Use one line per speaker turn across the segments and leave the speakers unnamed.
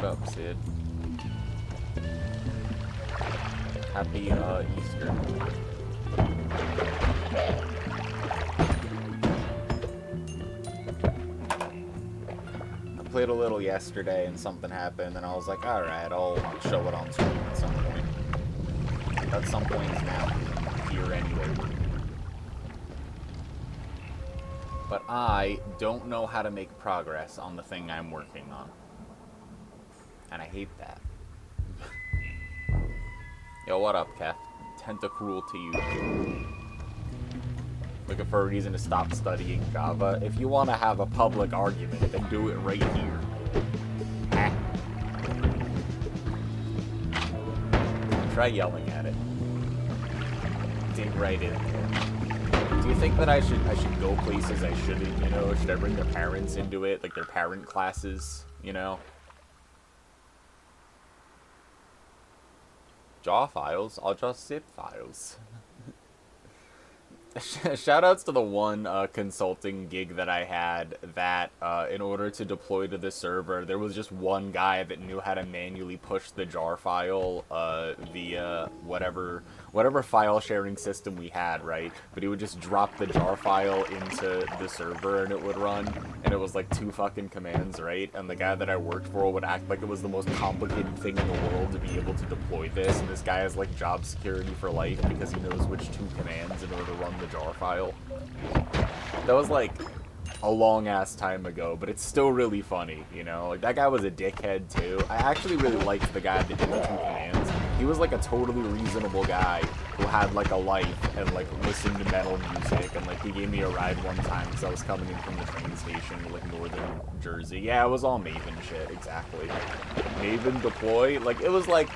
up, Sid? Happy, Easter. I played a little yesterday and something happened, and I was like, alright, I'll show it on stream at some point. That some point is now here anyway. But I don't know how to make progress on the thing I'm working on. And I hate that. Yo, what up, Kef? Tentacruel to you. Looking for a reason to stop studying Java. If you want to have a public argument, then do it right here. Ah. Try yelling at it. Dig right in there. Do you think that I should go places I shouldn't, you know? Should I bring their parents into it? Like their parent classes, you know? Jaw files? I'll just zip files. Shoutouts to the one consulting gig that I had that in order to deploy to the server, there was just one guy that knew how to manually push the jar file via whatever file sharing system we had, right? But he would just drop the jar file into the server and it would run, and it was like 2 fucking commands, right? And the guy that I worked for would act like it was the most complicated thing in the world to be able to deploy this, and this guy has like job security for life because he knows which 2 commands in order to run the jar file. That was like a long ass time ago, but it's still really funny, you know? Like that guy was a dickhead too. I actually really liked the guy that did the 2 commands. He was like a totally reasonable guy who had like a life and like listened to metal music, and like he gave me a ride one time because I was coming in from the train station to like northern Jersey. Yeah, it was all Maven shit, exactly. Maven deploy, like it was like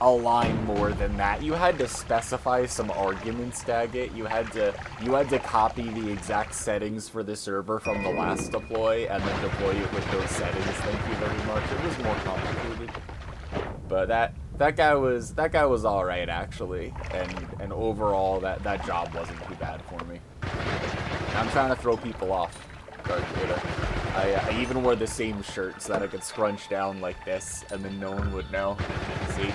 a line more than that. You had to specify some arguments, Daggett. You had to copy the exact settings for the server from the last deploy and then deploy it with those settings. Thank you very much. It was more complicated. But that guy was all right actually, and overall that job wasn't too bad for me. I'm trying to throw people off. I even wore the same shirt so that I could scrunch down like this, and then no one would know. See?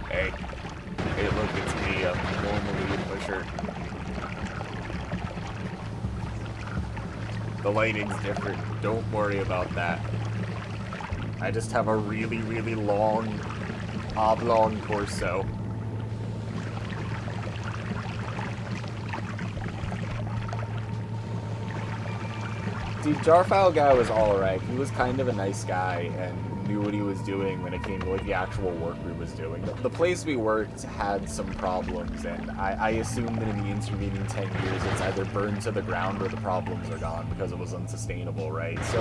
Hey, look, it's me. I'm normally in my shirt. The lighting's different. Don't worry about that. I just have a really, really long, oblong torso. Dude, Jarfile guy was alright. He was kind of a nice guy and knew what he was doing when it came to like the actual work we was doing. The place we worked had some problems, and I assume that in the intervening 10 years it's either burned to the ground or the problems are gone because it was unsustainable, right? So,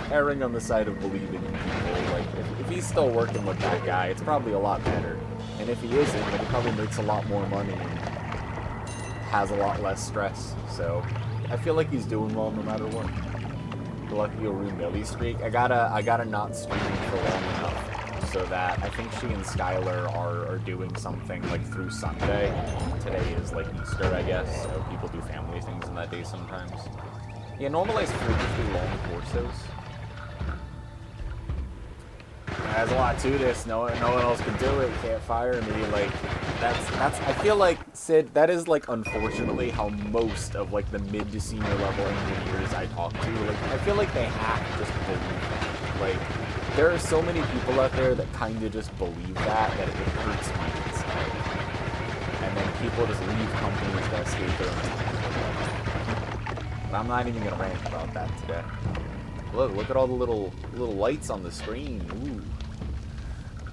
erring on the side of believing in people, like, if he's still working with that guy, it's probably a lot better. And if he isn't, then he probably makes a lot more money and has a lot less stress. So, I feel like he's doing well no matter what. Lucky Oru Millie streak. I gotta not stream for long enough so that I think she and Skylar are doing something like through Sunday. Today is like Easter, I guess, so people do family things on that day sometimes. Yeah, normalized streakers do long torsos. There's a lot to this. No one else can do it. You can't fire me. Like, that's. I feel like, Sid, that is like unfortunately how most of like the mid to senior level engineers I talk to, like, I feel like they have to just believe that. Like, there are so many people out there that kind of just believe that it hurts my inside, and then people just leave companies that escape their own time. But I'm not even gonna rant about that today. Look at all the little lights on the screen. Ooh.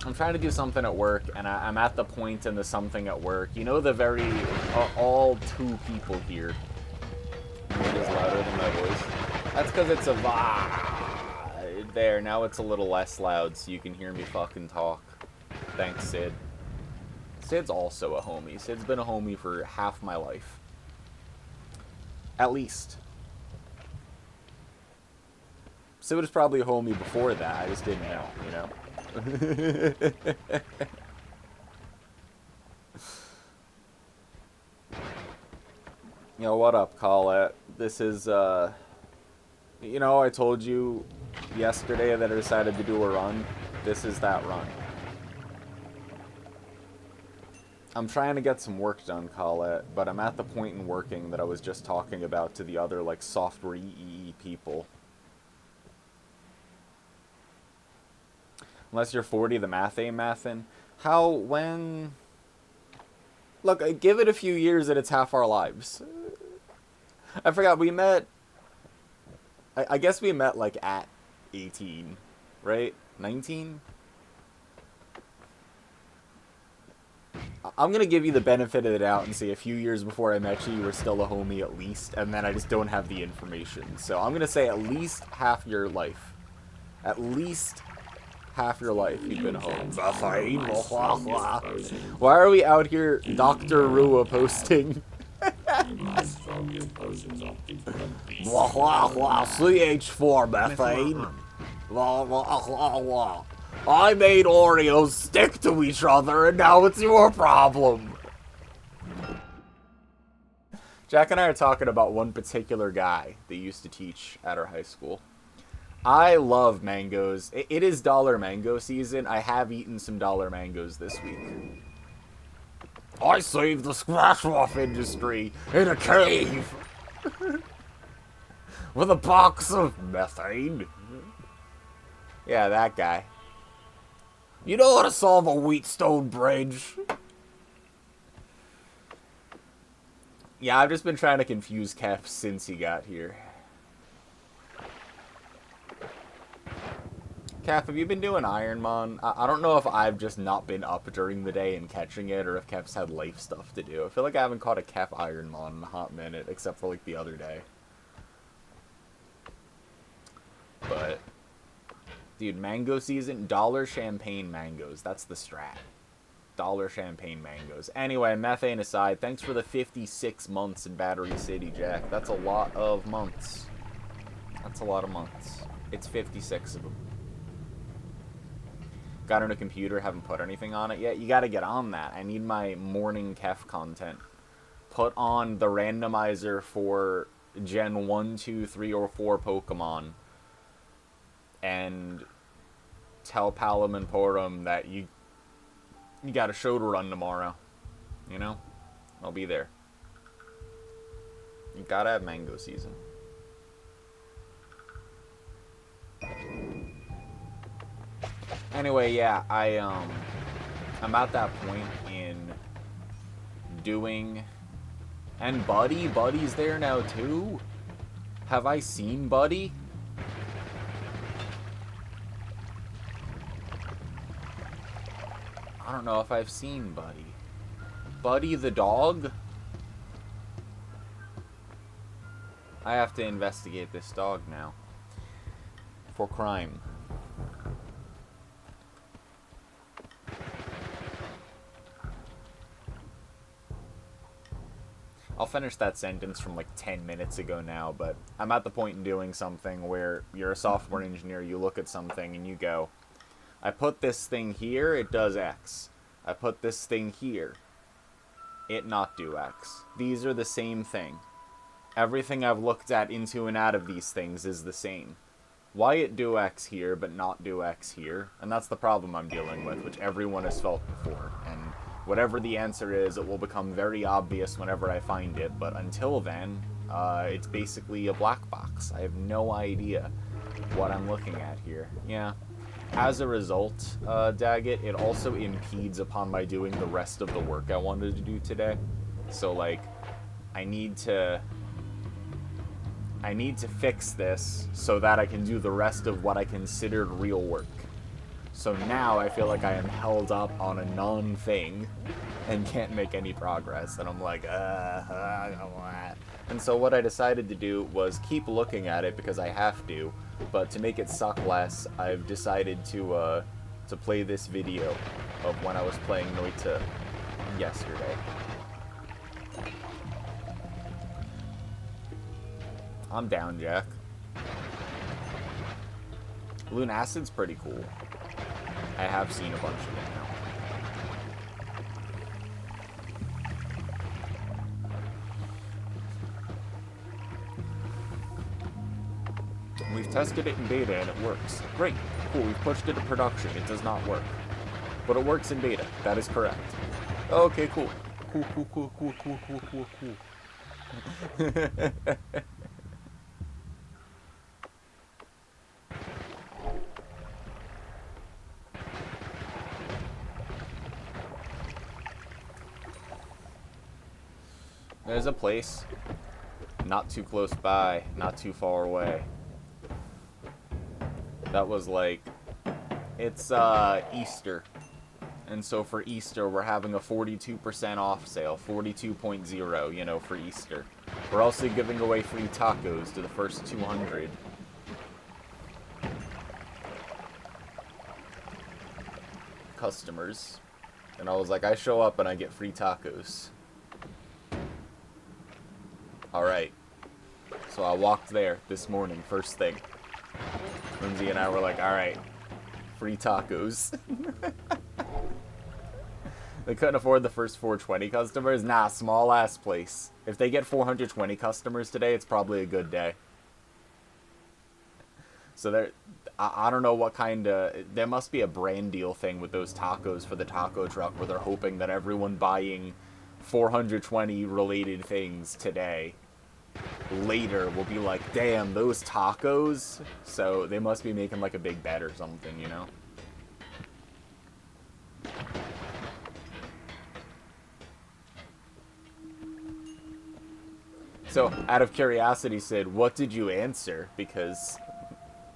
I'm trying to do something at work, and I'm at the point in the something at work. You know the very, all 2 people here. It is louder than my voice. That's because it's a there, now it's a little less loud so you can hear me fucking talk. Thanks, Sid. Sid's also a homie. Sid's been a homie for half my life. At least. Sid was probably a homie before that, I just didn't know, you know? Yo, what up, Colette? This is, you know, I told you yesterday that I decided to do a run. This is that run. I'm trying to get some work done, Colette, but I'm at the point in working that I was just talking about to the other, like, software EE people. Unless you're 40, the math ain't mathin'. How, when... Look, give it a few years and it's half our lives. I forgot, we met... I guess we met, like, at 18, right? 19? I'm gonna give you the benefit of the doubt and say a few years before I met you, you were still a homie at least, and then I just don't have the information. So I'm gonna say at least half your life. At least half your life you've been home. Why are we out here Dr. Rua posting? CH4 methane. I made Oreos stick to each other, and now it's your problem. Jack and I are talking about one particular guy that used to teach at our high school. I love mangoes. It is dollar mango season. I have eaten some dollar mangoes this week. I saved the scratch-off industry in a cave with a box of methane. Yeah, that guy. You know how to solve a Wheatstone bridge? Yeah, I've just been trying to confuse Kef since he got here. Kef, have you been doing Ironman? I don't know if I've just not been up during the day and catching it, or if Kef's had life stuff to do. I feel like I haven't caught a Kef Ironman in a hot minute, except for like the other day. But... dude, mango season, dollar champagne mangoes. That's the strat. Dollar champagne mangoes. Anyway, methane aside, thanks for the 56 months in Battery City, Jack. That's a lot of months. That's a lot of months. It's 56 of them. Got on a computer, haven't put anything on it yet. You gotta get on that. I need my morning Kef content. Put on the randomizer for Gen 1, 2, 3, or 4 Pokemon. And tell Palom and Porum that you got a show to run tomorrow. You know? I'll be there. You gotta have mango season. Anyway, yeah, I'm at that point in doing... And Buddy's there now too? Have I seen Buddy? I don't know if I've seen Buddy. Buddy the dog? I have to investigate this dog now. For crime. I'll finish that sentence from like 10 minutes ago now, but I'm at the point in doing something where you're a software engineer, you look at something and you go, I put this thing here, it does X. I put this thing here, it not do X. These are the same thing. Everything I've looked at into and out of these things is the same. Why it do X here, but not do X here? And that's the problem I'm dealing with, which everyone has felt before. And whatever the answer is, it will become very obvious whenever I find it. But until then, it's basically a black box. I have no idea what I'm looking at here. Yeah. As a result, Daggett, it also impedes upon my doing the rest of the work I wanted to do today. So, like, I need to fix this so that I can do the rest of what I considered real work. So now I feel like I am held up on a non-thing and can't make any progress. And I'm like, And so what I decided to do was keep looking at it because I have to, but to make it suck less, I've decided to play this video of when I was playing Noita yesterday. I'm down, Jack. Lunacid's pretty cool. I have seen a bunch of it now. We've tested it in beta and it works. Great. Cool, we've pushed it to production. It does not work. But it works in beta. That is correct. Okay, cool. Cool, cool, cool, cool, cool, cool, cool, cool. There's a place. Not too close by, not too far away. That was like... It's, Easter. And so for Easter, we're having a 42% off sale. 42.0, you know, for Easter. We're also giving away free tacos to the first 200. Customers. And I was like, I show up and I get free tacos. Alright. So I walked there this morning, first thing. Lindsay and I were like, alright, free tacos. They couldn't afford the first 420 customers? Nah, small ass place. If they get 420 customers today, it's probably a good day. So there, I don't know what kind of, there must be a brand deal thing with those tacos for the taco truck where they're hoping that everyone buying 420 related things today later will be like, damn, those tacos. So they must be making like a big bet or something, you know? So, out of curiosity, Sid, what did you answer? Because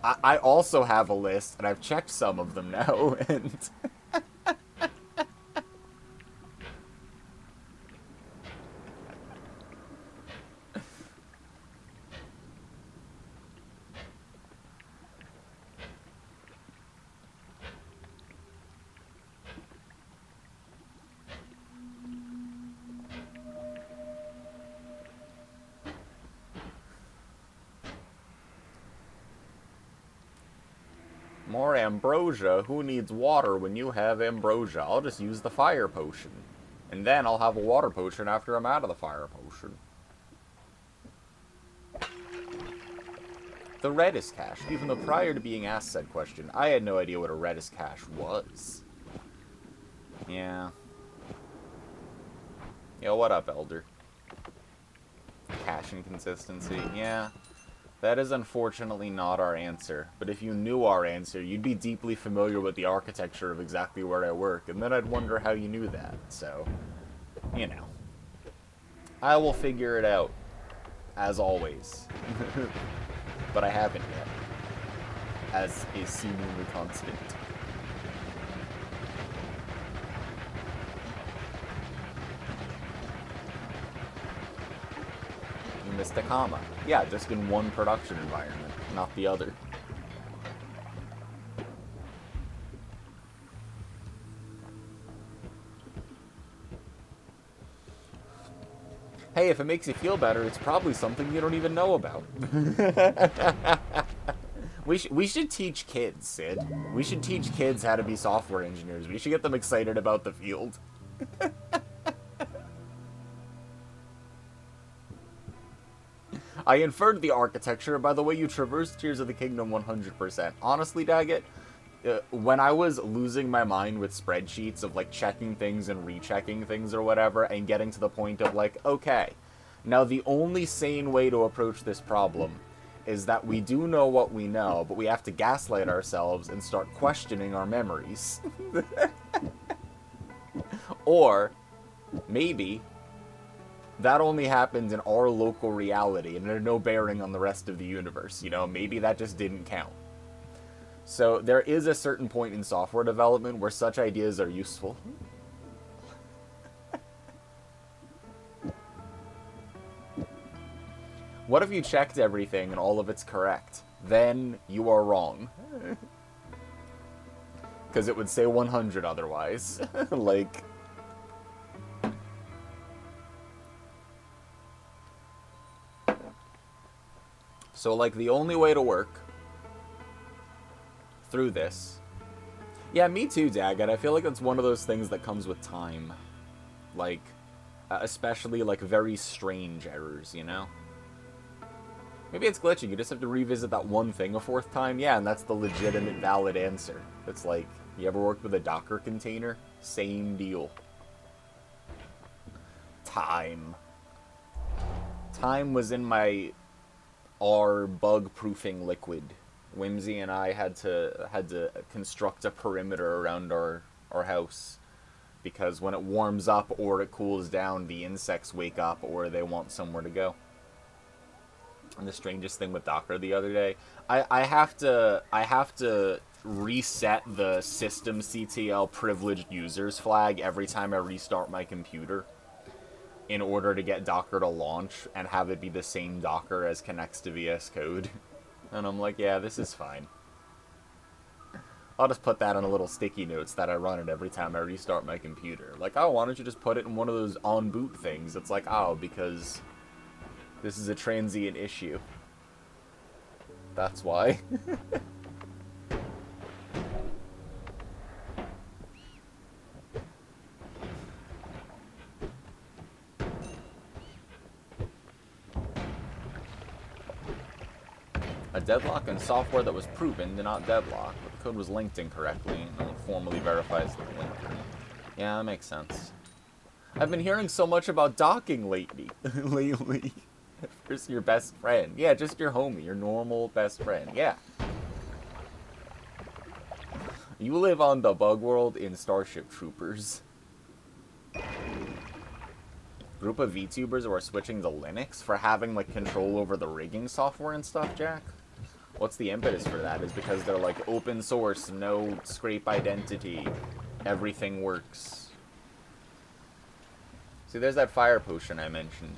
I also have a list, and I've checked some of them now, and... More ambrosia? Who needs water when you have ambrosia? I'll just use the fire potion. And then I'll have a water potion after I'm out of the fire potion. The Redis cache. Even though prior to being asked said question, I had no idea what a Redis cache was. Yeah. Yo, what up, Elder? Cache inconsistency. Yeah. That is unfortunately not our answer, but if you knew our answer, you'd be deeply familiar with the architecture of exactly where I work, and then I'd wonder how you knew that, so, you know. I will figure it out, as always. But I haven't yet, as is seemingly constant. Missed a comma. Yeah, just in one production environment, not the other. Hey, if it makes you feel better, it's probably something you don't even know about. We should teach kids, Sid. We should teach kids how to be software engineers. We should get them excited about the field. I inferred the architecture by the way you traversed Tears of the Kingdom 100%. Honestly, Daggett, when I was losing my mind with spreadsheets of, like, checking things and rechecking things or whatever, and getting to the point of, like, okay, now the only sane way to approach this problem is that we do know what we know, but we have to gaslight ourselves and start questioning our memories. Or, maybe... that only happens in our local reality, and there's no bearing on the rest of the universe, you know? Maybe that just didn't count. So, there is a certain point in software development where such ideas are useful. What if you checked everything and all of it's correct? Then, you are wrong. Because it would say 100 otherwise. Like... So, like, the only way to work through this... Yeah, me too, Daggett. I feel like it's one of those things that comes with time. Like, especially, like, very strange errors, you know? Maybe it's glitching. You just have to revisit that one thing a fourth time. Yeah, and that's the legitimate valid answer. It's like, you ever worked with a Docker container? Same deal. Time. Time was in my R bug-proofing liquid. Whimsy and I had to construct a perimeter around our house because when it warms up or it cools down, the insects wake up or they want somewhere to go. And the strangest thing with Docker the other day, I have to reset the systemctl privileged users flag every time I restart my computer in order to get Docker to launch and have it be the same Docker as connects to VS Code. And I'm like, yeah, this is fine. I'll just put that on a little sticky notes that I run it every time I restart my computer. Like, oh, why don't you just put it in one of those on boot things? It's like, oh, because this is a transient issue. That's why. A deadlock in software that was proven to not deadlock, but the code was linked incorrectly. No one formally verifies the link. Yeah, that makes sense. I've been hearing so much about docking lately. Just your best friend. Yeah, just your homie, your normal best friend. Yeah. You live on the bug world in Starship Troopers. Group of VTubers who are switching to Linux for having, like, control over the rigging software and stuff, Jack? What's the impetus for that? Is because they're, like, open source, no scrape identity, everything works. See, there's that fire potion I mentioned.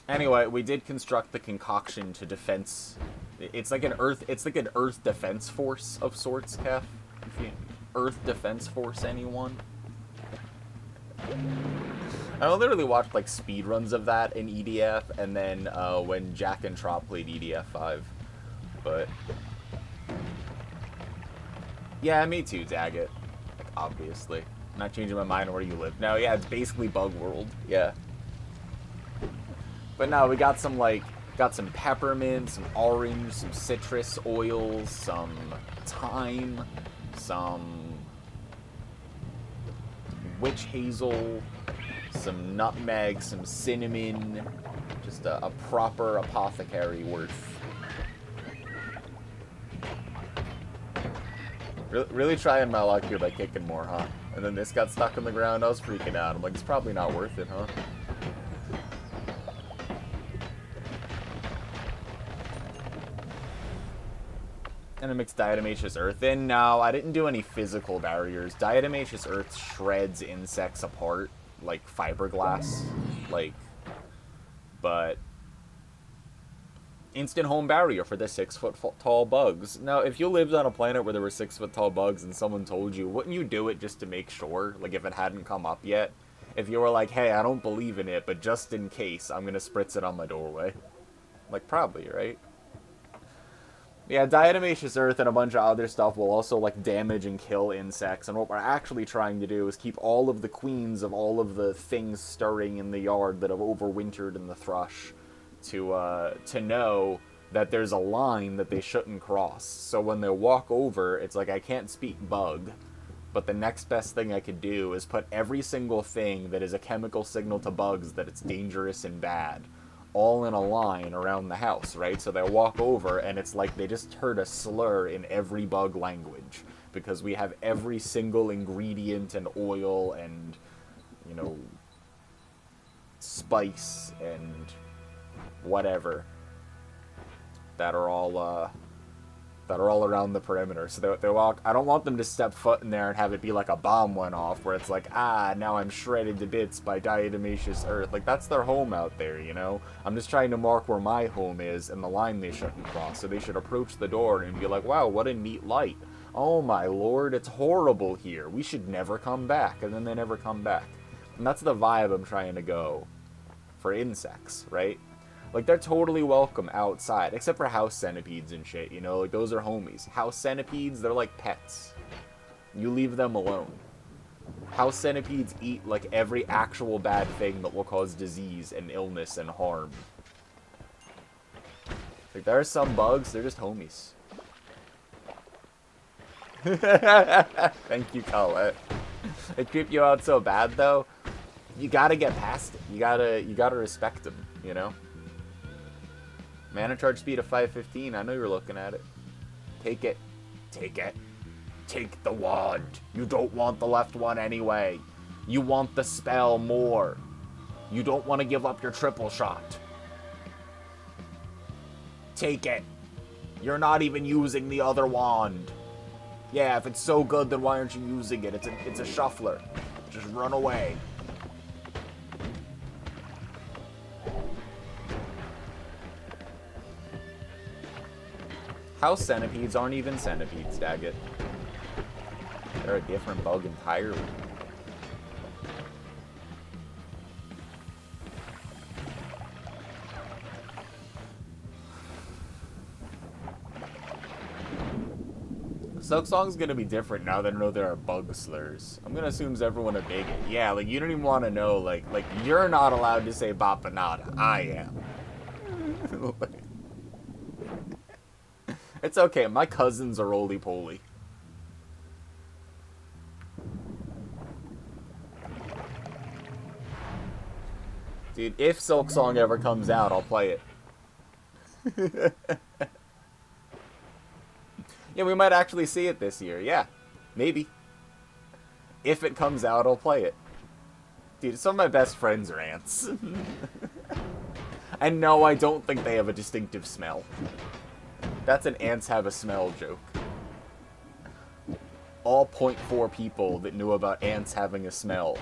Anyway, we did construct the concoction to defense. It's like an Earth defense force of sorts, Kef. Earth defense force, anyone? I literally watched like speedruns of that in EDF, and then when Jack and Trop played EDF 5. But yeah, me too, Daggett. Like, obviously, I'm not changing my mind on where you live. No, yeah, it's basically Bug World. Yeah. But no, we got some peppermint, some orange, some citrus oils, some thyme, some witch hazel, some nutmeg, some cinnamon, just a proper apothecary worth. Really trying my luck here by kicking more, huh? And then this got stuck in the ground, I was freaking out. I'm like, it's probably not worth it, huh? And I mixed diatomaceous earth in. No, I didn't do any physical barriers. Diatomaceous earth shreds insects apart like fiberglass. But instant home barrier for the 6 foot tall bugs. Now, if you lived on a planet where there were 6 foot tall bugs and someone told you, wouldn't you do it just to make sure? Like, if it hadn't come up yet? If you were like, hey, I don't believe in it, but just in case, I'm gonna spritz it on my doorway. Like, probably, right? Yeah, diatomaceous earth and a bunch of other stuff will also, like, damage and kill insects, and what we're actually trying to do is keep all of the queens of all of the things stirring in the yard that have overwintered in the thrush to know that there's a line that they shouldn't cross. So when they walk over, it's like, I can't speak bug, but the next best thing I could do is put every single thing that is a chemical signal to bugs that it's dangerous and bad all in a line around the house, right? So they walk over, and it's like they just heard a slur in every bug language, because we have every single ingredient and oil and, you know, spice and whatever that are all around the perimeter. So they walk. I don't want them to step foot in there and have it be like a bomb went off, where it's like, now I'm shredded to bits by diatomaceous earth. Like, that's their home out there, you know? I'm just trying to mark where my home is and the line they shouldn't cross. So they should approach the door and be like, wow, what a neat light. Oh my lord, it's horrible here. We should never come back. And then they never come back. And that's the vibe I'm trying to go for insects, right? Like, they're totally welcome outside, except for house centipedes and shit, you know? Like, those are homies. House centipedes, they're like pets. You leave them alone. House centipedes eat, like, every actual bad thing that will cause disease and illness and harm. Like, there are some bugs, they're just homies. Thank you, Colette. They creep you out so bad, though. You gotta get past it. You gotta respect them, you know? Mana charge speed of 515. I know you're looking at it. Take it. Take it. Take the wand. You don't want the left one anyway. You want the spell more. You don't want to give up your triple shot. Take it. You're not even using the other wand. Yeah, if it's so good, then why aren't you using it? It's a shuffler. Just run away. House centipedes aren't even centipedes, daggit. They're a different bug entirely. Silksong's gonna be different now that I know there are bug slurs. I'm gonna assume everyone a bigot. Yeah, like, you don't even want to know, like, you're not allowed to say Bapanada. I am. It's okay, my cousins are roly-poly. Dude, if Silksong ever comes out, I'll play it. Yeah, we might actually see it this year. Yeah, maybe. If it comes out, I'll play it. Dude, some of my best friends are ants. And no, I don't think they have a distinctive smell. That's an ants have a smell joke. All 0.4 people that knew about ants having a smell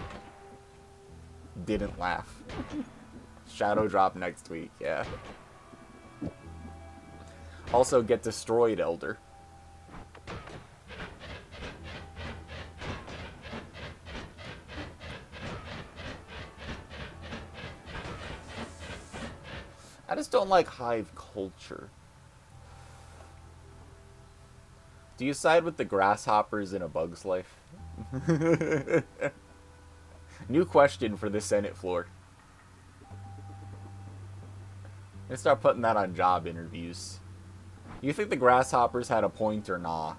didn't laugh. Shadow drop next week, yeah. Also, get destroyed, Elder. I just don't like hive culture. Do you side with the grasshoppers in A Bug's Life? New question for the Senate floor. Let's start putting that on job interviews. You think the grasshoppers had a point or nah?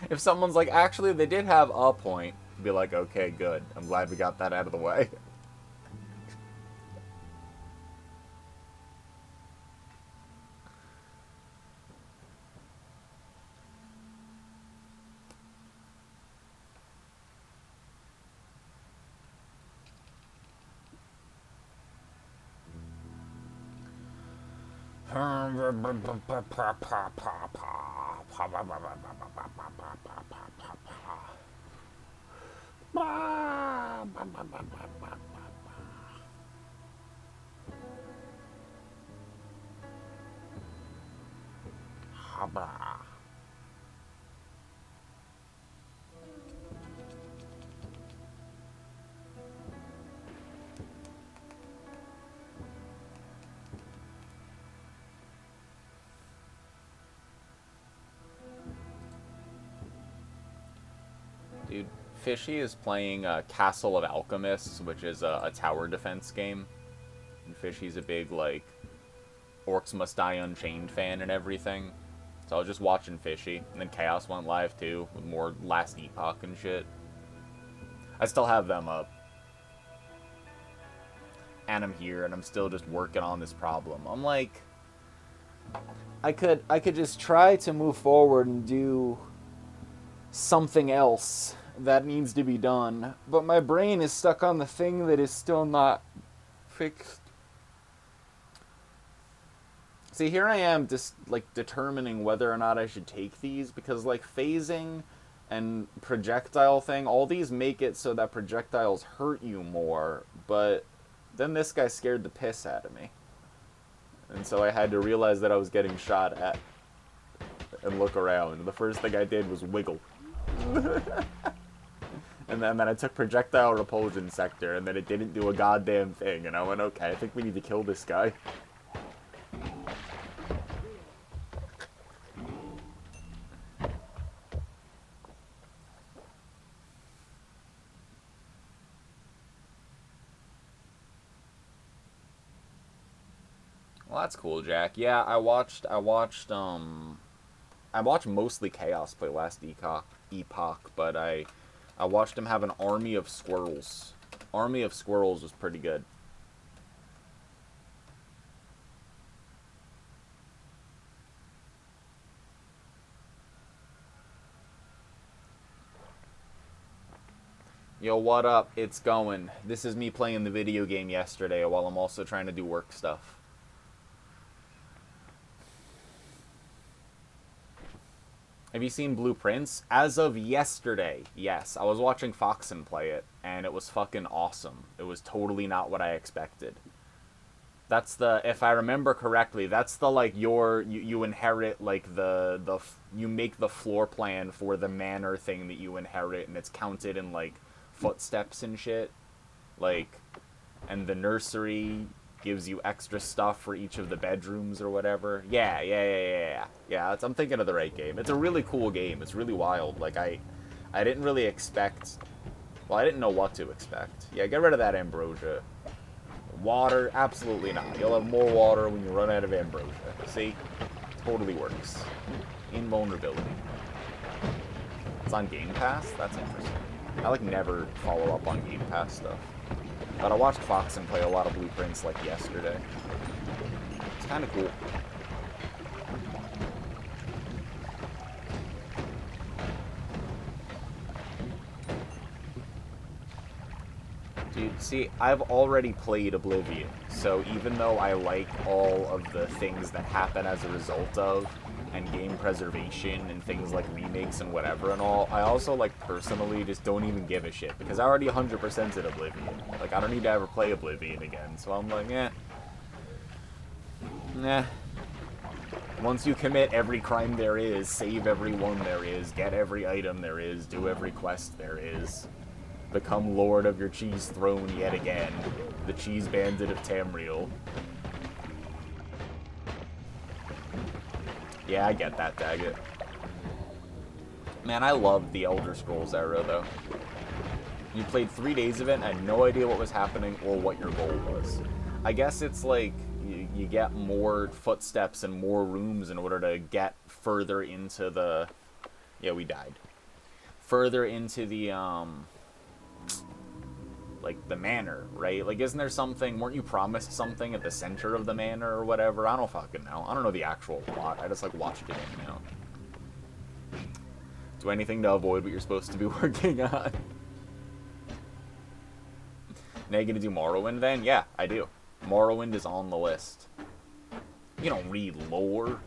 If someone's like, actually, they did have a point, be like, okay, good. I'm glad we got that out of the way. Dude, Fishy is playing Castle of Alchemists, which is a tower defense game. And Fishy's a big, like, Orcs Must Die Unchained fan and everything. So I was just watching Fishy. And then Chaos went live, too, with more Last Epoch and shit. I still have them up. And I'm here, and I'm still just working on this problem. I'm like, I could just try to move forward and do something else that needs to be done, but my brain is stuck on the thing that is still not fixed. See, here I am just, like, determining whether or not I should take these, because, like, phasing and projectile thing, all these make it so that projectiles hurt you more, but then this guy scared the piss out of me. And so I had to realize that I was getting shot at and look around. And the first thing I did was wiggle. And then I took projectile repulsion sector, and then it didn't do a goddamn thing, and I went, okay, I think we need to kill this guy. Well, that's cool, Jack. Yeah, I watched mostly Chaos play last epoch, but I watched him have an army of squirrels. Army of squirrels was pretty good. Yo, what up? It's going. This is me playing the video game yesterday while I'm also trying to do work stuff. Have you seen Blueprints? As of yesterday, yes. I was watching Foxen play it, and it was fucking awesome. It was totally not what I expected. That's the, if I remember correctly, that's the, like, you inherit, like, you make the floor plan for the manor thing that you inherit, and it's counted in, like, footsteps and shit. Like, and the nursery gives you extra stuff for each of the bedrooms or whatever. Yeah, I'm thinking of the right game. It's a really cool game. It's really wild. Like, I didn't really expect, well, I didn't know what to expect. Yeah, get rid of that ambrosia. Water, absolutely not. You'll have more water when you run out of ambrosia. See? Totally works. Invulnerability. It's on Game Pass? That's interesting. I, like, never follow up on Game Pass stuff. But I watched Foxen play a lot of Blueprints, like, yesterday. It's kind of cool. Dude, see, I've already played Oblivion, so even though I like all of the things that happen as a result of, and game preservation, and things like remakes and whatever and all, I also, like, personally just don't even give a shit, because I already 100%'d Oblivion. Like, I don't need to ever play Oblivion again, so I'm like, nah. Once you commit every crime there is, save every one there is, get every item there is, do every quest there is, become lord of your cheese throne yet again, the cheese bandit of Tamriel. Yeah, I get that, Daggett. Man, I loved the Elder Scrolls era, though. You played 3 days of it and had no idea what was happening or what your goal was. I guess it's like you get more footsteps and more rooms in order to get further into the... Yeah, we died. Further into the, like, the manor, right? Like, isn't there something... Weren't you promised something at the center of the manor or whatever? I don't fucking know. I don't know the actual plot. I just, like, watched it in and out. Do anything to avoid what you're supposed to be working on. Now you gonna do Morrowind then? Yeah, I do. Morrowind is on the list. You don't read lore.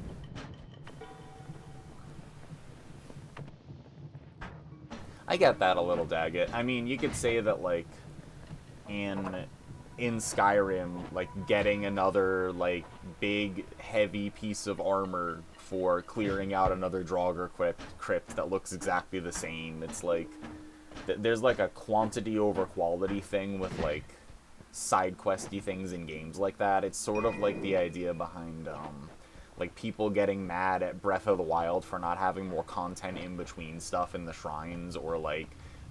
I get that a little, Daggett. I mean, you could say that, like, in Skyrim, like, getting another, like, big, heavy piece of armor for clearing out another Draugr crypt that looks exactly the same. It's like, there's, like, a quantity over quality thing with, like, side questy things in games like that. It's sort of like the idea behind, like, people getting mad at Breath of the Wild for not having more content in between stuff in the shrines, or, like,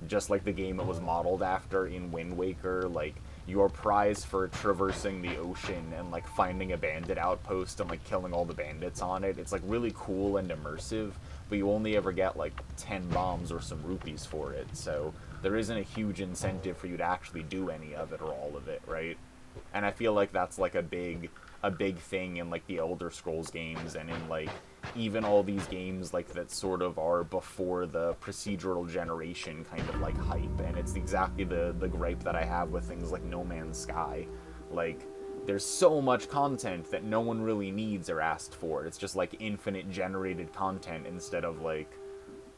just like the game it was modeled after in Wind Waker, like, your prize for traversing the ocean and, like, finding a bandit outpost and, like, killing all the bandits on it. It's, like, really cool and immersive, but you only ever get, like, 10 bombs or some rupees for it, so there isn't a huge incentive for you to actually do any of it or all of it, right? And I feel like that's, like, a big thing in, like, the Elder Scrolls games, and in, like, even all these games, like, that sort of are before the procedural generation kind of, like, hype. And it's exactly the gripe that I have with things like No Man's Sky. Like, there's so much content that no one really needs or asked for. It's just, like, infinite generated content instead of, like,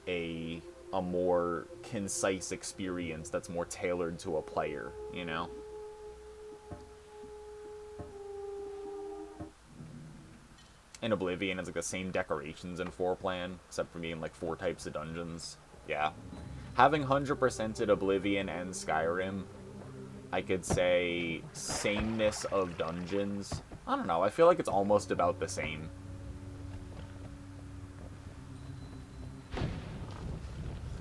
a more concise experience that's more tailored to a player, you know? In Oblivion, it's like the same decorations in 4 Plan, except for being like 4 types of dungeons. Yeah. Having 100%ed Oblivion and Skyrim, I could say sameness of dungeons. I don't know, I feel like it's almost about the same.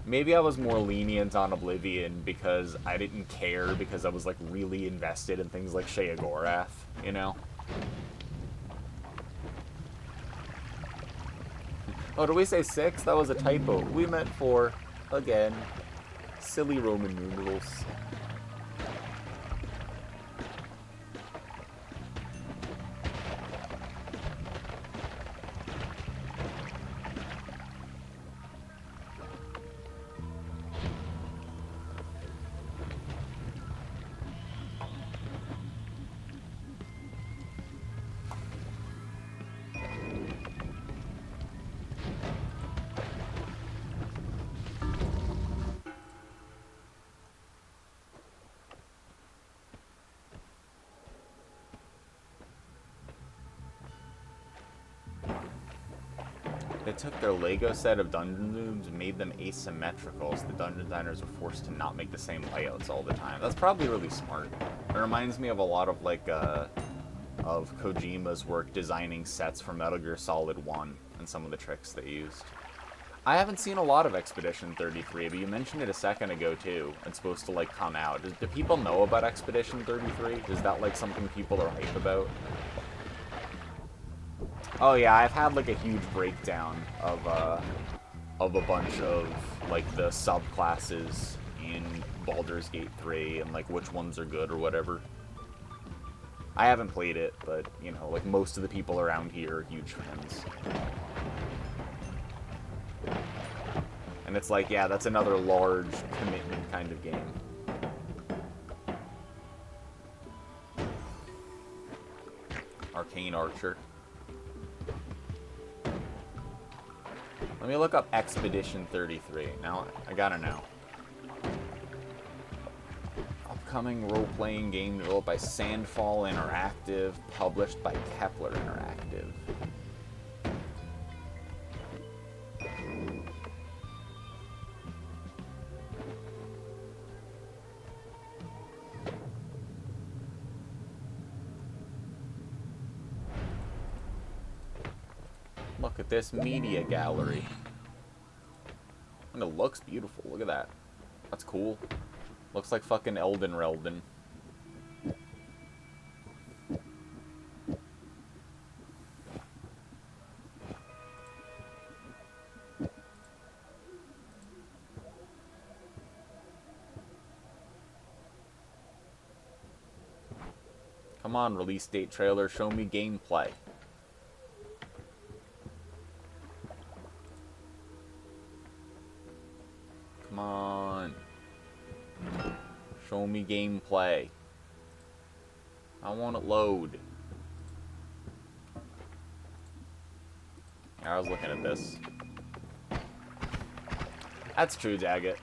Maybe I was more lenient on Oblivion because I didn't care because I was, like, really invested in things like Sheogorath, you know? Oh, did we say 6? That was a typo. We meant 4. Again. Silly Roman numerals. They took their Lego set of dungeon rooms and made them asymmetrical, so the dungeon designers were forced to not make the same layouts all the time. That's probably really smart. It reminds me of a lot of, like, of Kojima's work designing sets for Metal Gear Solid 1 and some of the tricks they used. I haven't seen a lot of Expedition 33, but you mentioned it a second ago, too. It's supposed to, like, come out. Do people know about Expedition 33? Is that, like, something people are hype about? Oh yeah, I've had like a huge breakdown of a bunch of like the subclasses in Baldur's Gate 3 and like which ones are good or whatever. I haven't played it, but you know, like most of the people around here are huge fans. And it's like, yeah, that's another large commitment kind of game. Arcane Archer. Let me look up Expedition 33. Now, I gotta know. Upcoming role-playing game developed by Sandfall Interactive, published by Kepler Interactive. Look at this media gallery. And it looks beautiful. Look at that. That's cool. Looks like fucking Elden Relden. Come on, release date trailer. Show me gameplay. Come on. Show me gameplay. I want it load. I was looking at this. That's true, Daggett.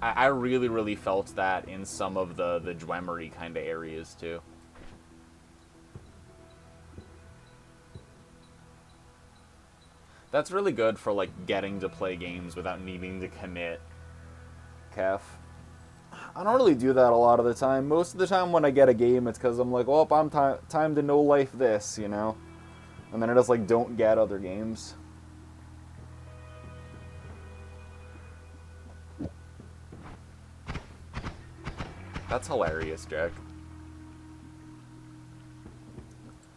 I really, really felt that in some of the Dwemery kind of areas, too. That's really good for, like, getting to play games without needing to commit. Kef. I don't really do that a lot of the time. Most of the time when I get a game, it's because I'm like, well, I'm time to no life this, you know? And then I just, like, don't get other games. That's hilarious, Jack.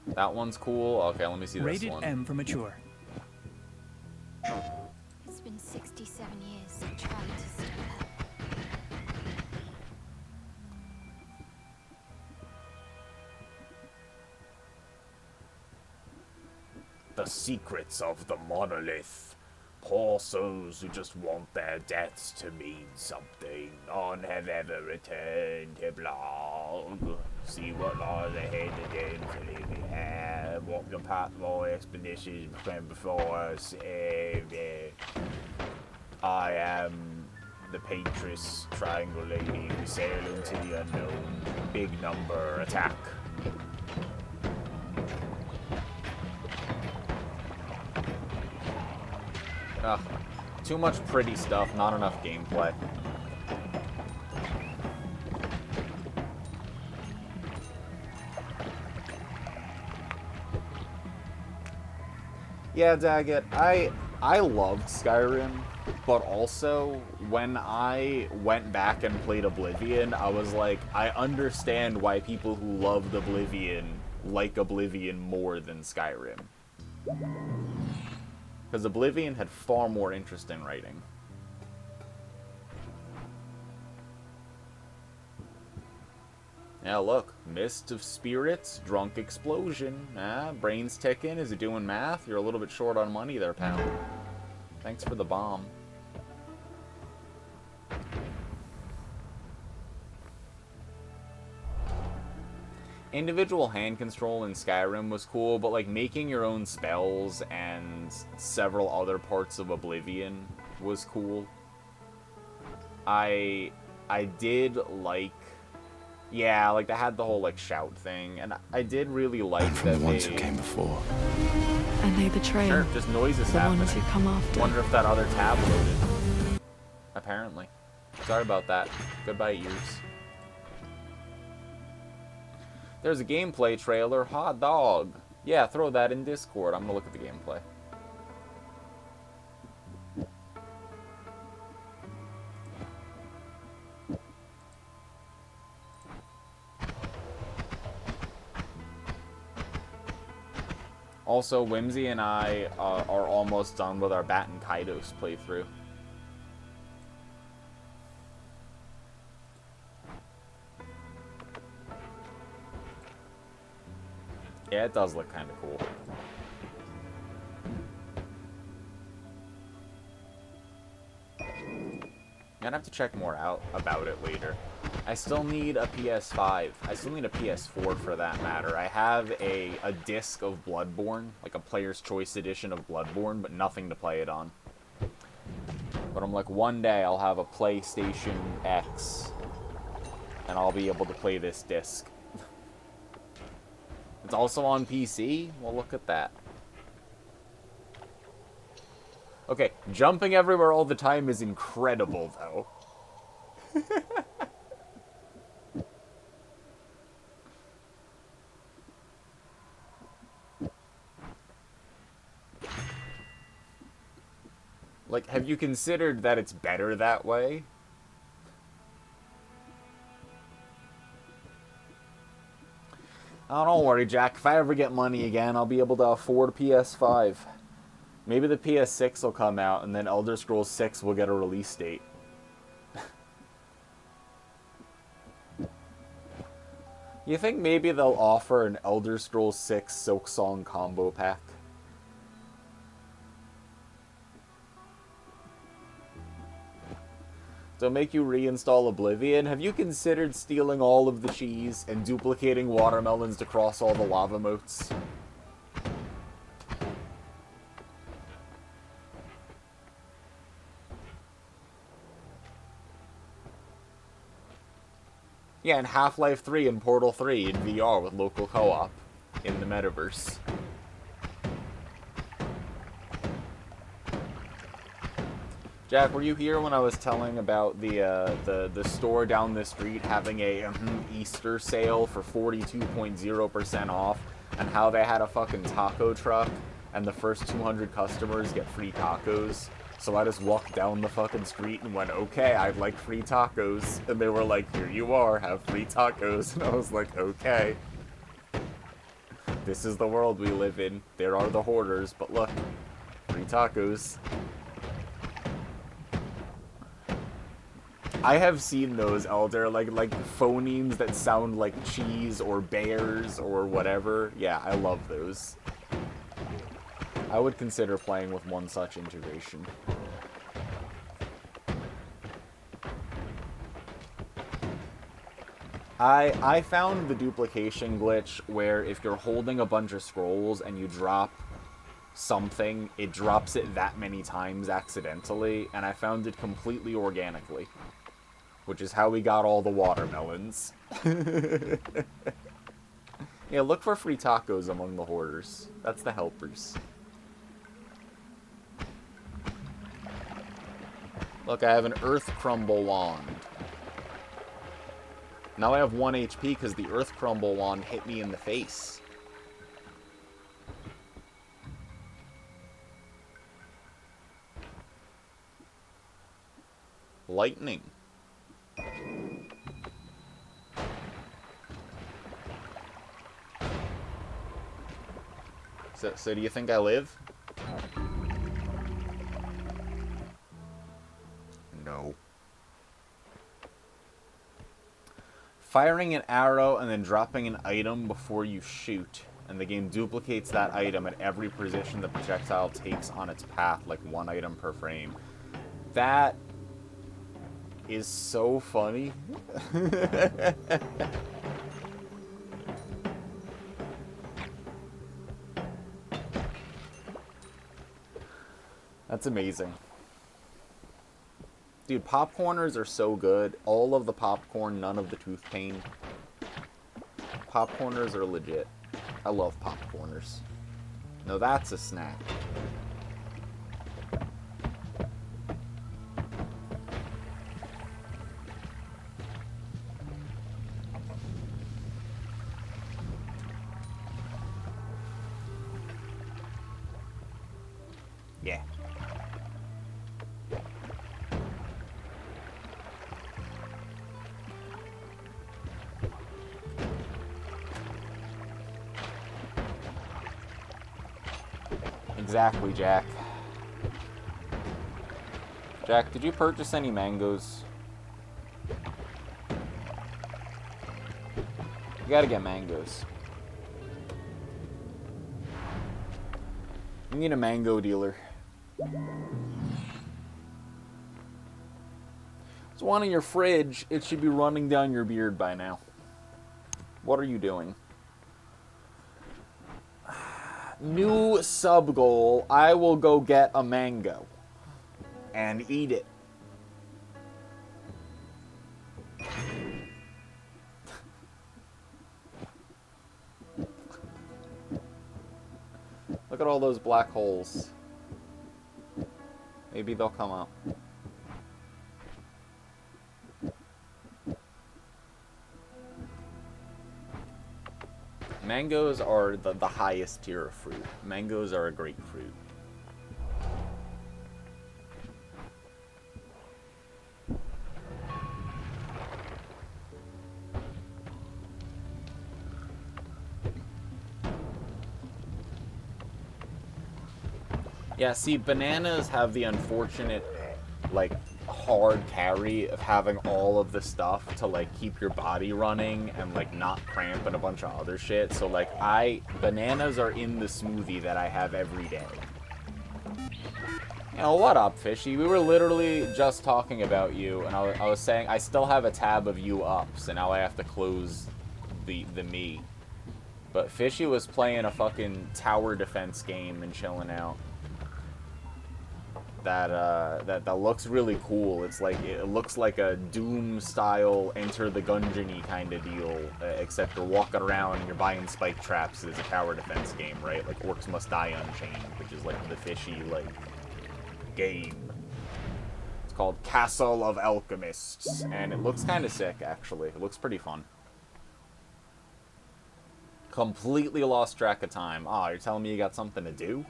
That one's cool. Okay, let me see this
Rated
one.
M for mature.
It's been 67 years trying to stop her.
The secrets of the monolith. Poor souls who just want their deaths to mean something. None have ever returned to Blarg. See what lies ahead again today we have. Walk the path of all expeditions before us. I am the Patris Triangle Lady. We sail into the unknown. Big number attack. Ugh. Too much pretty stuff, not enough gameplay. Yeah, Daggett, I loved Skyrim, but also, when I went back and played Oblivion, I was like, I understand why people who loved Oblivion like Oblivion more than Skyrim. Because Oblivion had far more interesting writing. Yeah, look. Mist of Spirits, Drunk Explosion. Ah, brains ticking. Is it doing math? You're a little bit short on money there, pal. Thanks for the bomb. Individual hand control in Skyrim was cool, but like making your own spells and several other parts of Oblivion was cool. I did like, yeah, like they had the whole like shout thing, and I did really like
from
that
the ones who came before.
And they betray
Sure, just noises
the
happening.
ones who come after.
Wonder if that other tab loaded. Apparently. Sorry about that. Goodbye, ears. There's a gameplay trailer. Hot dog. Yeah, throw that in Discord. I'm gonna look at the gameplay. Also, Whimsy and I are almost done with our Bat and Kaidos playthrough. Yeah, it does look kind of cool. I'm gonna have to check more out about it later. I still need a PS5. I still need a PS4 for that matter. I have a disc of Bloodborne, like a Player's Choice edition of Bloodborne, but nothing to play it on. But I'm like, one day I'll have a PlayStation X, and I'll be able to play this disc. It's also on PC? Well, look at that. Okay, jumping everywhere all the time is incredible, though. Like, have you considered that it's better that way? Oh, don't worry, Jack. If I ever get money again, I'll be able to afford a PS5. Maybe the PS6 will come out, and then Elder Scrolls 6 will get a release date. You think maybe they'll offer an Elder Scrolls 6 Silksong combo pack? So make you reinstall Oblivion? Have you considered stealing all of the cheese and duplicating watermelons to cross all the lava moats? Yeah, and Half-Life 3 and Portal 3 in VR with local co-op in the metaverse. Jack, were you here when I was telling about the store down the street having a Easter sale for 42.0% off, and how they had a fucking taco truck, and the first 200 customers get free tacos? So I just walked down the fucking street and went, okay, I'd like free tacos. And they were like, here you are, have free tacos. And I was like, okay. This is the world we live in. There are the hoarders, but look, free tacos. I have seen those, Elder, like phonemes that sound like cheese or bears or whatever. Yeah, I love those. I would consider playing with one such integration. I found the duplication glitch where if you're holding a bunch of scrolls and you drop something, it drops it that many times accidentally, and I found it completely organically. Which is how we got all the watermelons. Yeah, look for free tacos among the hoarders. That's the helpers. Look, I have an Earth Crumble Wand. Now I have 1 HP because the Earth Crumble Wand hit me in the face. Lightning. So do you think I live? No. Firing an arrow and then dropping an item before you shoot, and the game duplicates that item at every position the projectile takes on its path, like 1 item per frame. That is so funny. That's amazing. Dude, popcorners are so good. All of the popcorn, none of the tooth pain. Popcorners are legit. I love popcorners. No, that's a snack. Yeah. Exactly, Jack. Jack, did you purchase any mangoes? You gotta get mangoes. You need a mango dealer. There's one in your fridge. It should be running down your beard by now. What are you doing? New sub goal. I will go get a mango and eat it. Look at all those black holes. Maybe they'll come up. Mangoes are the highest tier of fruit. Mangoes are a great fruit. Yeah, see, bananas have the unfortunate, like, hard carry of having all of the stuff to, like, keep your body running and, like, not cramp and a bunch of other shit. So, like, bananas are in the smoothie that I have every day. You know, what up, Fishy? We were literally just talking about you, and I was saying I still have a tab of you up, so now I have to close the me. But Fishy was playing a fucking tower defense game and chilling out. That looks really cool. It's like, it looks like a Doom style Enter the Gungeon-y kind of deal, except you're walking around and you're buying spike traps. It's a tower defense game, right? Like Orcs Must Die Unchained, which is like the Fishy like game. It's called Castle of Alchemists, and it looks kind of sick actually. It looks pretty fun. Completely lost track of time. Ah, you're telling me you got something to do?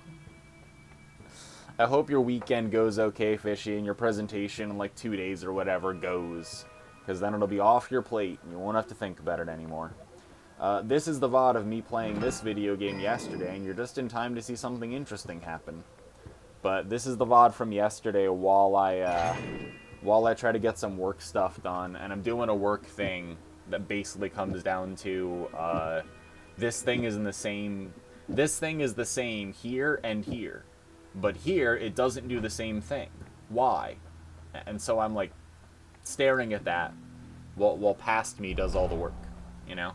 I hope your weekend goes okay, Fishy, and your presentation in like 2 days or whatever goes. Because then it'll be off your plate, and you won't have to think about it anymore. This is the VOD of me playing this video game yesterday, and you're just in time to see something interesting happen. But this is the VOD from yesterday while I try to get some work stuff done, and I'm doing a work thing that basically comes down to, this thing is the same here and here. But here, it doesn't do the same thing. Why? And so I'm, like, staring at that while past me does all the work, you know?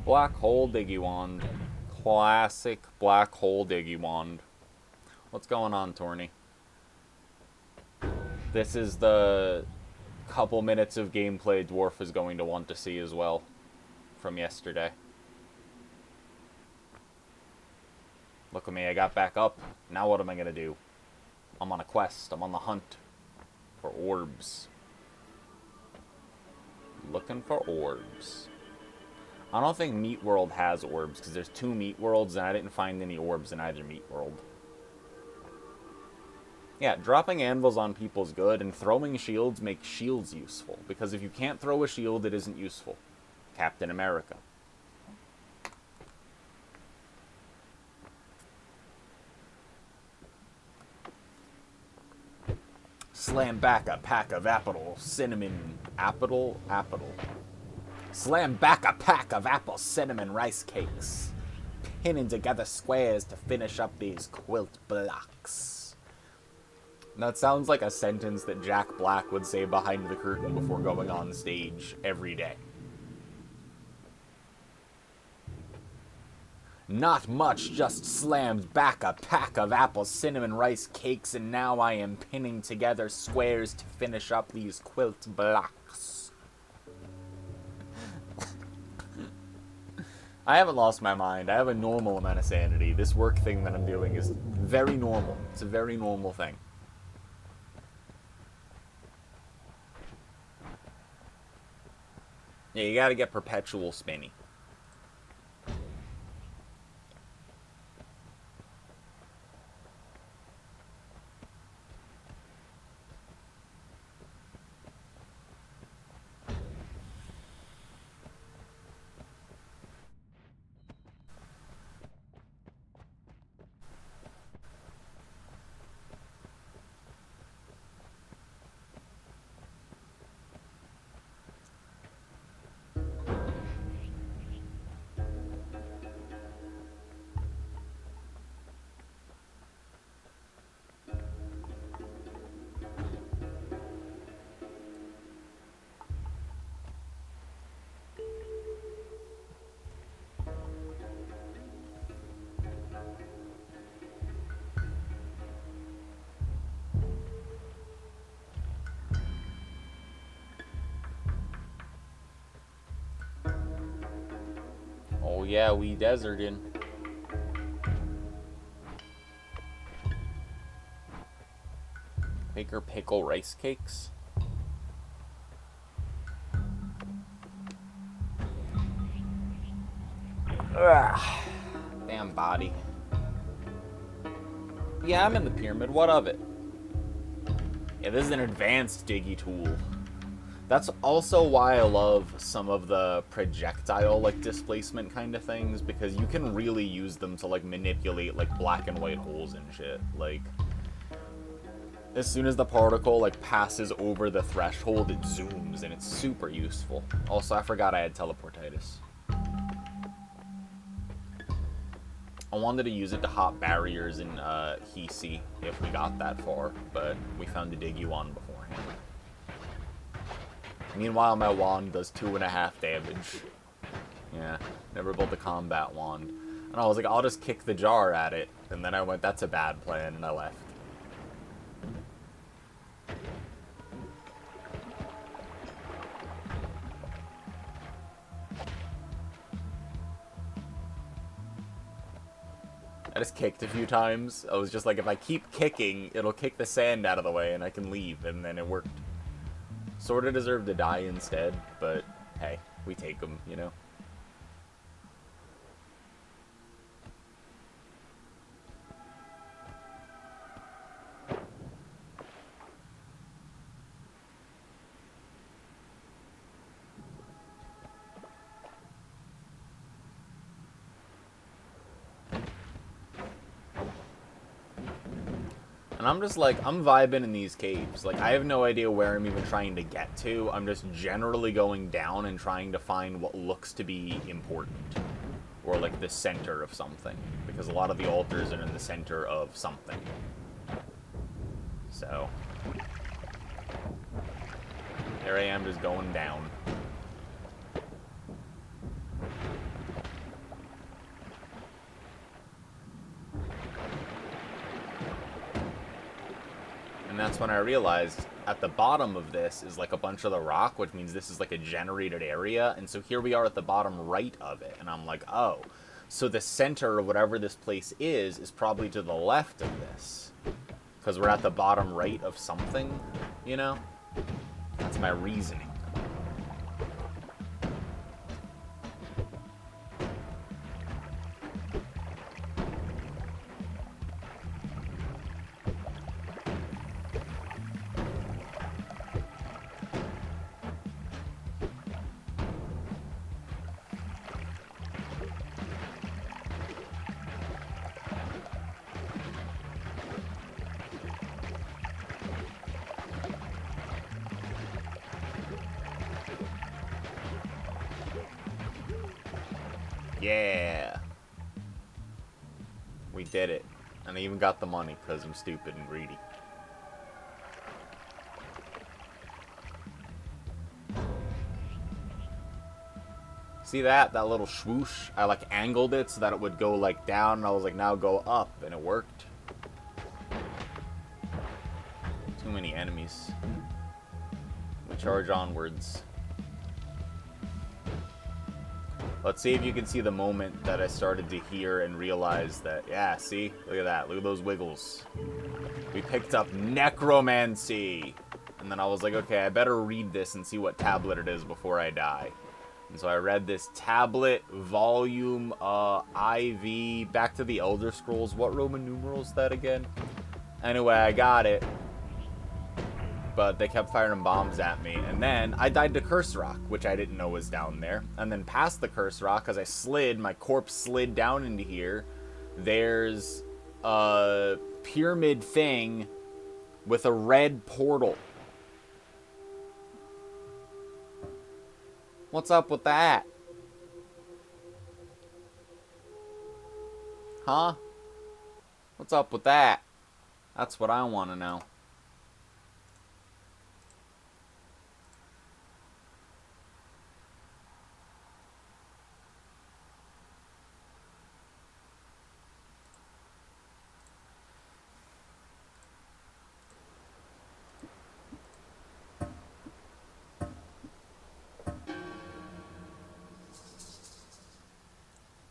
Black hole Diggy-Wand. Classic black hole Diggy-Wand. What's going on, Torny? This is the couple minutes of gameplay Dwarf is going to want to see as well from yesterday. Look at me, I got back up. Now what am I going to do? I'm on a quest. I'm on the hunt for orbs. Looking for orbs. I don't think Meat World has orbs, because there's 2 Meat Worlds, and I didn't find any orbs in either Meat World. Yeah, dropping anvils on people is good, and throwing shields makes shields useful, because if you can't throw a shield, it isn't useful. Captain America. Slam back a pack of apple cinnamon... Apple? Slam back a pack of apple cinnamon rice cakes. Pinning together squares to finish up these quilt blocks. That sounds like a sentence that Jack Black would say behind the curtain before going on stage every day. Not much, just slammed back a pack of apple cinnamon rice cakes, and now I am pinning together squares to finish up these quilt blocks. I haven't lost my mind. I have a normal amount of sanity. This work thing that I'm doing is very normal. It's a very normal thing. Yeah, you gotta get perpetual spinny. Oh yeah, we desertin'. Baker pickle rice cakes? Ugh. Damn body. Yeah, I'm in the pyramid. What of it? Yeah, this is an advanced diggy tool. That's also why I love some of the projectile, like, displacement kind of things, because you can really use them to, like, manipulate, like, black and white holes and shit. Like, as soon as the particle, like, passes over the threshold, it zooms, and it's super useful. Also, I forgot I had teleportitis. I wanted to use it to hop barriers in Hisi if we got that far, but we found a Diggy-Wand beforehand. Meanwhile, my wand does 2.5 damage. Yeah, never built a combat wand. And I was like, I'll just kick the jar at it. And then I went, that's a bad plan, and I left. I just kicked a few times. I was just like, if I keep kicking, it'll kick the sand out of the way and I can leave. And then it worked. Sorta deserved to die instead, but hey, we take them, you know? And I'm just like, I'm vibing in these caves. Like, I have no idea where I'm even trying to get to. I'm just generally going down and trying to find what looks to be important. Or, like, the center of something. Because a lot of the altars are in the center of something. So. There I am, just going down. that's when I realized at the bottom of this is like a bunch of the rock, which means this is like a generated area. And so here we are at the bottom right of it. And I'm like, oh, so the center or whatever this place is probably to the left of this. Because we're at the bottom right of something, you know? That's my reasoning. Yeah. We did it. And I even got the money because I'm stupid and greedy. See that? That little swoosh? I like angled it so that it would go like down, and I was like, now go up, and it worked. Too many enemies. We charge onwards. Let's see if you can see the moment that I started to hear and realize that, yeah, see? Look at that. Look at those wiggles. We picked up necromancy. And then I was like, okay, I better read this and see what tablet it is before I die. And so I read this tablet, volume, IV, back to the Elder Scrolls. What Roman numeral is that again? Anyway, I got it. But they kept firing bombs at me. And then I died to Curse Rock, which I didn't know was down there. And then past the Curse Rock, as I slid, my corpse slid down into here. There's a pyramid thing with a red portal. What's up with that? Huh? What's up with that? That's what I want to know.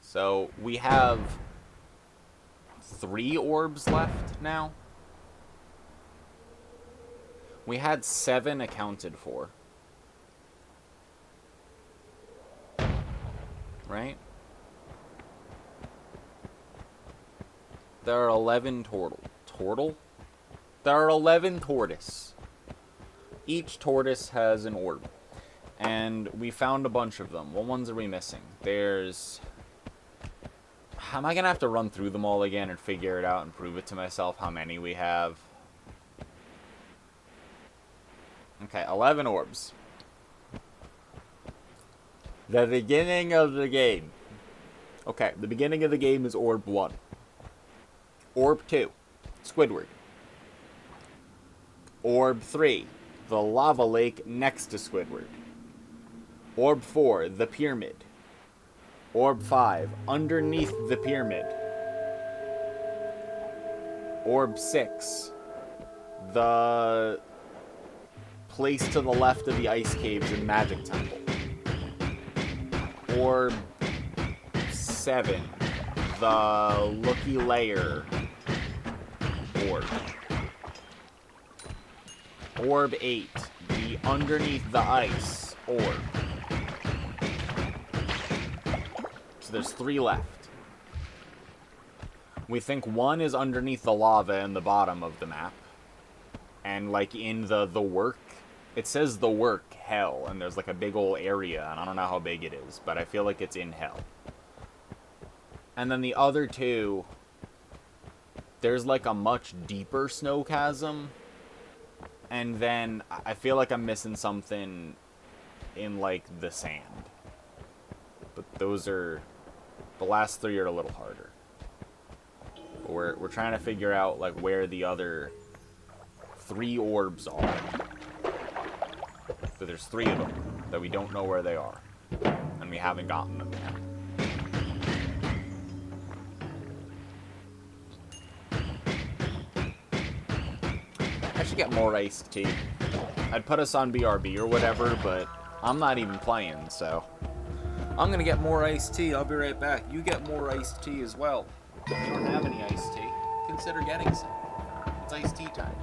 So, we have 3 orbs left now. We had 7 accounted for. Right? There are 11 total. Total? There are 11 tortoise. Each tortoise has an orb. And we found a bunch of them. What ones are we missing? There's... Am I going to have to run through them all again and figure it out and prove it to myself how many we have? Okay, 11 orbs. The beginning of the game. Okay, the beginning of the game is Orb 1. Orb 2, Squidward. Orb 3, the lava lake next to Squidward. Orb 4, the pyramid. Orb 5, underneath the pyramid. Orb 6, the place to the left of the ice caves in Magic Temple. Orb 7, the Looky Layer orb. Orb 8, the underneath the ice orb. So there's 3 left. We think 1 is underneath the lava in the bottom of the map. And like in the work, it says the work, hell, and there's like a big old area, and I don't know how big it is, but I feel like it's in hell. And then the other 2, there's like a much deeper snow chasm, and then I feel like I'm missing something in like the sand. But those are, the last 3 are a little harder. But we're trying to figure out like where the other 3 orbs are. So there's 3 of them that we don't know where they are, and we haven't gotten them yet. I should get more iced tea. I'd put us on BRB or whatever, but I'm not even playing, so. I'm gonna get more iced tea. I'll be right back. You get more iced tea as well. If you don't have any iced tea, consider getting some. It's iced tea time.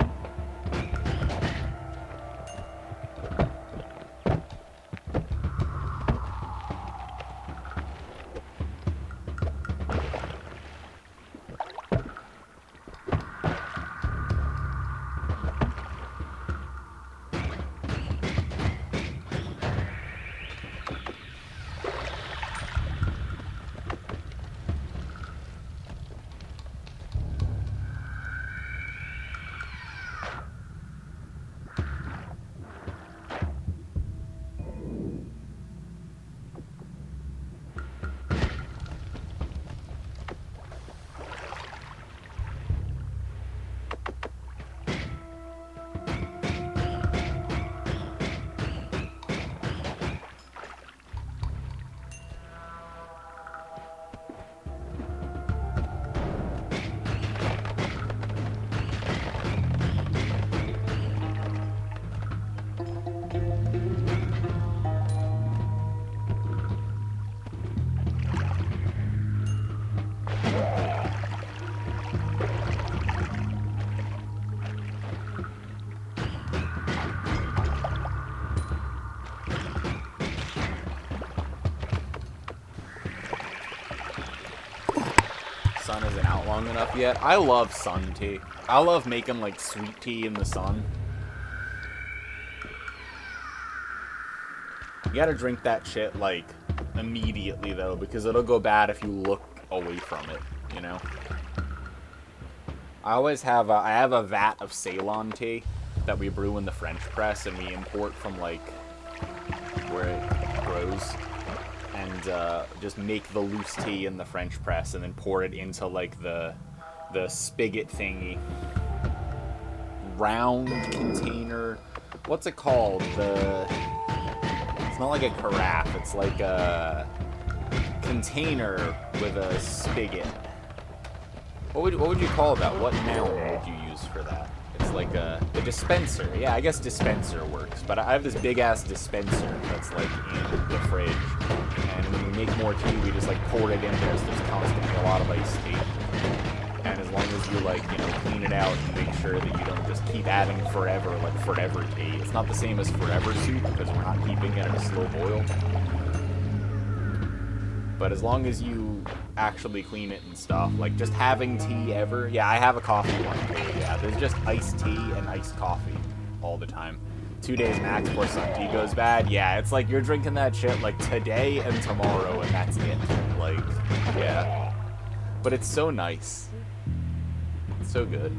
Sun isn't out long enough yet. I love sun tea. I love making like sweet tea in the sun. You gotta drink that shit like immediately though, because it'll go bad if you look away from it, you know? I always have I have a vat of Ceylon tea that we brew in the French press and we import from like where it grows. And just make the loose tea in the French press and then pour it into like the spigot thingy. Round container. What's it called? It's not like a carafe. It's like a container with a spigot. What would you call that? What noun would you use for that? It's like a dispenser. Yeah, I guess dispenser works. But I have this big ass dispenser that's like in the fridge. And when we make more tea, we just like pour it in there, so there's constantly a lot of iced tea. And as long as you like, you know, clean it out and make sure that you don't just keep adding forever, like forever tea. It's not the same as forever soup because we're not keeping it at a slow boil. But as long as you actually clean it and stuff, like just having tea ever. Yeah, I have a coffee one too. Yeah, there's just iced tea and iced coffee all the time. 2 days max before sun tea goes bad. Yeah, it's like you're drinking that shit like today and tomorrow and that's it. Like, yeah. But it's so nice. It's so good.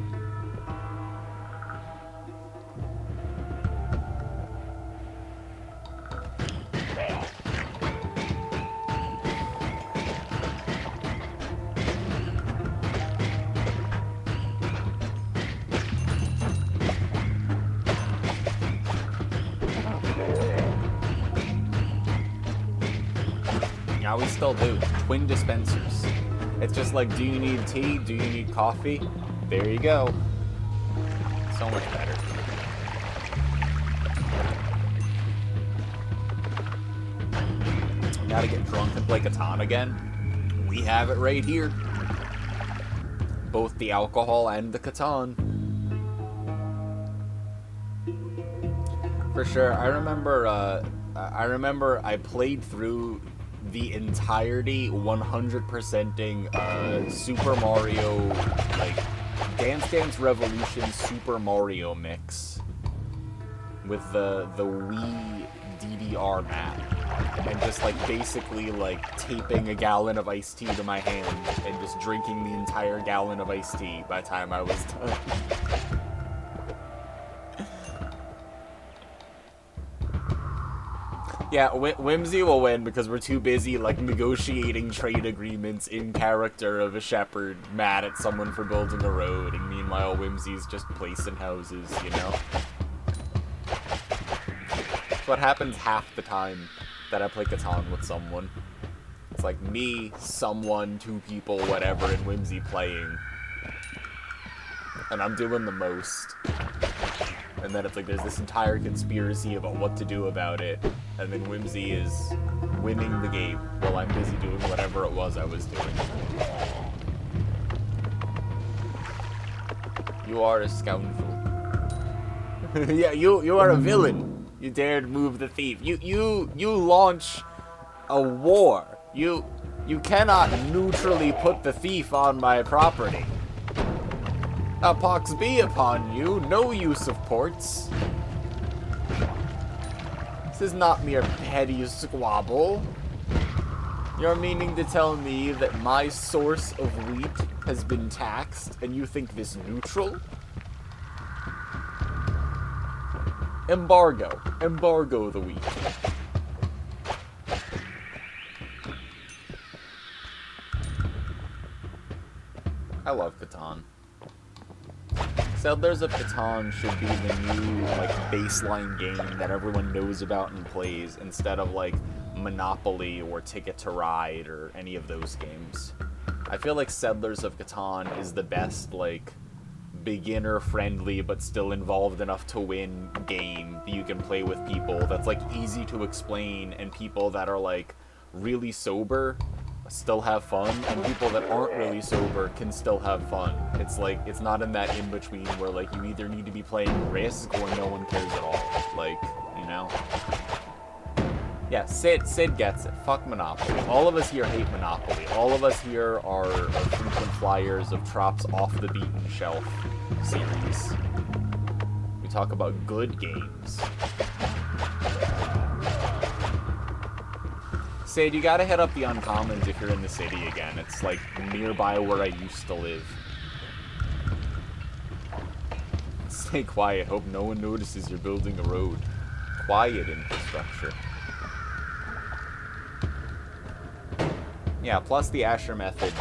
Yeah, we still do. Twin dispensers. It's just like, do you need tea? Do you need coffee? There you go. So much better. Gotta get drunk and play Catan again. We have it right here. Both the alcohol and the Catan. For sure. I remember I played through the entirety 100%ing Super Mario, like Dance Dance Revolution Super Mario mix with the Wii DDR map, and just like basically like taping a gallon of iced tea to my hand and just drinking the entire gallon of iced tea by the time I was done. Yeah, Whimsy will win because we're too busy, like, negotiating trade agreements in character of a shepherd mad at someone for building a road, and meanwhile Whimsy's just placing houses, you know? That's what happens half the time that I play Catan with someone. It's like me, someone, two people, whatever, and Whimsy playing. And I'm doing the most. And then it's like there's this entire conspiracy about what to do about it. And then Whimsy is winning the game while I'm busy doing whatever it was I was doing. You are a scoundrel. Yeah, you are a villain. You dared move the thief. You launch a war. You cannot neutrally put the thief on my property. A pox be upon you, no use of ports. This is not mere petty squabble. You're meaning to tell me that my source of wheat has been taxed, and you think this neutral? Embargo. Embargo the wheat. I love Catan. Settlers of Catan should be the new, like, baseline game that everyone knows about and plays, instead of, like, Monopoly or Ticket to Ride or any of those games. I feel like Settlers of Catan is the best, like, beginner-friendly but still involved enough to win game that you can play with people that's, like, easy to explain, and people that are, like, really sober still have fun, and people that aren't really sober can still have fun. It's like, it's not in that in-between where, like, you either need to be playing Risk or no one cares at all. Like, you know? Yeah, Sid gets it. Fuck Monopoly. All of us here hate Monopoly. All of us here are frequent flyers of Trop's Off the Beaten Shelf series. We talk about good games. Sid, you gotta hit up the Uncommons if you're in the city again. It's, like, nearby where I used to live. Stay quiet. Hope no one notices you're building a road. Quiet infrastructure. Yeah, plus the Asher method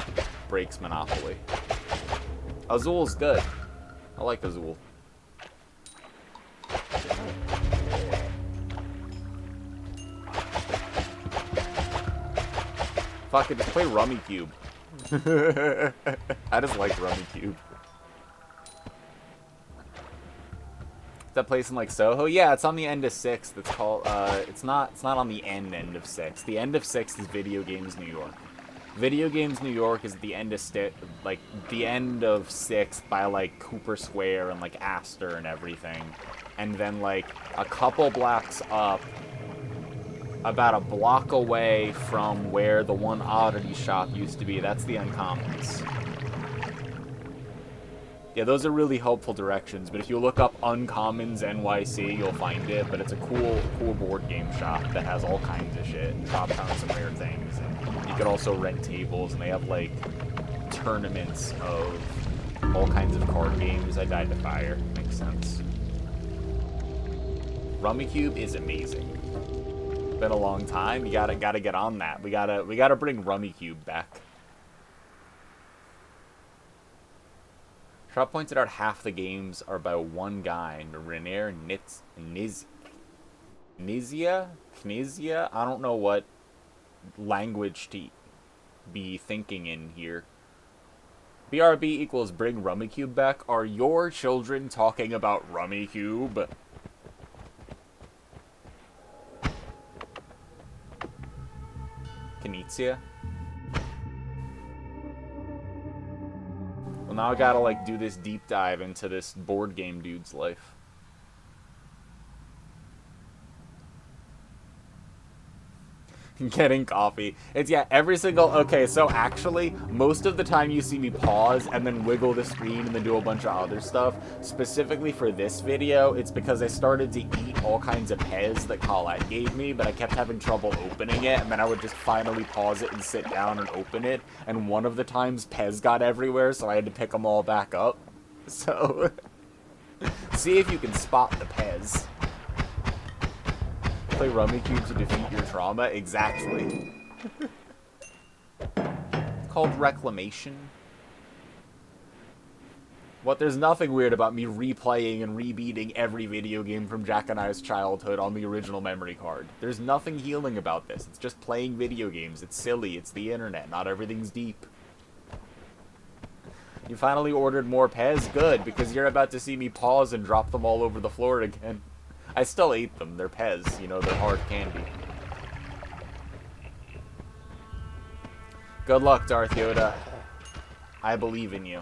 breaks Monopoly. Azul's good. I like Azul. Fuck it, just play Rummy Cube. I just like Rummy Cube. Is that place in, like, Soho? Yeah, it's on the end of 6th. It's called, it's not on the end of 6th. The end of 6th is Video Games New York. Video Games New York is the end of the end of 6th by, like, Cooper Square and, like, Astor and everything. And then, like, a couple blocks up, about a block away from where the one oddity shop used to be, that's the Uncommons. Yeah, those are really helpful directions, but if you look up Uncommons NYC, you'll find it, but it's a cool board game shop that has all kinds of shit, and drops down some rare things, and you could also rent tables, and they have, like, tournaments of all kinds of card games. I died to fire. Makes sense. Rummikub is amazing. Been a long time. You gotta get on that. We gotta bring Rummikub back. Trop pointed out half the games are by one guy, Renair Knizia? I don't know what language to be thinking in here. BRB equals bring Rummikub back. Are your children talking about Rummikub? Knizia? Well, now I gotta, like, do this deep dive into this board game dude's life. Getting coffee. It's, yeah, every single... Okay, so actually, most of the time you see me pause and then wiggle the screen and then do a bunch of other stuff. Specifically for this video, it's because I started to eat all kinds of Pez that Colette gave me, but I kept having trouble opening it, and then I would just finally pause it and sit down and open it, and one of the times Pez got everywhere, so I had to pick them all back up. So, see if you can spot the Pez. Play Rummikub to defeat your trauma? Exactly. It's called Reclamation. What? There's nothing weird about me replaying and rebeating every video game from Jack and I's childhood on the original memory card. There's nothing healing about this. It's just playing video games. It's silly. It's the internet. Not everything's deep. You finally ordered more Pez? Good, because you're about to see me pause and drop them all over the floor again. I still ate them. They're Pez. You know, they're hard candy. Good luck, Darth Yoda. I believe in you.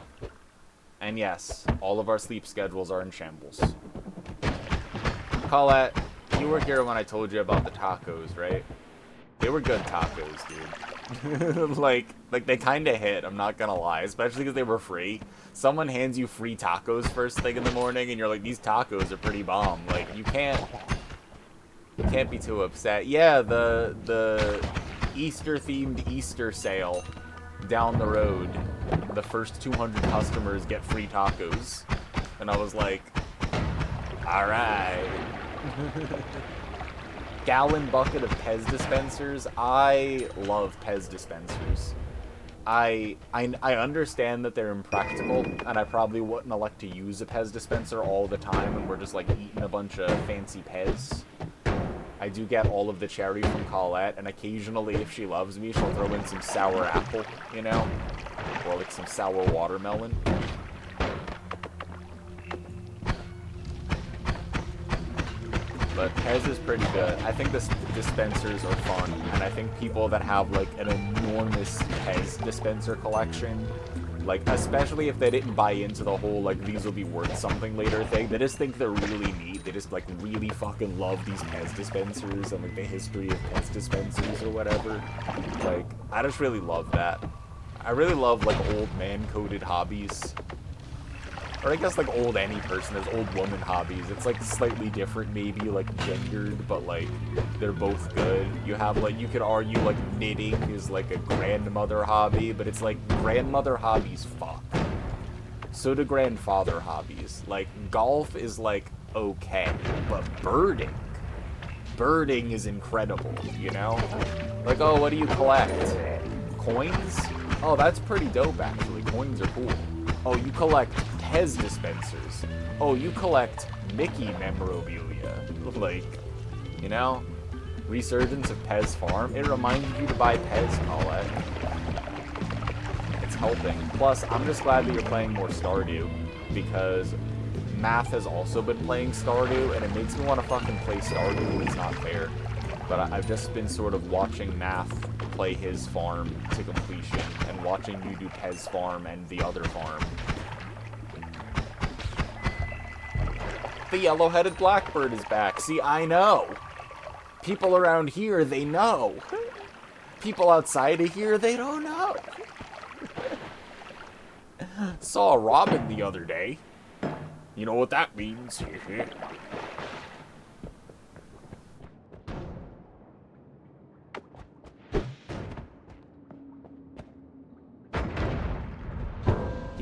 And yes, all of our sleep schedules are in shambles. Colette, you were here when I told you about the tacos, right? They were good tacos, dude. like they kind of hit, I'm not gonna lie. Especially because they were free. Someone hands you free tacos first thing in the morning, and you're like, these tacos are pretty bomb. Like, you can't be too upset. Yeah, the Easter-themed Easter sale down the road. The first 200 customers get free tacos. And I was like, alright. Gallon bucket of Pez dispensers. I love Pez dispensers. I understand that they're impractical, and I probably wouldn't elect to use a Pez dispenser all the time when we're just like eating a bunch of fancy Pez. I do get all of the cherry from Colette, and occasionally, if she loves me, she'll throw in some sour apple, you know? Or like some sour watermelon. But Pez is pretty good. I think the dispensers are fun, and I think people that have like an enormous Pez dispenser collection, like especially if they didn't buy into the whole like these will be worth something later thing, they just think they're really neat. They just like really fucking love these Pez dispensers and like the history of Pez dispensers or whatever. Like, I just really love that. I really love like old man coded hobbies. Or I guess like old any person has old woman hobbies. It's like slightly different, maybe like gendered, but like they're both good. You have like, you could argue like knitting is like a grandmother hobby, but it's like grandmother hobbies fuck. So do grandfather hobbies. Like golf is like okay, but birding is incredible, you know? Like, oh, what do you collect? Coins? Oh, that's pretty dope actually. Coins are cool. Oh, you collect Pez dispensers. Oh, you collect Mickey memorabilia. Like, you know? Resurgence of Pez Farm. It reminds you to buy Pez, Colette. It's helping. Plus, I'm just glad that you're playing more Stardew, because Math has also been playing Stardew, and it makes me want to fucking play Stardew. It's not fair. But I've just been sort of watching Math play his farm to completion, and watching you do Pez Farm and the other farm. The yellow-headed blackbird is back. See, I know. People around here, they know. People outside of here, they don't know. Saw a robin the other day. You know what that means.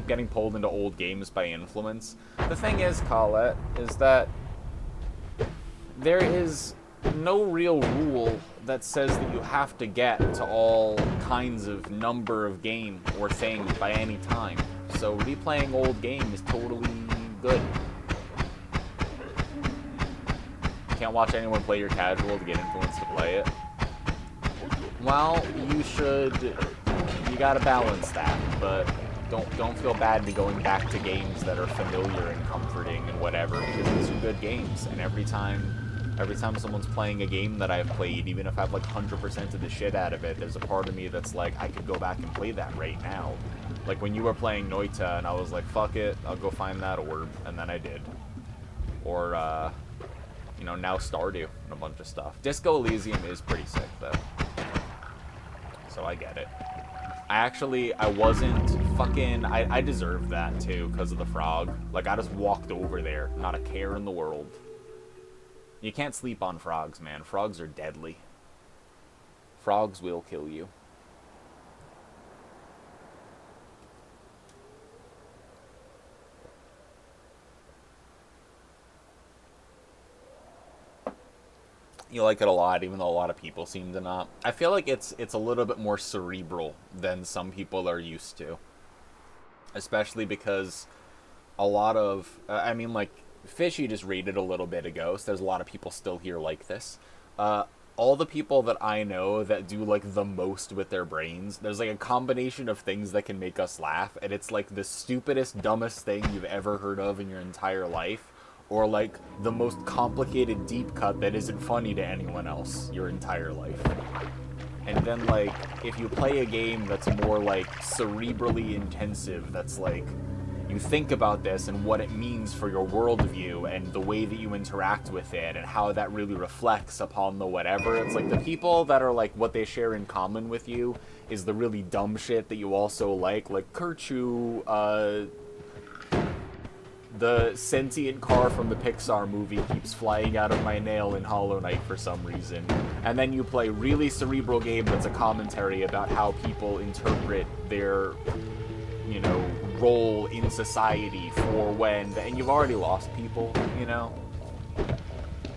Getting pulled into old games by influence. The thing is, Colette, is that there is no real rule that says that you have to get to all kinds of number of game or thing by any time. So replaying old game is totally good. You can't watch anyone play your casual to get influenced to play it. Well, you gotta balance that, but don't feel bad me going back to games that are familiar and comforting and whatever, because these are good games, and every time someone's playing a game that I've played, even if I've like 100% of the shit out of it, there's a part of me that's like, I could go back and play that right now. Like when you were playing Noita and I was like, fuck it, I'll go find that orb, and then I did. Or you know, now Stardew and a bunch of stuff. Disco Elysium is pretty sick though, so I get it. I wasn't fucking... I deserved that, too, because of the frog. Like, I just walked over there. Not a care in the world. You can't sleep on frogs, man. Frogs are deadly. Frogs will kill you. You like it a lot, even though a lot of people seem to not. I feel like it's a little bit more cerebral than some people are used to. Especially because a lot of... I mean, like, Fishy just raided a little bit ago, so there's a lot of people still here like this. all the people that I know that do, like, the most with their brains, there's, like, a combination of things that can make us laugh, and it's, like, the stupidest, dumbest thing you've ever heard of in your entire life, or, like, the most complicated deep cut that isn't funny to anyone else your entire life. And then, like, if you play a game that's more, like, cerebrally intensive, that's, like, you think about this and what it means for your worldview and the way that you interact with it and how that really reflects upon the whatever. It's like the people that are like what they share in common with you is the really dumb shit that you also like Kerchu, the sentient car from the Pixar movie keeps flying out of my nail in Hollow Knight for some reason. And then you play really cerebral game that's a commentary about how people interpret their, you know, role in society for when, and you've already lost people, you know?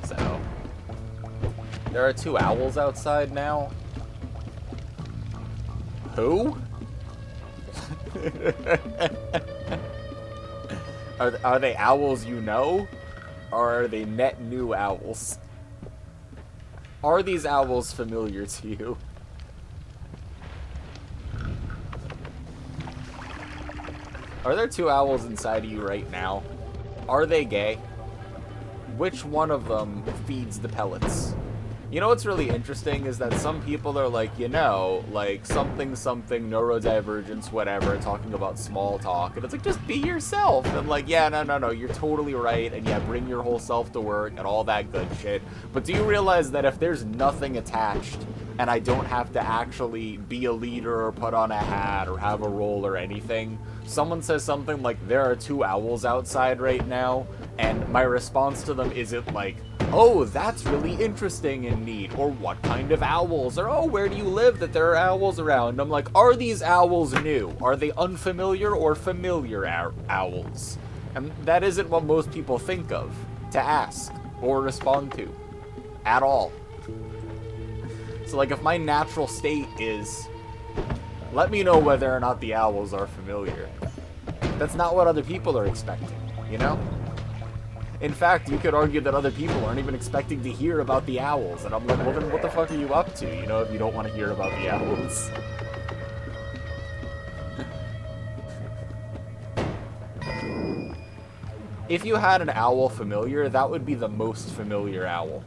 So, there are 2 owls outside now. Who? Are they owls you know? Or are they net new owls? Are these owls familiar to you? Are there 2 owls inside of you right now? Are they gay? Which one of them feeds the pellets? You know what's really interesting is that some people are like, you know, like something, neurodivergence, whatever, talking about small talk. And it's like, just be yourself. And like, yeah, no, you're totally right. And yeah, bring your whole self to work and all that good shit. But do you realize that if there's nothing attached and I don't have to actually be a leader or put on a hat or have a role or anything, someone says something like, there are 2 owls outside right now, and my response to them isn't like, oh, that's really interesting and neat, or what kind of owls, or oh, where do you live that there are owls around? I'm like, are these owls new? Are they unfamiliar or familiar owls? And that isn't what most people think of to ask or respond to at all. So like, if my natural state is, let me know whether or not the owls are familiar, that's not what other people are expecting, you know? In fact, you could argue that other people aren't even expecting to hear about the owls, and I'm like, well then what the fuck are you up to, you know, if you don't want to hear about the owls? If you had an owl familiar, that would be the most familiar owl.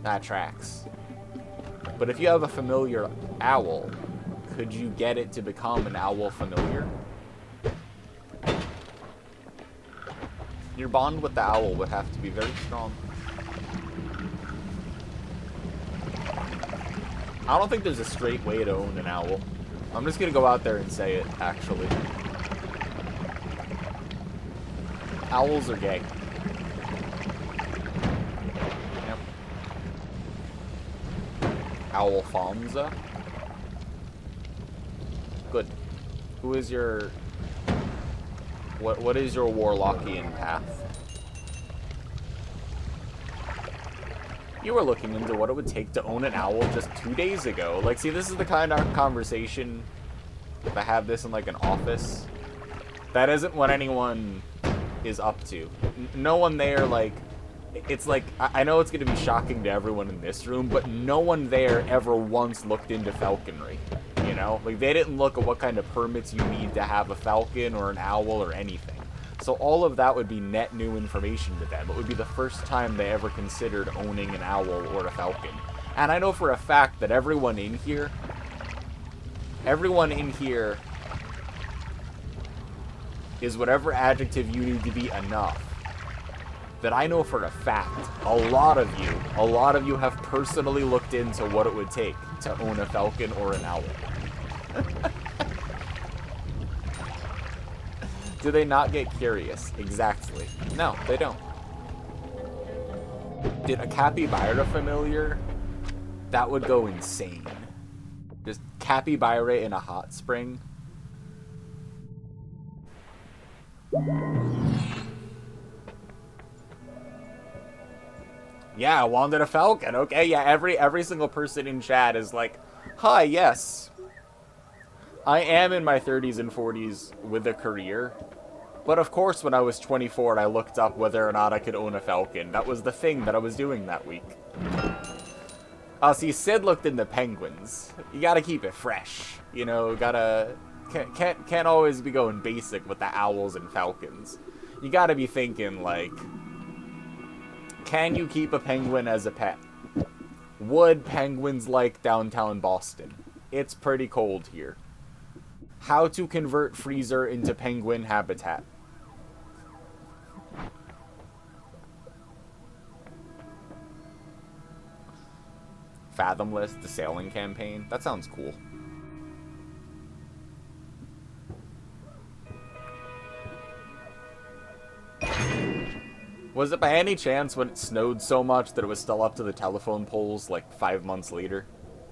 That tracks. But if you have a familiar owl, could you get it to become an owl familiar? Your bond with the owl would have to be very strong. I don't think there's a straight way to own an owl. I'm just gonna go out there and say it, actually. Owls are gay. Yep. Owlfonza? Good. Who is your... What is your Warlockian path? You were looking into what it would take to own an owl just 2 days ago. Like, see, this is the kind of conversation, if I have this in, like, an office, that isn't what anyone is up to. No one there, like, it's like, I know it's going to be shocking to everyone in this room, but no one there ever once looked into falconry. You know, like, they didn't look at what kind of permits you need to have a falcon or an owl or anything. So all of that would be net new information to them. It would be the first time they ever considered owning an owl or a falcon. And I know for a fact that everyone in here is whatever adjective you need to be enough. That I know for a fact, a lot of you have personally looked into what it would take to own a falcon or an owl. Do they not get curious? Exactly. No, they don't. Did a capybara familiar? That would go insane. Just capybara in a hot spring. Yeah, I wanted a falcon. Okay, yeah, every single person in chat is like, hi, yes. I am in my 30s and 40s with a career. But of course, when I was 24, I looked up whether or not I could own a falcon. That was the thing that I was doing that week. Oh, see, Sid looked into penguins. You gotta keep it fresh. You know, gotta... Can't always be going basic with the owls and falcons. You gotta be thinking, like... Can you keep a penguin as a pet? Would penguins like downtown Boston? It's pretty cold here. How to convert freezer into penguin habitat. Fathomless, the sailing campaign. That sounds cool. Was it by any chance when it snowed so much that it was still up to the telephone poles like 5 months later?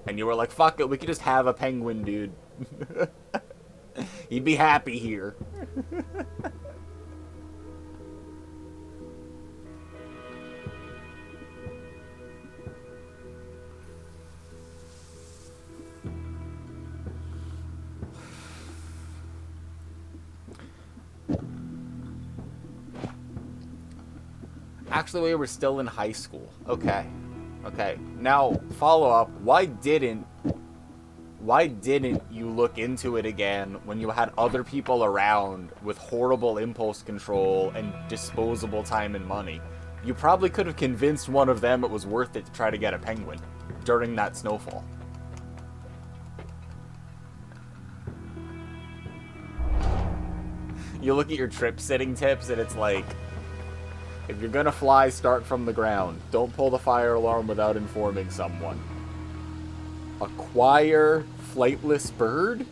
And you were like, fuck it, we could just have a penguin, dude. He'd be happy here. Actually, we were still in high school. Okay. Okay. Now, follow up. Why didn't you look into it again when you had other people around with horrible impulse control and disposable time and money? You probably could have convinced one of them it was worth it to try to get a penguin during that snowfall. You look at your trip sitting tips and it's like, if you're gonna fly, start from the ground. Don't pull the fire alarm without informing someone. Acquire flightless bird?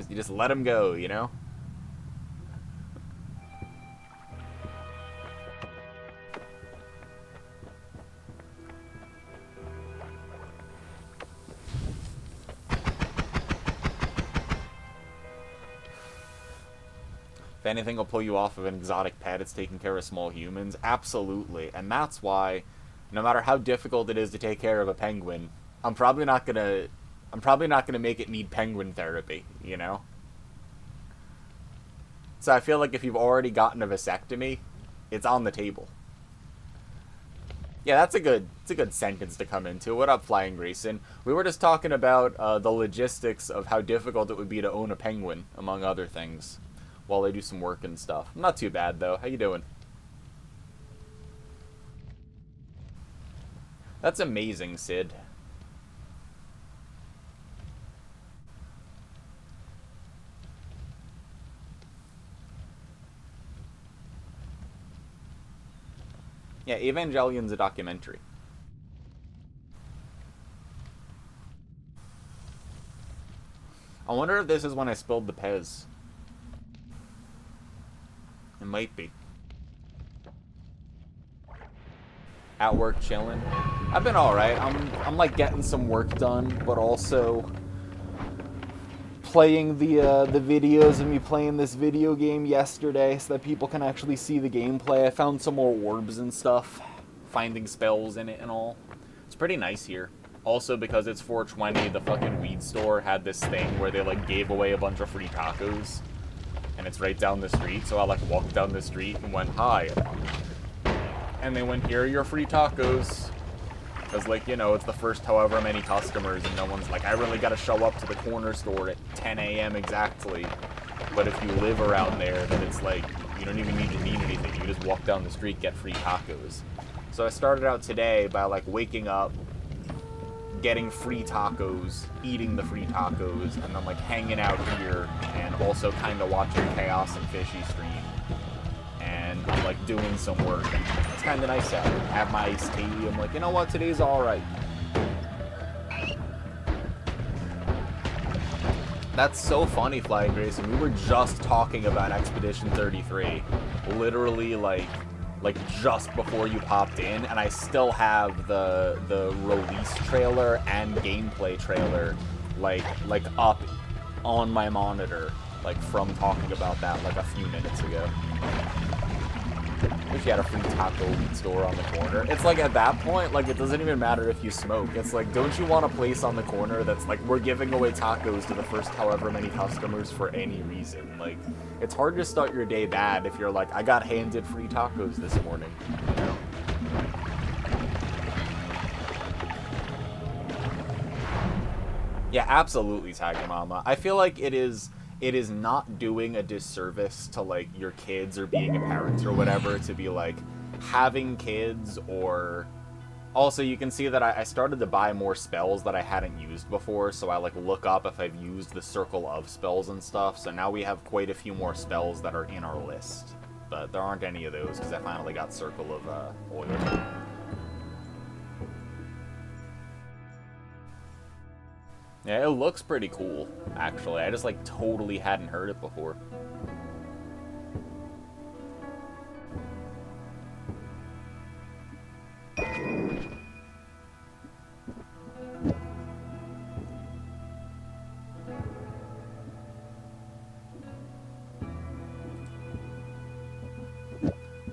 You just let him go, you know? If anything will pull you off of an exotic pet, it's taking care of small humans. Absolutely. And that's why, no matter how difficult it is to take care of a penguin, I'm probably not gonna make it need penguin therapy, you know? So I feel like if you've already gotten a vasectomy, it's on the table. Yeah, it's a good sentence to come into. What up, Flying Grayson? We were just talking about the logistics of how difficult it would be to own a penguin, among other things, while they do some work and stuff. Not too bad, though. How you doing? That's amazing, Sid. Yeah, Evangelion's a documentary. I wonder if this is when I spilled the Pez. It might be. At work chilling. I've been alright. I'm like getting some work done, but also playing the videos of me playing this video game yesterday so that people can actually see the gameplay. I found some more orbs and stuff, finding spells in it and all. It's pretty nice here. Also, because it's 420, the fucking weed store had this thing where they like gave away a bunch of free tacos. And it's right down the street, so I like walked down the street and went, hi. And they went, here are your free tacos. Because, like, you know, it's the first however many customers, and no one's like, I really gotta show up to the corner store at 10 a.m. exactly. But if you live around there, then it's like, you don't even need to need anything. You just walk down the street, get free tacos. So I started out today by, like, waking up, getting free tacos, eating the free tacos, and then, like, hanging out here, and also kind of watching Chaos and Fishy stream. And I'm like doing some work. It's kind of nice out. Have my iced tea. I'm like, you know what? Today's all right. That's so funny, Flying Grayson. We were just talking about Expedition 33, literally like just before you popped in, and I still have the release trailer and gameplay trailer like up on my monitor, like from talking about that like a few minutes ago. Wish you had a free taco store on the corner. It's like at that point, like it doesn't even matter if you smoke. It's like, don't you want a place on the corner that's like, we're giving away tacos to the first however many customers for any reason? Like, it's hard to start your day bad if you're like, I got handed free tacos this morning, you know? Yeah, absolutely, Tiger Mama. I feel like it is not doing a disservice to like your kids or being a parent or whatever to be like having kids. Or also you can see that I started to buy more spells that I hadn't used before, so I like look up if I've used the circle of spells and stuff. So now we have quite a few more spells that are in our list, but there aren't any of those because I finally got circle of oil. Yeah, it looks pretty cool, actually. I just, like, totally hadn't heard it before.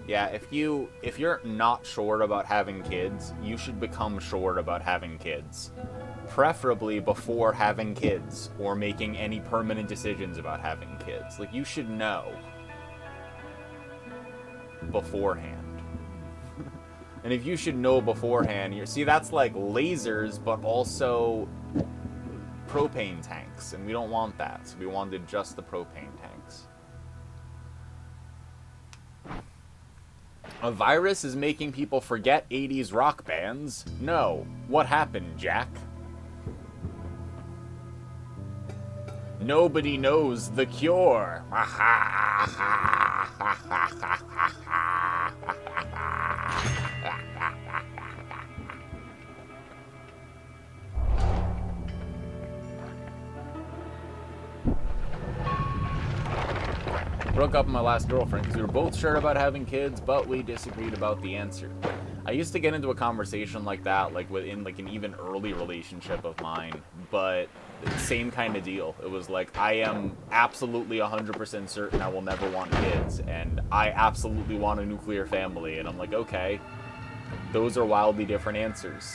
Yeah, if you're not sure about having kids, you should become sure about having kids. Preferably before having kids or making any permanent decisions about having kids. Like, you should know beforehand. And if you should know beforehand, see, that's like lasers, but also propane tanks, and we don't want that. So we wanted just the propane tanks. A virus is making people forget 80s rock bands? No. What happened, Jack? Nobody knows the cure. Broke up with my last girlfriend because we were both sure about having kids, but we disagreed about the answer. I used to get into a conversation like that, like within like an even early relationship of mine, but same kind of deal. It was like, I am absolutely 100% certain I will never want kids, and I absolutely want a nuclear family, and I'm like, okay, those are wildly different answers.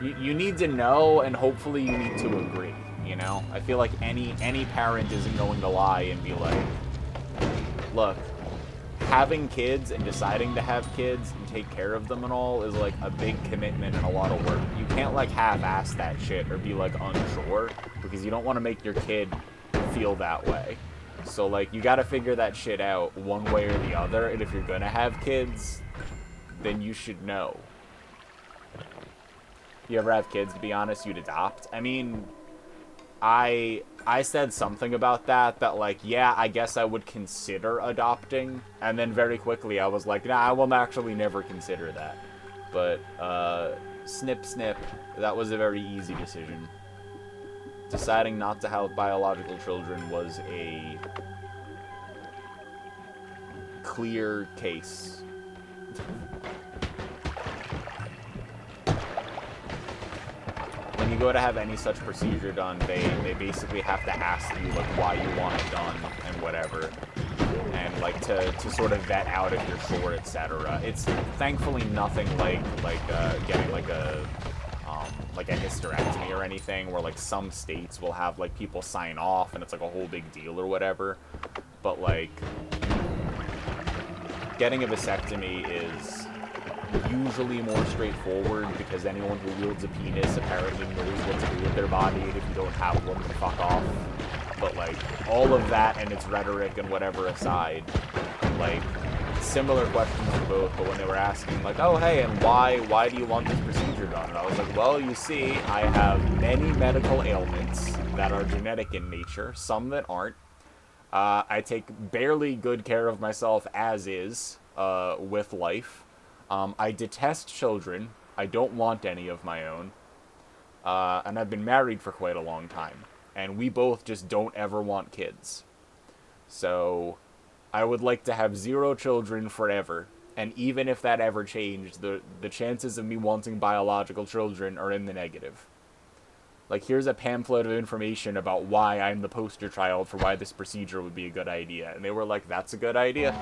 You need to know, and hopefully you need to agree, you know? I feel like any parent isn't going to lie and be like, look, having kids and deciding to have kids and take care of them and all is like a big commitment and a lot of work. You can't like half-ass that shit or be like unsure, because you don't want to make your kid feel that way. So like, you gotta figure that shit out one way or the other, and if you're gonna have kids, then you should know. You ever have kids, to be honest, you'd adopt? I mean, I said something about that like, yeah, I guess I would consider adopting, and then very quickly I was like, nah, I will actually never consider that. But, snip, that was a very easy decision. Deciding not to have biological children was a clear case. When you go to have any such procedure done, they basically have to ask you like why you want it done and whatever, and like to sort of vet out if you're sure, etc. It's thankfully nothing like getting like a hysterectomy or anything, where like some states will have like people sign off and it's like a whole big deal or whatever. But like getting a vasectomy is usually more straightforward, because anyone who wields a penis apparently knows what to do with their body, and if you don't have one, then fuck off. But like, all of that and its rhetoric and whatever aside, like, similar questions to both, but when they were asking like, oh hey, and why do you want this procedure done? And I was like, well, you see, I have many medical ailments that are genetic in nature, some that aren't. I take barely good care of myself as is, with life. I detest children. I don't want any of my own. And I've been married for quite a long time. And we both just don't ever want kids. So I would like to have 0 children forever. And even if that ever changed, the chances of me wanting biological children are in the negative. Like, here's a pamphlet of information about why I'm the poster child for why this procedure would be a good idea. And they were like, that's a good idea.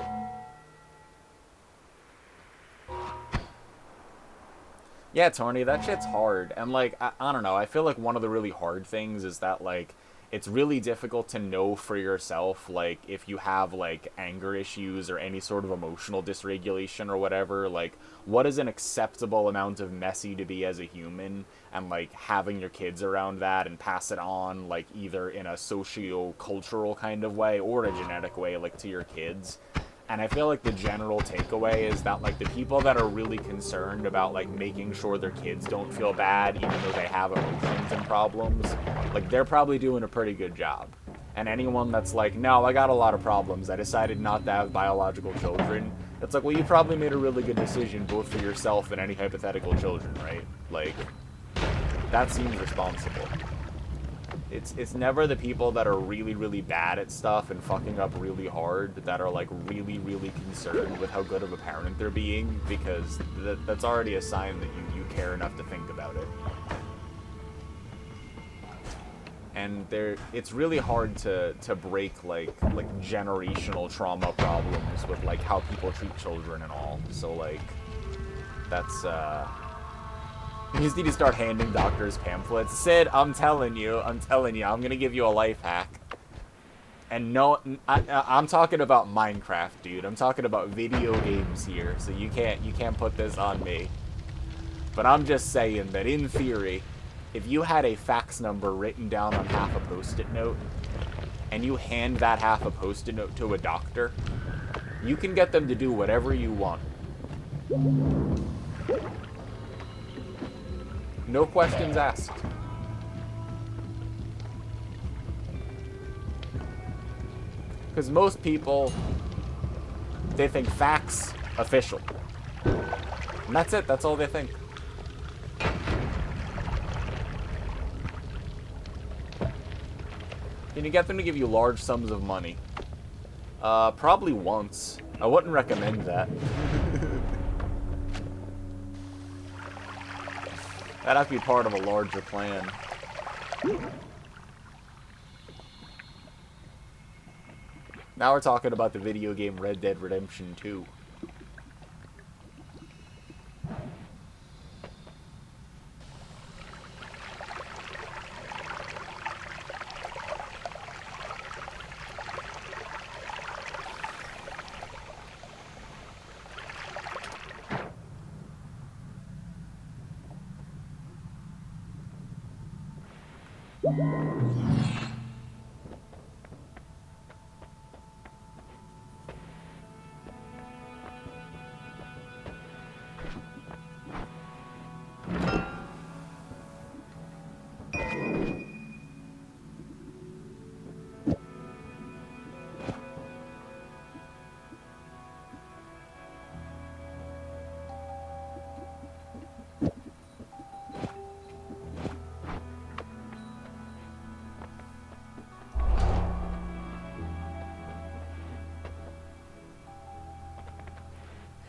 Yeah, Tony, that shit's hard. And, like, I don't know. I feel like one of the really hard things is that, like, it's really difficult to know for yourself, like, if you have, like, anger issues or any sort of emotional dysregulation or whatever. Like, what is an acceptable amount of messy to be as a human? And, like, having your kids around that and pass it on, like, either in a socio-cultural kind of way or a genetic way, like, to your kids. And I feel like the general takeaway is that, like, the people that are really concerned about, like, making sure their kids don't feel bad even though they have emotions and problems, like, they're probably doing a pretty good job. And anyone that's like, no, I got a lot of problems, I decided not to have biological children, it's like, well, you probably made a really good decision both for yourself and any hypothetical children, right? Like, that seems responsible. It's never the people that are really, really bad at stuff and fucking up really hard that are, like, really, really concerned with how good of a parent they're being, because that's already a sign that you care enough to think about it. And it's really hard to break, like generational trauma problems with, like, how people treat children and all. So, like, that's, you just need to start handing doctors pamphlets. Sid, I'm telling you, I'm gonna give you a life hack. And no, I'm talking about Minecraft, dude. I'm talking about video games here, so you can't put this on me. But I'm just saying that in theory, if you had a fax number written down on half a post-it note, and you hand that half a post-it note to a doctor, you can get them to do whatever you want. No questions asked. Because most people, they think fax, official. And that's it, that's all they think. Can you get them to give you large sums of money? Probably once. I wouldn't recommend that. That'd have to be part of a larger plan. Now we're talking about the video game Red Dead Redemption 2.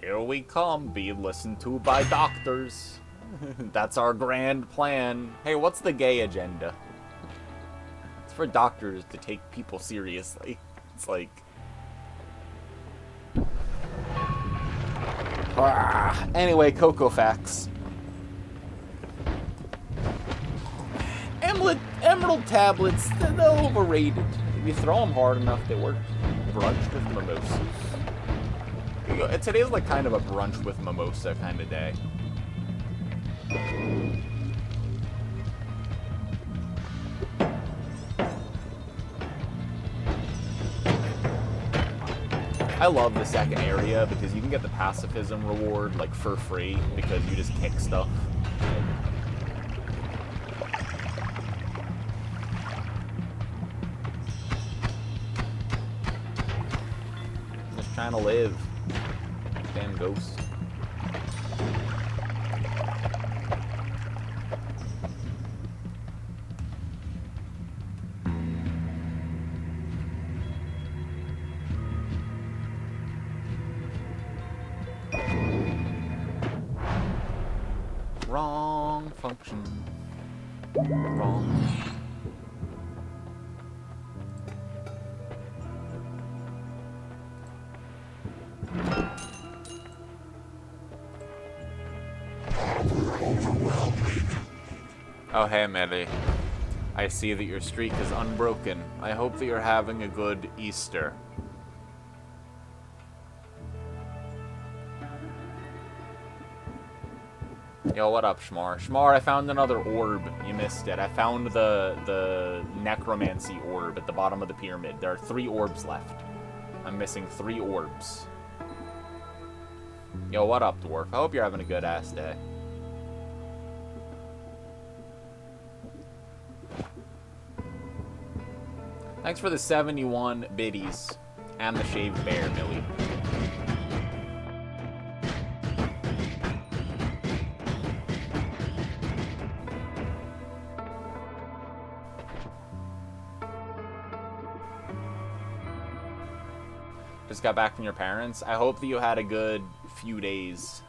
Here we come, be listened to by doctors. That's our grand plan. Hey, what's the gay agenda? It's for doctors to take people seriously. It's like... Anyway, Cocoa Facts. Emerald tablets, they're overrated. If you throw them hard enough, they work. Brunch with mimosas. Today's like kind of a brunch with mimosa kind of day. I love the second area because you can get the pacifism reward like for free because you just kick stuff. Just trying to live. Damn ghost. Wrong function. Wrong. Oh, hey, Millie. I see that your streak is unbroken. I hope that you're having a good Easter. Yo, what up, Shmar? Shmar, I found another orb. You missed it. I found the necromancy orb at the bottom of the pyramid. There are 3 orbs left. I'm missing 3 orbs. Yo, what up, dwarf? I hope you're having a good ass day. Thanks for the 71 biddies and the shaved bear, Millie. Just got back from your parents. I hope that you had a good few days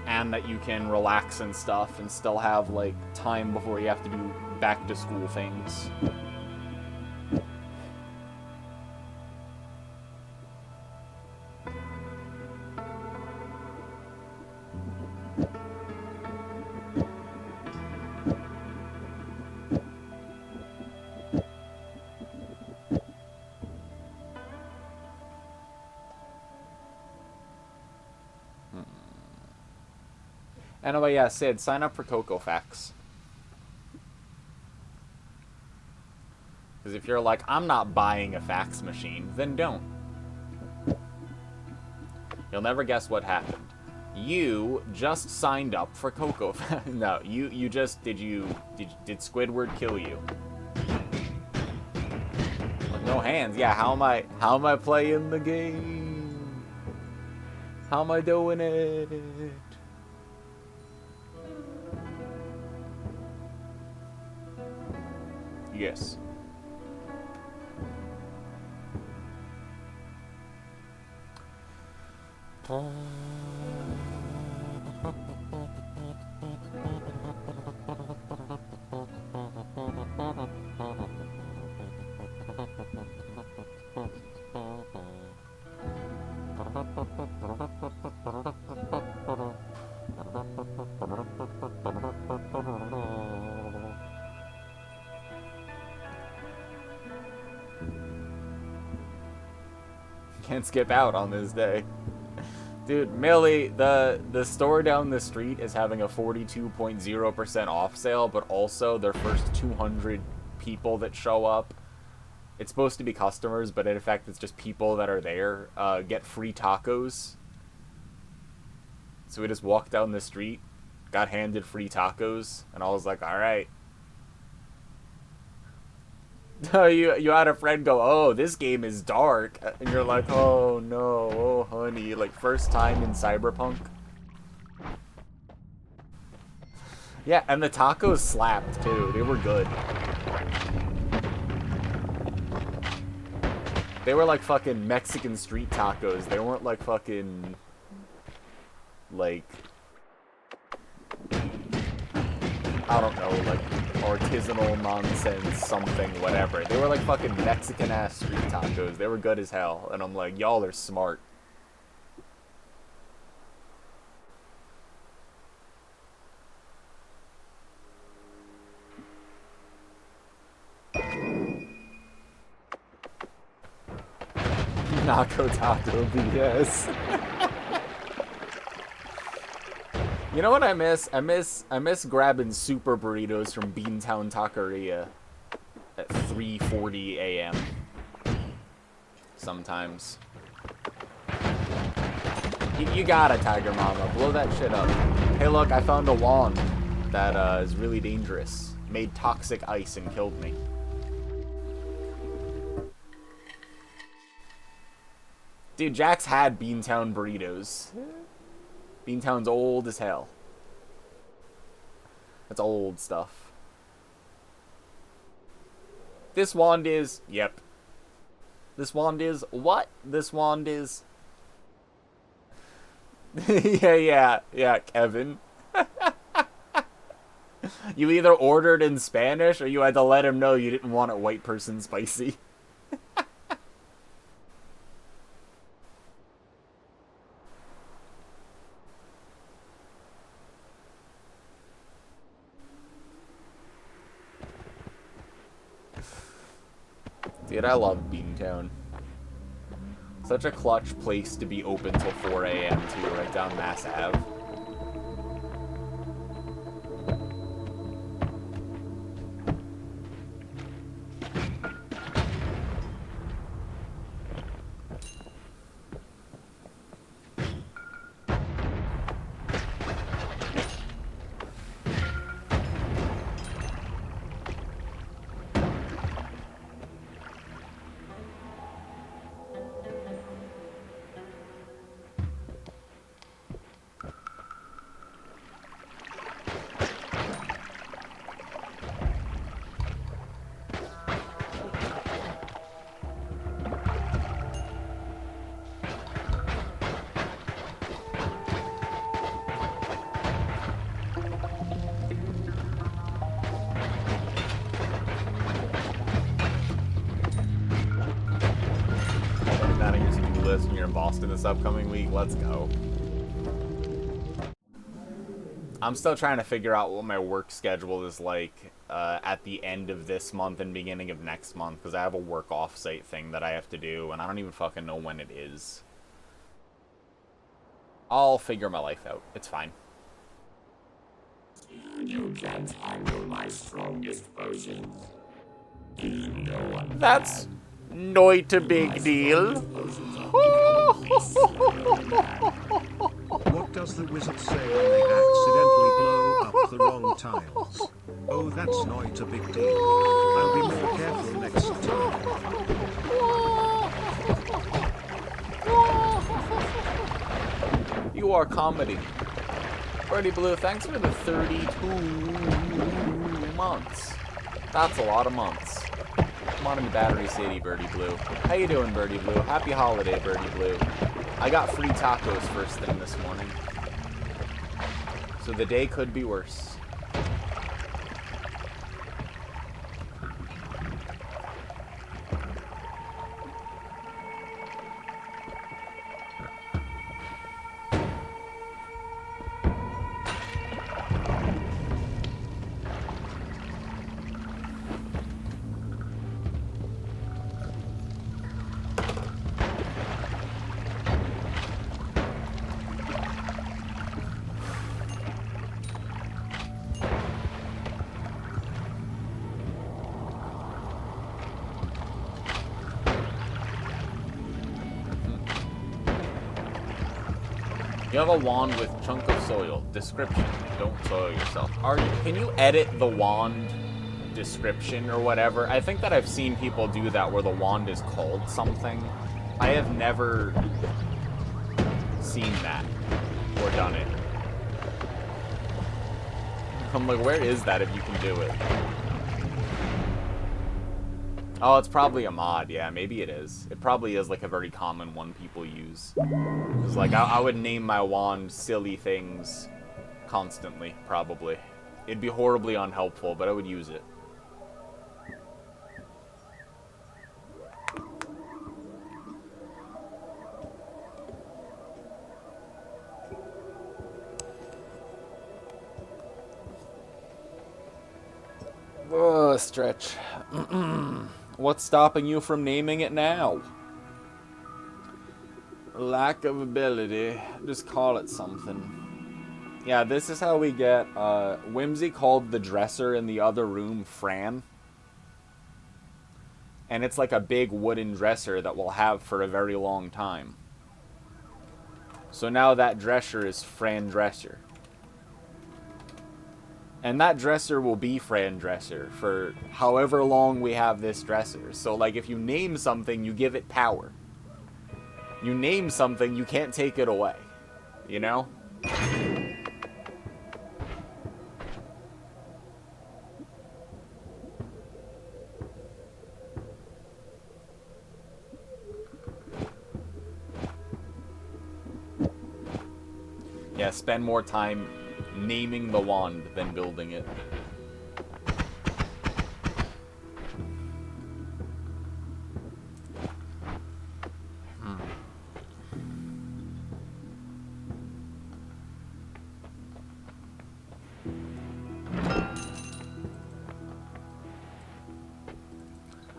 and that you can relax and stuff and still have like time before you have to do back to school things. Anyway, yeah, Sid, sign up for CocoFax. Because if you're like, I'm not buying a fax machine, then don't. You'll never guess what happened. You just signed up for CocoFax. No, you just, did Squidward kill you? Like, no hands. Yeah, how am I playing the game? How am I doing it? Yes. Can't skip out on this day. Dude, Millie, the store down the street is having a 42.0% off sale, but also their first 200 people that show up, it's supposed to be customers, but in fact it's just people that are there, get free tacos. So we just walked down the street, got handed free tacos, and I was like, alright. You had a friend go, oh, this game is dark, and you're like, oh no, oh honey, like first time in Cyberpunk. Yeah, and the tacos slapped too, they were good. They were like fucking Mexican street tacos, they weren't like fucking, like, I don't know, like, artisanal nonsense, something, whatever. They were like fucking Mexican-ass street tacos. They were good as hell. And I'm like, y'all are smart. Naco Taco BS. You know what I miss? I miss grabbing super burritos from Beantown Taqueria at 3:40 a.m. sometimes. You gotta, Tiger Mama. Blow that shit up. Hey, look, I found a wand that is really dangerous. Made toxic ice and killed me. Dude, Jax had Beantown burritos. Beantown's old as hell. That's old stuff. This wand is... Yep. This wand is... What? This wand is... yeah, Kevin. You either ordered in Spanish or you had to let him know you didn't want it white person spicy. Dude, I love Beantown. Such a clutch place to be open till 4 a.m. too, right down Mass Ave. This upcoming week. Let's go. I'm still trying to figure out what my work schedule is like at the end of this month and beginning of next month, because I have a work off-site thing that I have to do, and I don't even fucking know when it is. I'll figure my life out. It's fine.
You can't handle my strongest version. You know I'm
That's
bad.
not a big deal.
What does the wizard say when they accidentally blow up the wrong tiles? Oh, that's not a big deal. I'll be more careful next time.
You are comedy. Birdie Blue, thanks for the 32 months. That's a lot of months. Come on into Battery City, Birdie Blue. How you doing, Birdie Blue? Happy holiday, Birdie Blue. I got free tacos first thing this morning. So the day could be worse. You have a wand with chunk of soil. Description. Don't soil yourself. Can you edit the wand description or whatever? I think that I've seen people do that where the wand is called something. I have never seen that or done it. I'm like, where is that if you can do it? Oh, it's probably a mod. Yeah, maybe it is. It probably is like a very common one people use. Because like I would name my wand silly things constantly, probably. It'd be horribly unhelpful, but I would use it. Stretch. What's stopping you from naming it now? Lack of ability. Just call it something. Yeah, this is how we get Whimsy called the dresser in the other room Fran. And it's like a big wooden dresser that we'll have for a very long time. So now that dresser is Fran Dresser. And that dresser will be Fran Dresser for however long we have this dresser. So, like, if you name something, you give it power. You name something, you can't take it away. You know? Yeah, spend more time naming the wand than building it.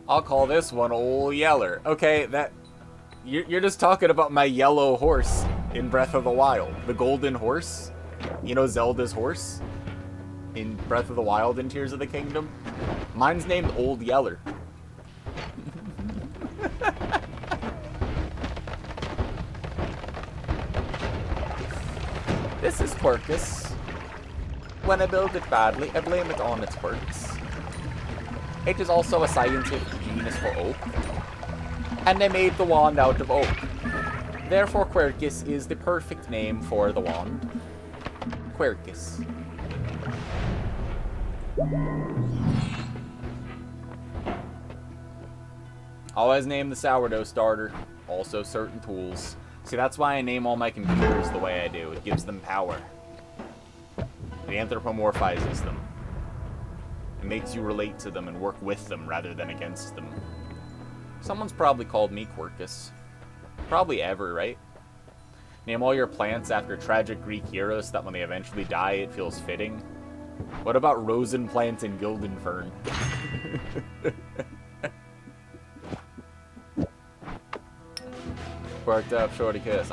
I'll call this one Ol' Yeller. Okay, that... You're just talking about my yellow horse in Breath of the Wild. The golden horse. You know Zelda's horse? In Breath of the Wild and Tears of the Kingdom? Mine's named Ol' Yeller. This is Quercus. When I build it badly, I blame it on its quirks. It is also a scientific genus for oak. And I made the wand out of oak. Therefore, Quercus is the perfect name for the wand. Quercus. Always name the sourdough starter. Also certain tools. See, that's why I name all my computers the way I do. It gives them power. It anthropomorphizes them. It makes you relate to them and work with them rather than against them. Someone's probably called me Quercus. Probably ever, right? Name all your plants after tragic Greek heroes so that when they eventually die, it feels fitting. What about Rosenplant and Guildenfern? Quirked up, shorty kiss.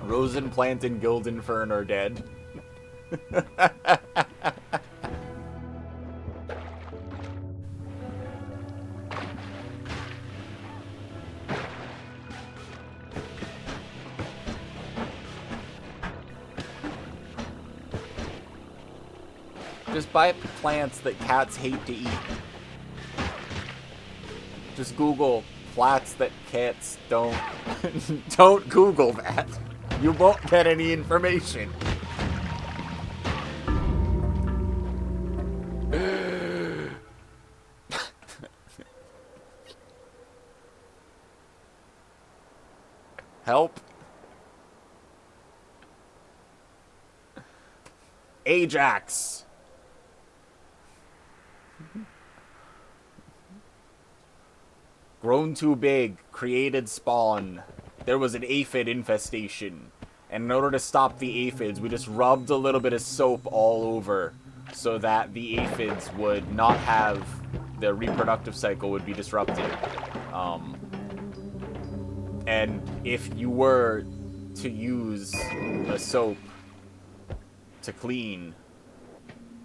Rosenplant and Guildenfern are dead. Just buy plants that cats hate to eat. Just Google plants that cats don't... Don't Google that. You won't get any information. Help. Ajax. Grown too big, created spawn. There was an aphid infestation. And in order to stop the aphids, we just rubbed a little bit of soap all over so that the aphids would not have their reproductive cycle would be disrupted. And if you were to use a soap to clean,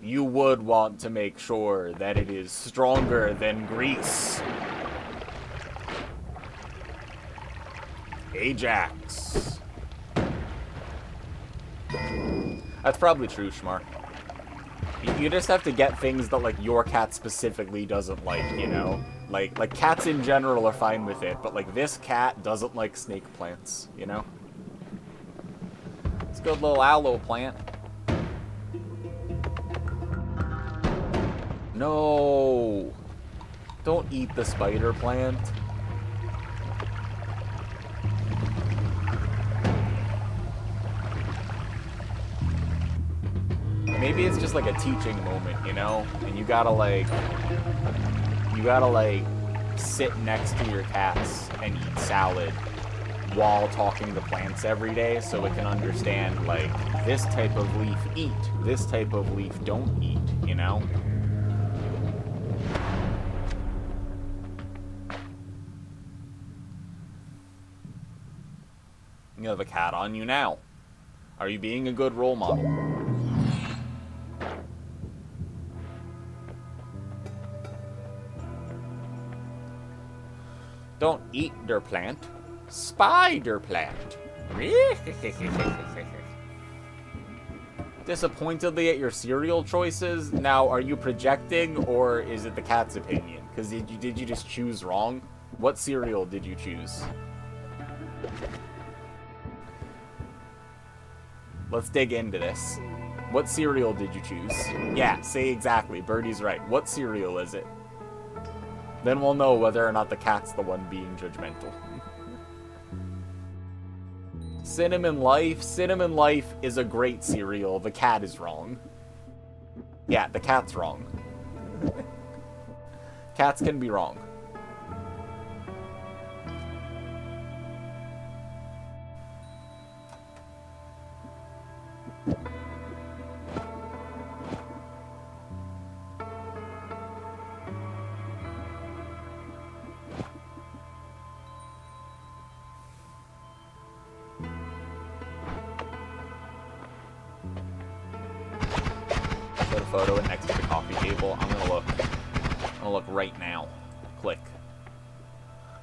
you would want to make sure that it is stronger than grease. Ajax. That's probably true, Schmark. You just have to get things that, like, your cat specifically doesn't like, you know? Like cats in general are fine with it, but, like, this cat doesn't like snake plants, you know? It's a good little aloe plant. No! Don't eat the spider plant. Maybe it's just like a teaching moment, you know? And you gotta like sit next to your cats and eat salad while talking to plants every day so it can understand, like, this type of leaf eat, this type of leaf don't eat, you know? You have a cat on you now. Are you being a good role model? Don't eat der plant. Spider plant. Disappointedly at your cereal choices? Now, are you projecting or is it the cat's opinion? Because did you just choose wrong? What cereal did you choose? Let's dig into this. What cereal did you choose? Yeah, say exactly. Birdie's right. What cereal is it? Then we'll know whether or not the cat's the one being judgmental. Cinnamon Life. Cinnamon Life is a great cereal. The cat is wrong. Yeah, the cat's wrong. Cats can be wrong. table. I'm gonna look. I'm gonna look right now. Click.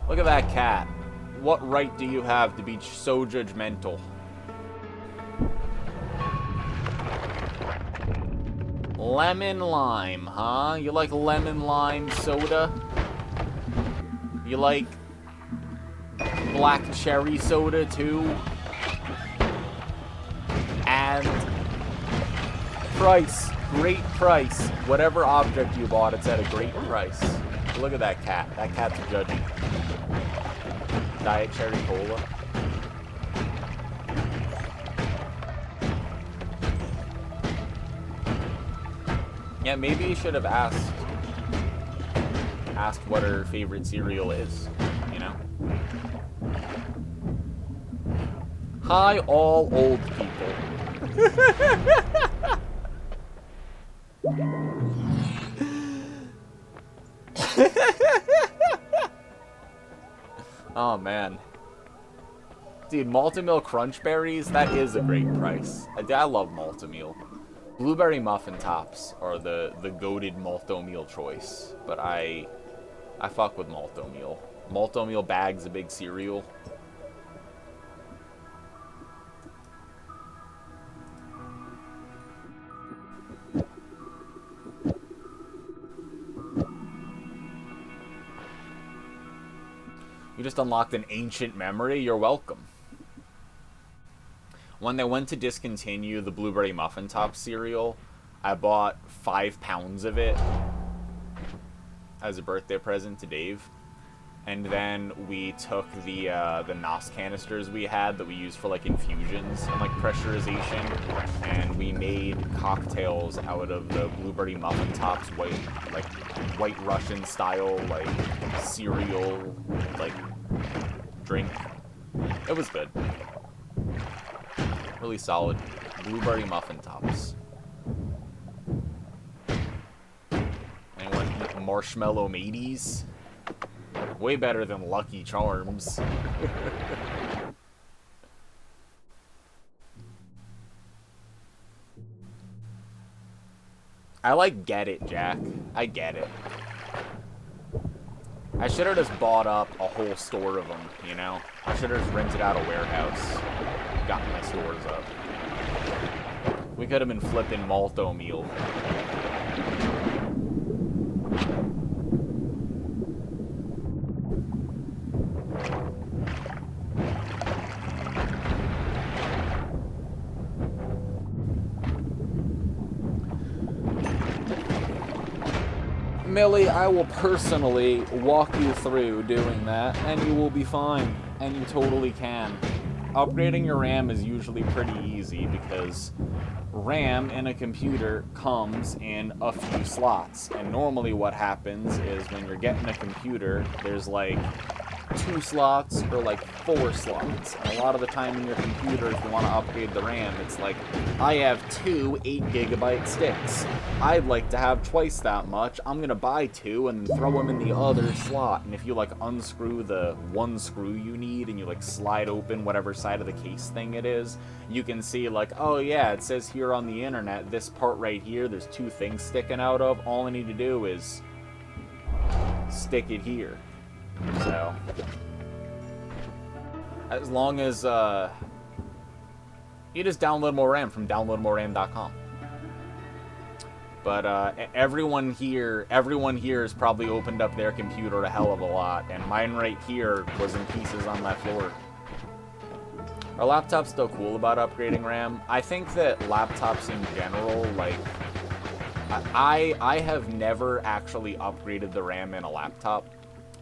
Look at that cat. What right do you have to be so judgmental? Lemon lime, huh? You like lemon lime soda? You like black cherry soda too? And price, great price. Whatever object you bought, it's at a great price. Look at that cat. That cat's judging. Diet cherry cola. Yeah, maybe you should have asked what her favorite cereal is, you know? Hi, all old people. Oh, man. Dude, Malt-O-Meal Crunch Berries, that is a great price. I love Malt-O-Meal. Blueberry Muffin Tops are the goated Malt-O-Meal choice, but I fuck with Malt-O-Meal. Malt-O-Meal bag's a big cereal. You just unlocked an ancient memory? You're welcome. When they went to discontinue the Blueberry Muffin Top cereal, I bought 5 pounds of it as a birthday present to Dave. And then we took the NOS canisters we had that we used for like infusions and like pressurization, and we made cocktails out of the Blueberry Muffin Tops white Russian style like cereal like drink. It was good. Really solid. Blueberry Muffin Tops. Anyone Marshmallow Mateys? Way better than Lucky Charms. I like get it, Jack. I get it. I should have just bought up a whole store of them, you know? I should have just rented out a warehouse. Gotten my stores up. We could have been flipping Malt-O-Meal. Millie, I will personally walk you through doing that, and you will be fine. And you totally can. Upgrading your RAM is usually pretty easy because RAM in a computer comes in a few slots. And normally what happens is when you're getting a computer, there's like 2 slots or like 4 slots. And a lot of the time in your computer, if you want to upgrade the RAM, it's like, I have 2 8GB sticks. I'd like to have twice that much. I'm going to buy 2 and throw them in the other slot. And if you like unscrew the one screw you need and you like slide open whatever side of the case thing it is, you can see like, oh yeah, it says here on the internet, this part right here, there's 2 things sticking out of. All I need to do is stick it here. So, as long as you just download more RAM from downloadmoreram.com. But everyone here has probably opened up their computer a hell of a lot, and mine right here was in pieces on that floor. Are laptops still cool about upgrading RAM? I think that laptops in general, like, I have never actually upgraded the RAM in a laptop,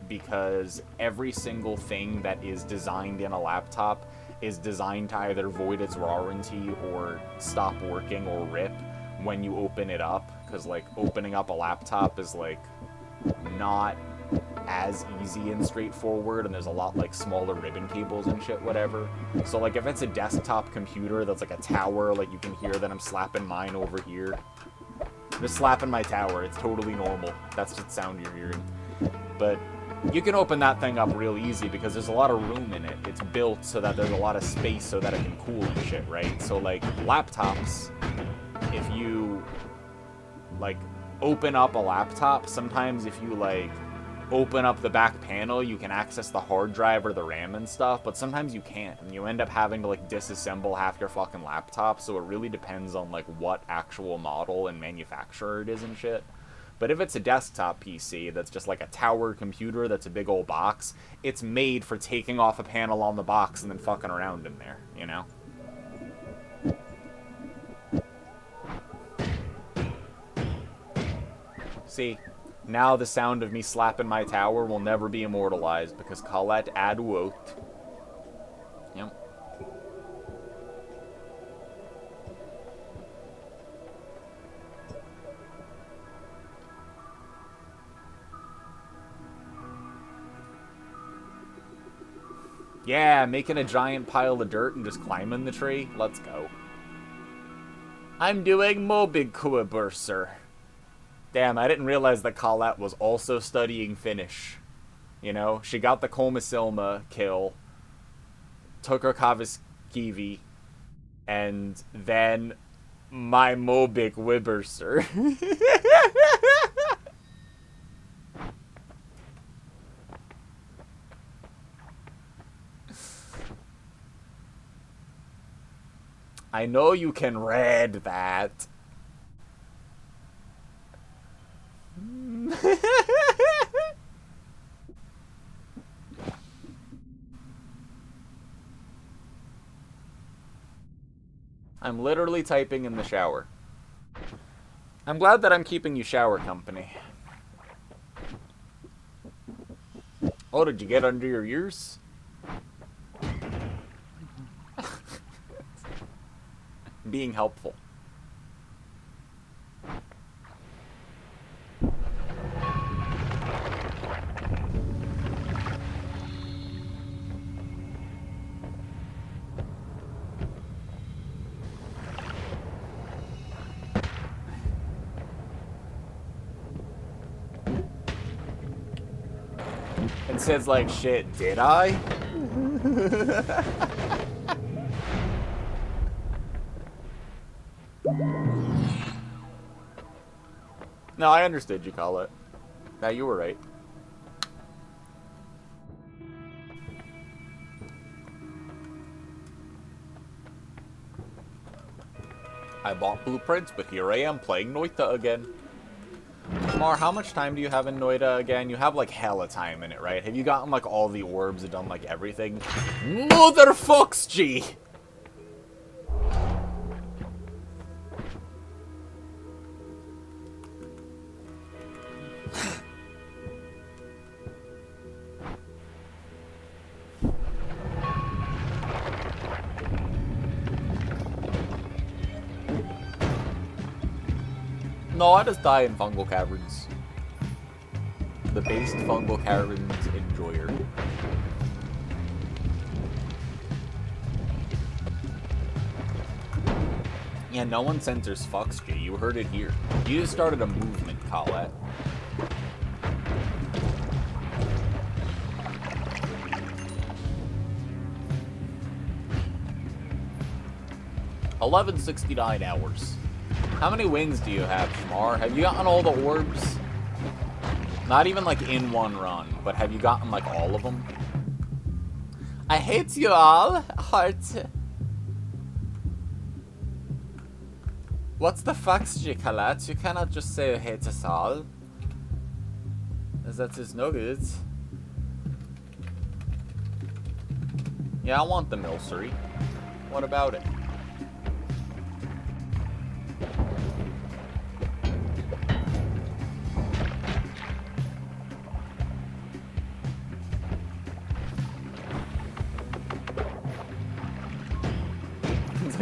because every single thing that is designed in a laptop is designed to either void its warranty or stop working or rip when you open it up, because like opening up a laptop is like not as easy and straightforward, and there's a lot like smaller ribbon cables and shit, whatever. So like if it's a desktop computer that's like a tower, like you can hear that I'm slapping mine over here. I'm just slapping my tower, it's totally normal. That's just sound you're hearing. But you can open that thing up real easy because there's a lot of room in it. It's built so that there's a lot of space so that it can cool and shit, right? So like laptops, if you like open up a laptop, sometimes if you, like, open up the back panel, you can access the hard drive or the RAM and stuff, but sometimes you can't, and you end up having to, like, disassemble half your fucking laptop, so it really depends on, like, what actual model and manufacturer it is and shit. But if it's a desktop PC that's just like a tower computer that's a big old box, it's made for taking off a panel on the box and then fucking around in there, you know? See, now the sound of me slapping my tower will never be immortalized because Colette ad wote. Yep. Yeah, making a giant pile of dirt and just climbing the tree. Let's go. I'm doing Mobigquibburser. Damn, I didn't realize that Colette was also studying Finnish. You know, she got the Kolmisilma kill, took her Kaviskivi, and then my Mobigquibburser. I know you can read that. I'm literally typing in the shower. I'm glad that I'm keeping you shower company. Oh, did you get under your ears? Being helpful. And Sid's like, shit, did I? No, I understood you, call it. Now you were right. I bought blueprints, but here I am playing Noita again. Mar, how much time do you have in Noita again? You have like hella time in it, right? Have you gotten like all the orbs and done like everything? Motherfucks, G! No, I just die in fungal caverns. The based fungal caverns enjoyer. Yeah, no one censors fucks, G. You heard it here. You just started a movement, Colette. $11.69 hours. How many wings do you have, Shmar? Have you gotten all the orbs? Not even like in one run, but have you gotten like all of them? I hate you all. Heart. What's the fax, Colette? You cannot just say you hate us all. That is no good. Yeah, I want the Milcery. What about it?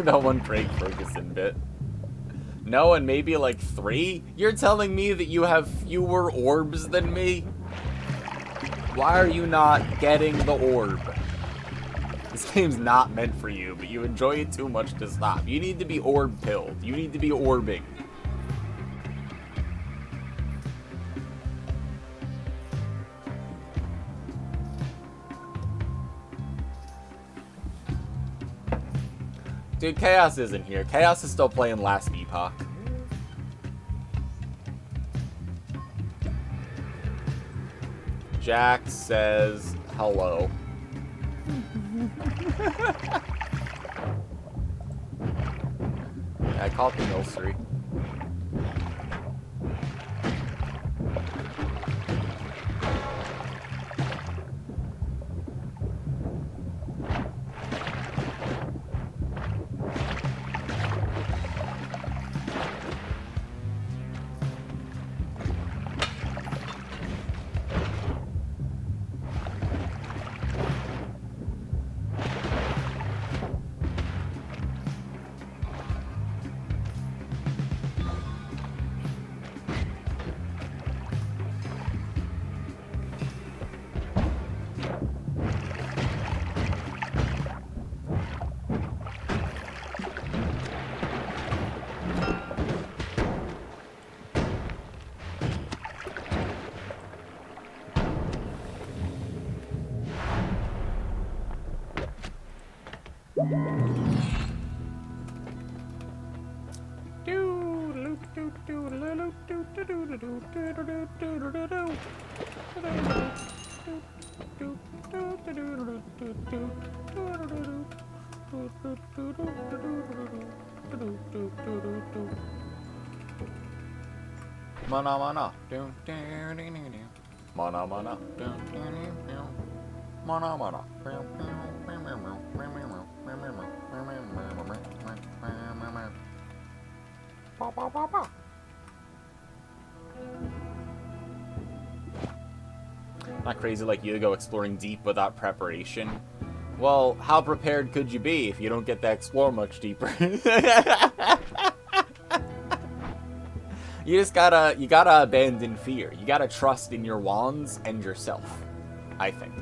That one Craig Ferguson bit. No, and maybe like 3? You're telling me that you have fewer orbs than me? Why are you not getting the orb? This game's not meant for you, but you enjoy it too much to stop. You need to be orb-pilled. You need to be orbing. Dude, Chaos isn't here. Chaos is still playing Last Epoch. Jack says hello. I call it the nursery. Mana mana. Mana mana. Mana mana. Not crazy like you to go exploring deep without preparation. Well, how prepared could you be if you don't get to explore much deeper? You gotta abandon fear. You gotta trust in your wands and yourself, I think.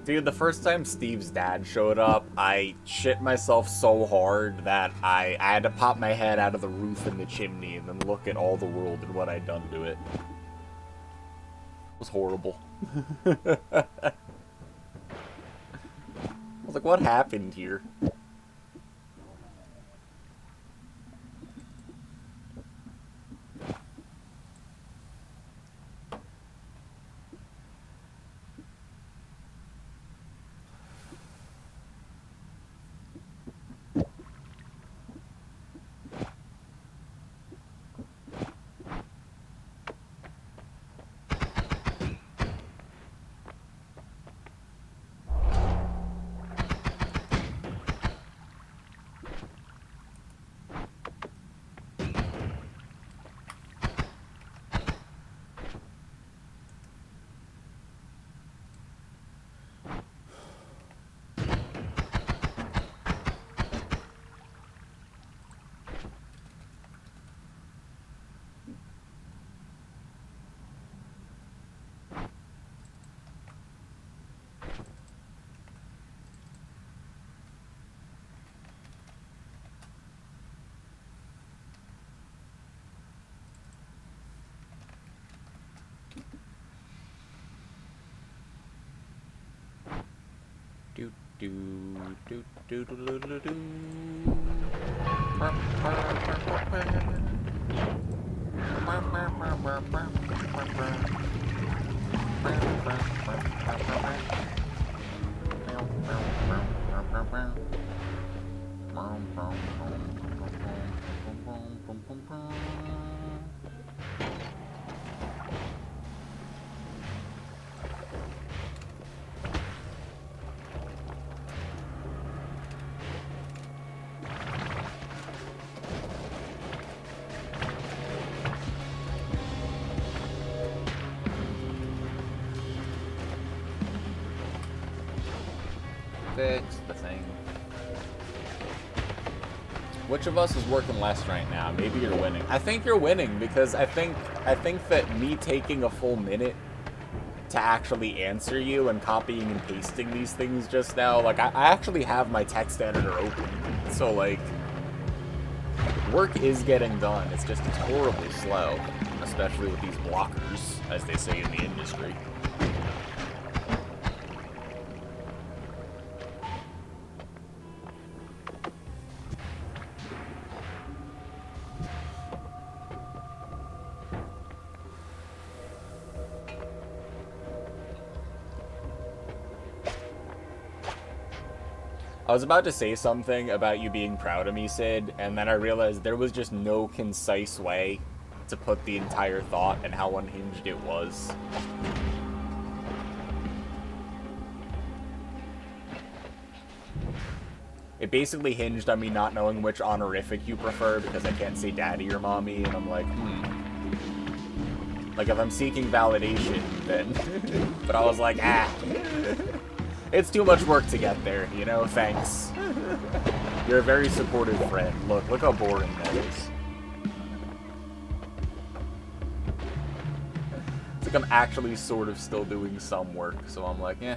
Dude, the first time Steve's dad showed up, I shit myself so hard that I had to pop my head out of the roof in the chimney and then look at all the world and what I'd done to it. It was horrible. I was like, what happened here? Fix the thing. Which of us is working less right now? Maybe you're winning. I think you're winning because I think that me taking a full minute to actually answer you and copying and pasting these things just now, like I actually have my text editor open. So like work is getting done. It's just it's horribly slow, especially with these blockers, as they say in the industry. I was about to say something about you being proud of me, Sid, and then I realized there was just no concise way to put the entire thought and how unhinged it was. It basically hinged on me not knowing which honorific you prefer because I can't say daddy or mommy, and I'm like, Like, if I'm seeking validation, then... But I was like, It's too much work to get there, you know? Thanks. You're a very supportive friend. Look how boring that is. It's like I'm actually sort of still doing some work, so I'm like, eh.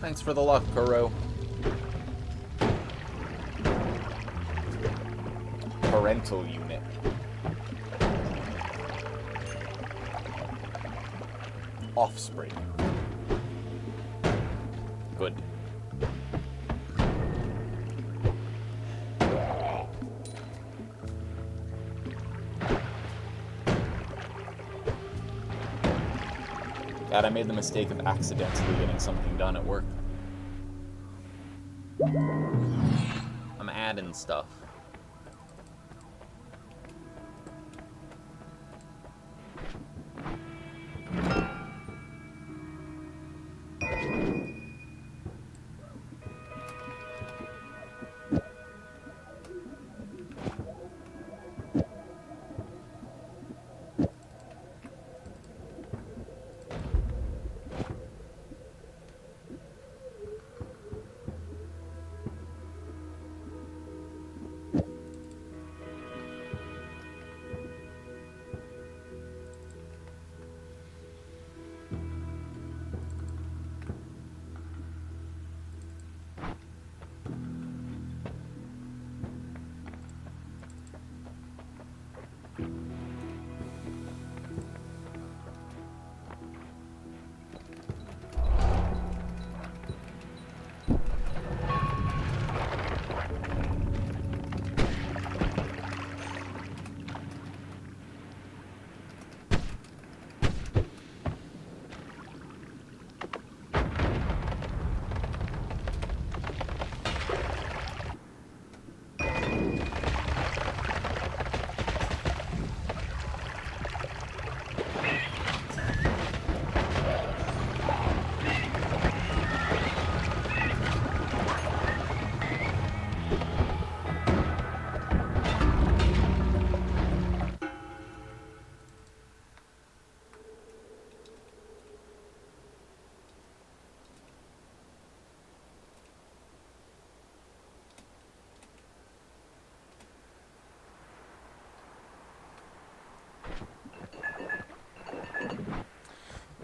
Thanks for the luck, Kuro. Parental unit. Offspring. Good. God, I made the mistake of accidentally getting something done at work. I'm adding stuff.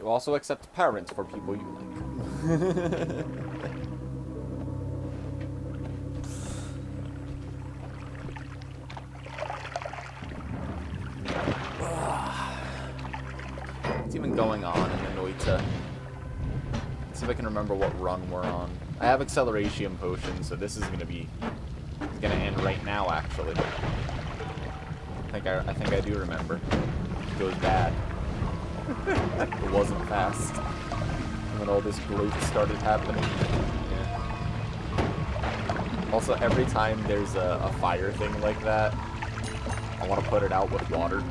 also accept parents for people you like. What's even going on in the Noita? Let's see if I can remember what run we're on. I have acceleration potions, so this is gonna end right now. Actually, I think I do remember. It goes bad. It wasn't fast. And then all this growth started happening. Yeah. Also, every time there's a fire thing like that, I want to put it out with water.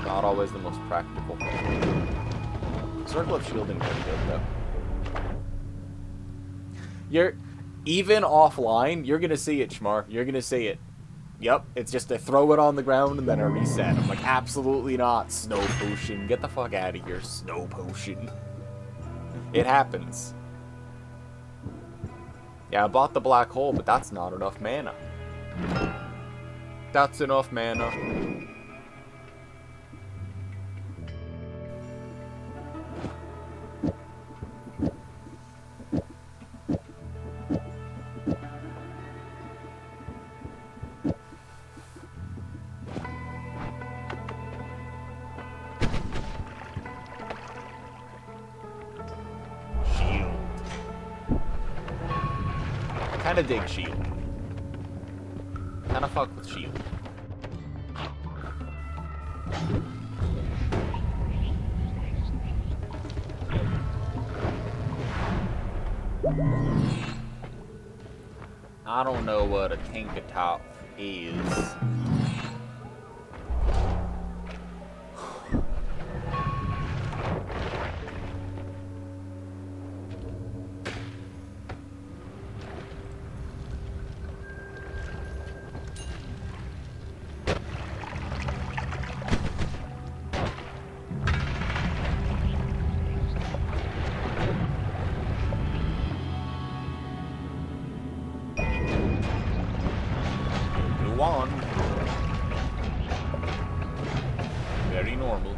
Not always the most practical. Circle of shielding pretty good though. Even offline, you're gonna see it, Schmar. You're gonna see it. Yep, it's just to throw it on the ground and then a reset. I'm like, absolutely not, Snow Potion. Get the fuck out of here, Snow Potion. It happens. Yeah, I bought the black hole, but that's not enough mana. That's enough mana. Kinda dig shield. Kinda fuck with shield. I don't know what a Tinkatop is. Wand. Very normal.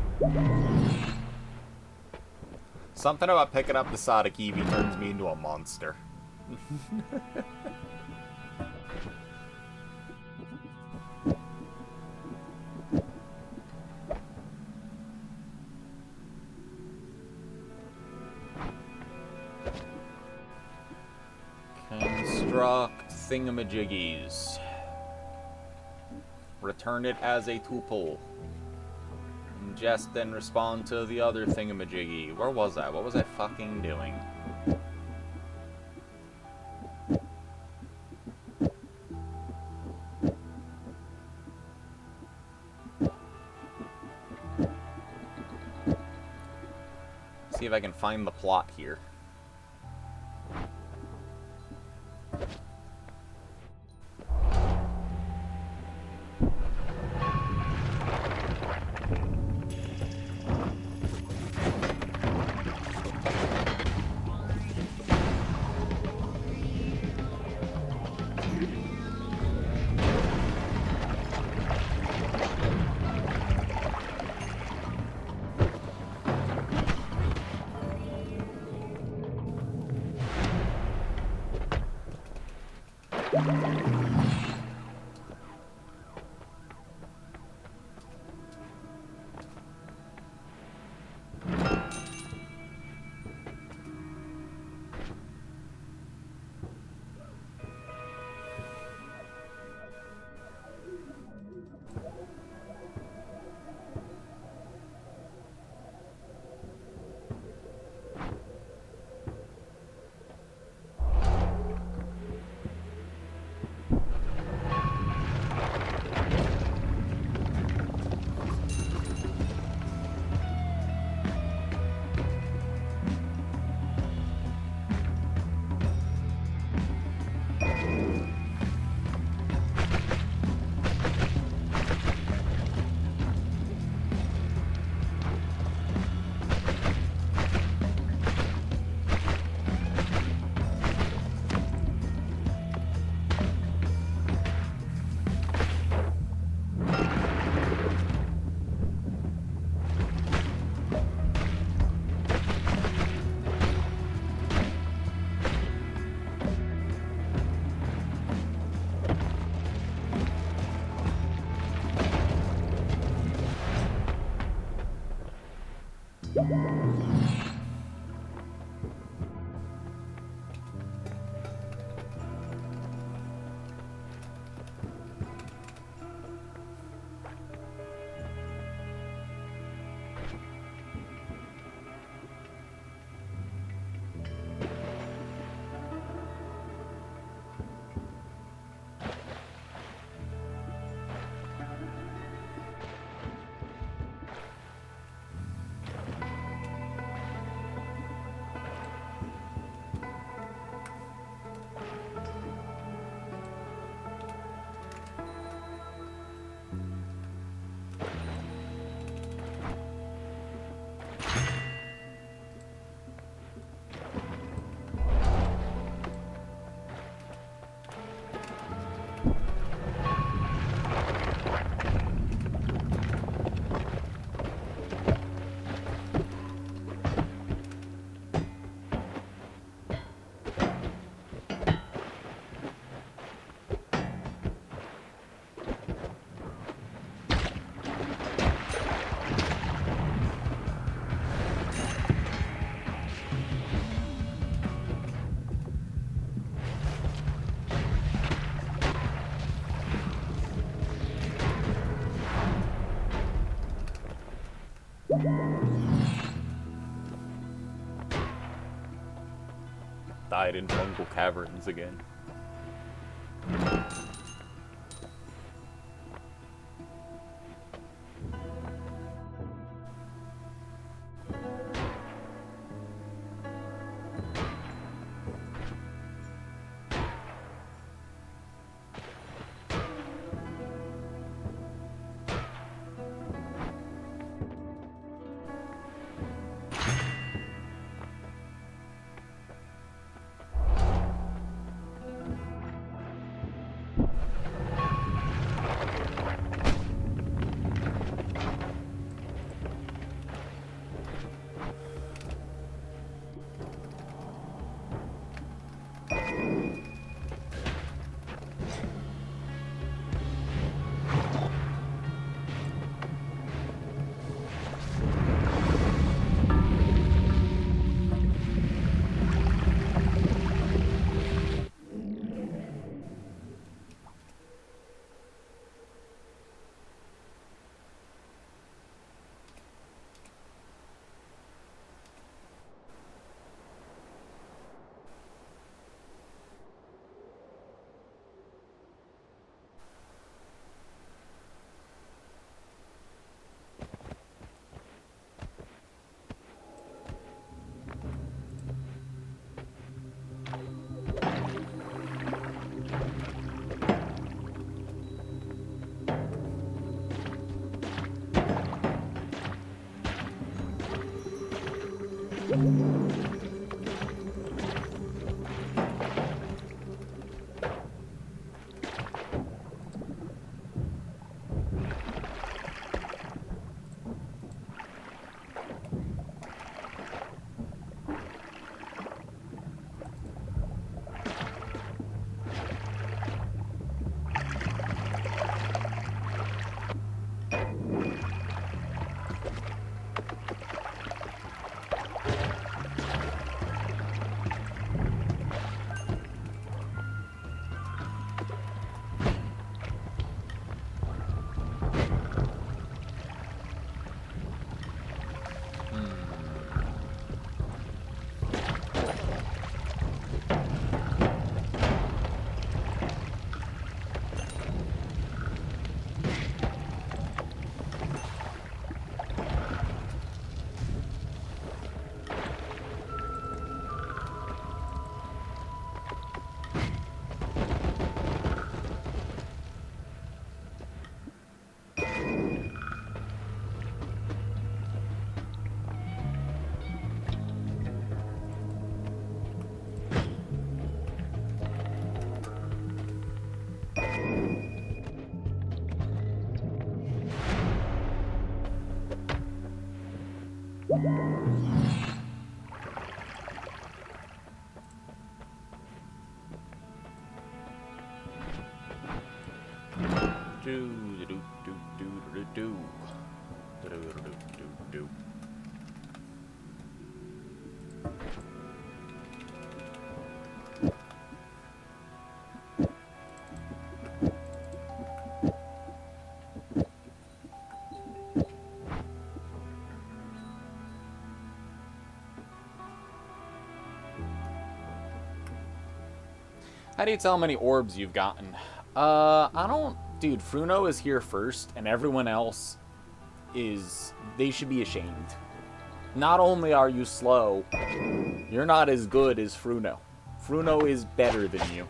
Something about picking up the Sonic Eevee turns me into a monster. Construct thingamajiggies. Return it as a tuple. Ingest and respond to the other thingamajiggy. Where was I? What was I fucking doing? See if I can find the plot here. Died in jungle caverns again. How do you tell how many orbs you've gotten? I don't... Dude, Fruno is here first, and everyone else is... They should be ashamed. Not only are you slow, you're not as good as Fruno. Fruno is better than you.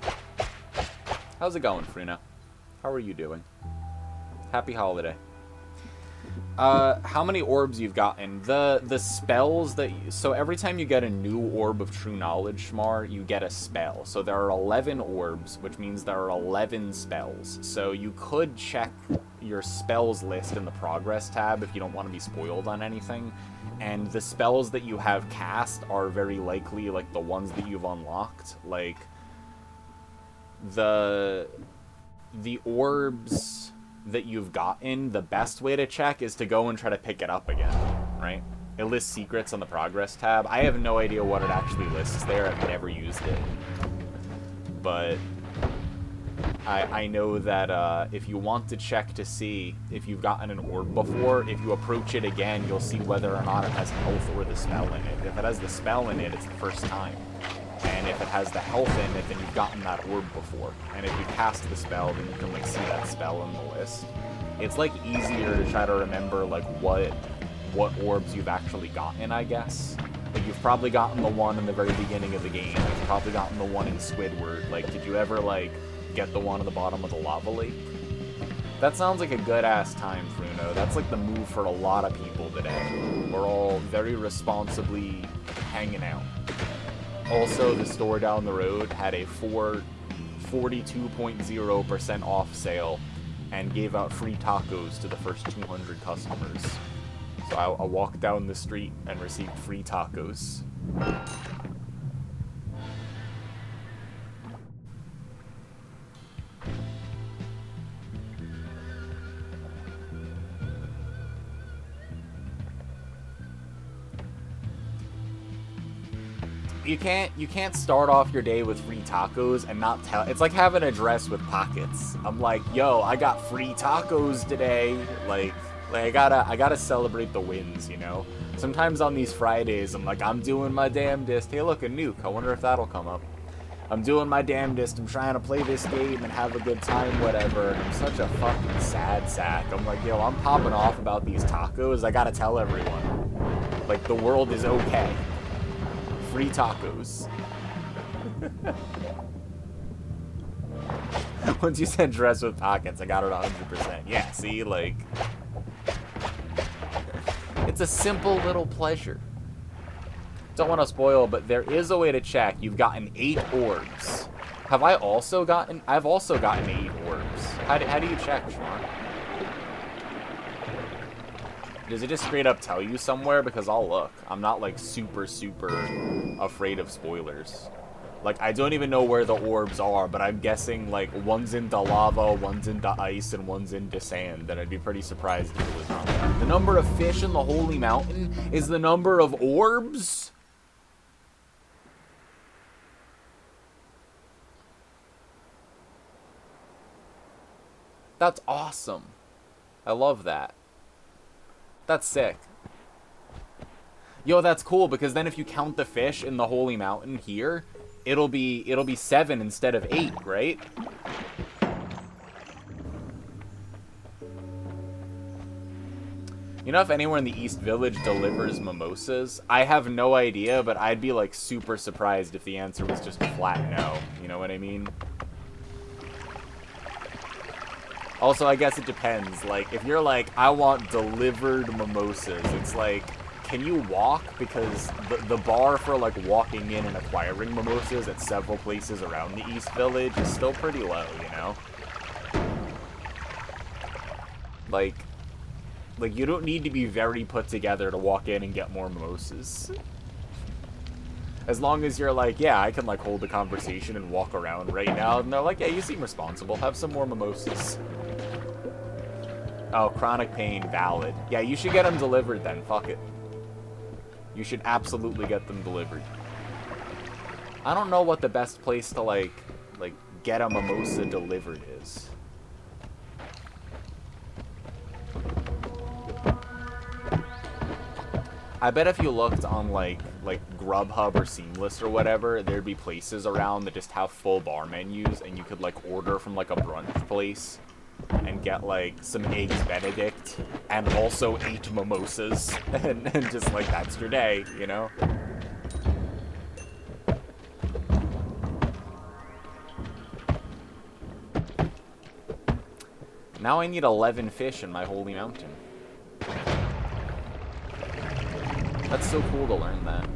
How's it going, Fruno? How are you doing? Happy holiday. How many orbs you've gotten? The spells that... So every time you get a new orb of true knowledge, Shmar, you get a spell. So there are 11 orbs, which means there are 11 spells. So you could check your spells list in the progress tab if you don't want to be spoiled on anything. And the spells that you have cast are very likely, like, the ones that you've unlocked. Like, the orbs that you've gotten, the best way to check is to go and try to pick it up again, right? It lists secrets on the progress tab. I have no idea what it actually lists there. I've never used it. But I know that if you want to check to see if you've gotten an orb before, if you approach it again, you'll see whether or not it has health or the spell in it. If it has the spell in it, it's the first time. And if it has the health in it, then you've gotten that orb before. And if you cast the spell, then you can like see that spell in the list. It's like easier to try to remember like what orbs you've actually gotten, I guess. Like you've probably gotten the one in the very beginning of the game. You've probably gotten the one in Squidward. Like, did you ever like get the one at the bottom of the lava lake? That sounds like a good-ass time, Fruno. That's like the move for a lot of people today. We're all very responsibly hanging out. Also, the store down the road had a 42.0% off sale and gave out free tacos to the first 200 customers. So I walked down the street and received free tacos. You can't start off your day with free tacos and not tell. It's like having a dress with pockets. I'm like, yo, I got free tacos today. Like I gotta celebrate the wins, you know. Sometimes on these Fridays, I'm like, I'm doing my damnedest. Hey, look, a nuke. I wonder if that'll come up. I'm doing my damnedest. I'm trying to play this game and have a good time, whatever. And I'm such a fucking sad sack. I'm like, yo, I'm popping off about these tacos. I gotta tell everyone. Like, the world is okay. Free tacos. Once you said dress with pockets, I got it 100%. Yeah, see, like... It's a simple little pleasure. Don't want to spoil, but there is a way to check. You've gotten 8 orbs. Have I also gotten... I've also gotten 8 orbs. How do you check, Schmark? Does it just straight up tell you somewhere? Because I'll look. I'm not, like, super afraid of spoilers. Like, I don't even know where the orbs are, but I'm guessing, like, one's into lava, one's into ice, and one's into sand. And I'd be pretty surprised if it was not that. The number of fish in the Holy Mountain is the number of orbs? That's awesome. I love that. That's sick. Yo, that's cool, because then if you count the fish in the Holy Mountain here, it'll be 7 instead of 8, right? You know if anywhere in the East Village delivers mimosas? I have no idea, but I'd be like super surprised if the answer was just a flat no. You know what I mean? Also, I guess it depends. Like, if you're like, I want delivered mimosas, it's like, can you walk? Because the bar for, like, walking in and acquiring mimosas at several places around the East Village is still pretty low, you know? Like, you don't need to be very put together to walk in and get more mimosas. As long as you're like, yeah, I can, like, hold a conversation and walk around right now. And they're like, yeah, you seem responsible. Have some more mimosas. Oh, chronic pain, valid. Yeah, you should get them delivered then. Fuck it. You should absolutely get them delivered. I don't know what the best place to, like get a mimosa delivered is. I bet if you looked on, like Grubhub or Seamless or whatever, there'd be places around that just have full bar menus, and you could, like, order from, like, a brunch place and get, like, some eggs Benedict and also 8 mimosas, and just, like, that's your day, you know? Now I need 11 fish in my Holy Mountain. That's so cool to learn that.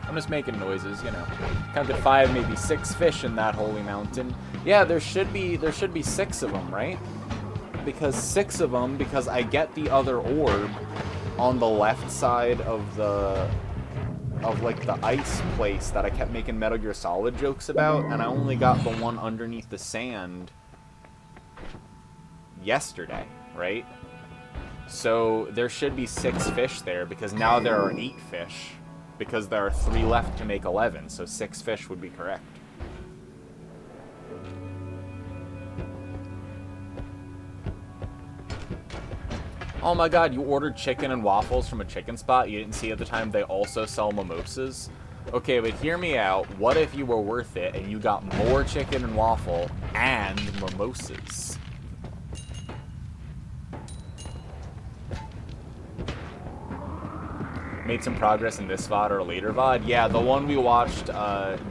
I'm just making noises, you know. Counted 5, maybe 6 fish in that holy mountain. Yeah, there should be 6 of them, right? Because 6 of them, because I get the other orb on the left side of like the ice place that I kept making Metal Gear Solid jokes about, and I only got the one underneath the sand yesterday, right? So there should be 6 fish there, because now there are 8 fish, because there are 3 left to make 11, so 6 fish would be correct. Oh my god, you ordered chicken and waffles from a chicken spot you didn't see at the time they also sell mimosas? Okay, but hear me out. What if you were worth it and you got more chicken and waffle and mimosas? Made some progress in this VOD or a later VOD? Yeah, the one we watched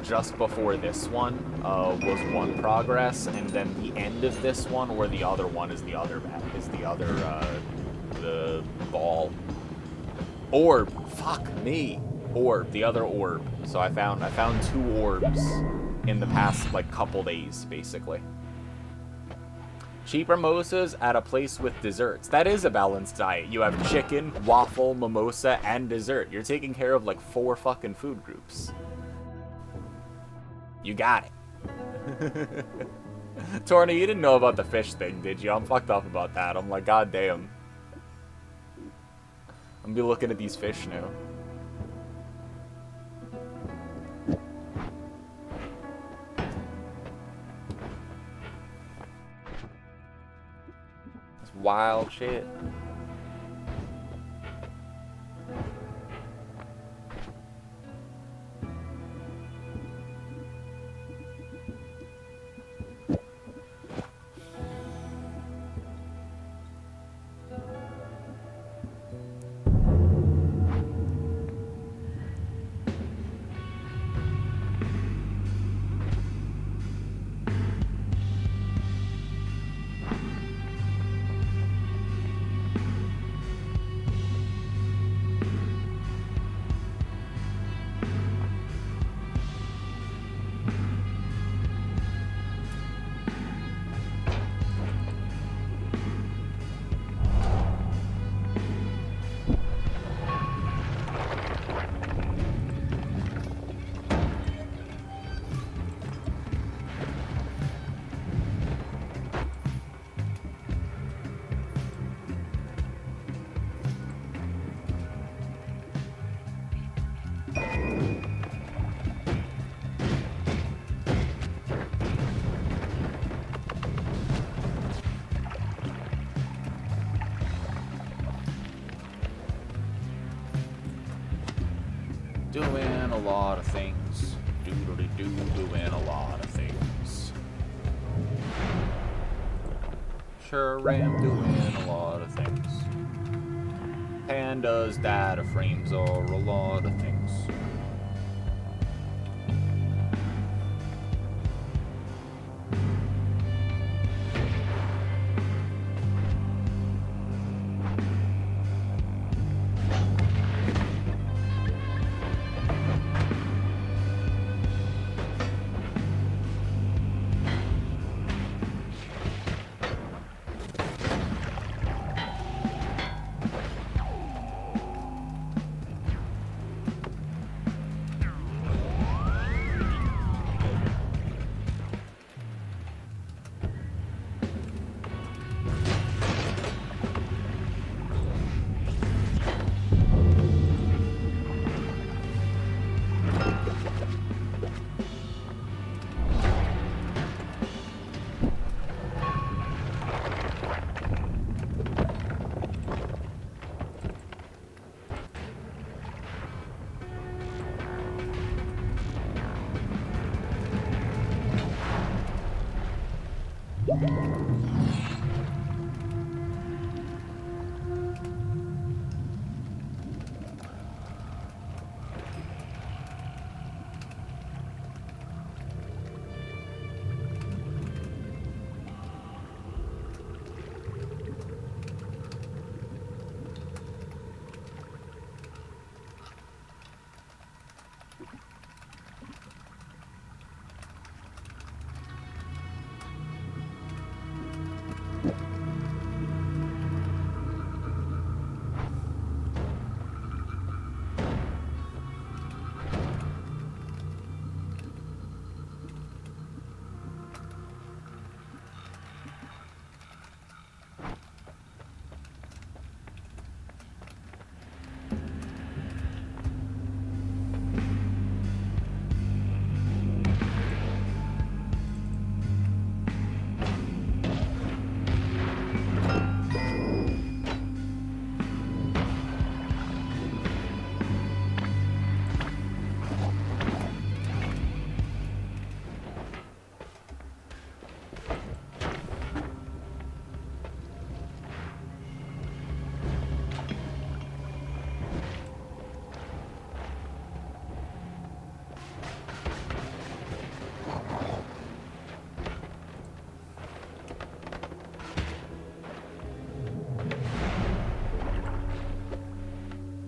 just before this one was one progress, and then the end of this one, or the other one, is the other the ball. Orb. Fuck me. Orb. The other orb. So I found 2 orbs in the past like couple days, basically. Cheap mimosas at a place with desserts. That is a balanced diet. You have chicken, waffle, mimosa, and dessert. You're taking care of like 4 fucking food groups. You got it. Torny, you didn't know about the fish thing, did you? I'm fucked up about that. I'm like, god damn. I'm gonna be looking at these fish now. That's wild shit. Doing a lot of things. Doodly-doo, doing a lot of things. Sure am doing a lot of things. Pandas, data frames are a lot of things.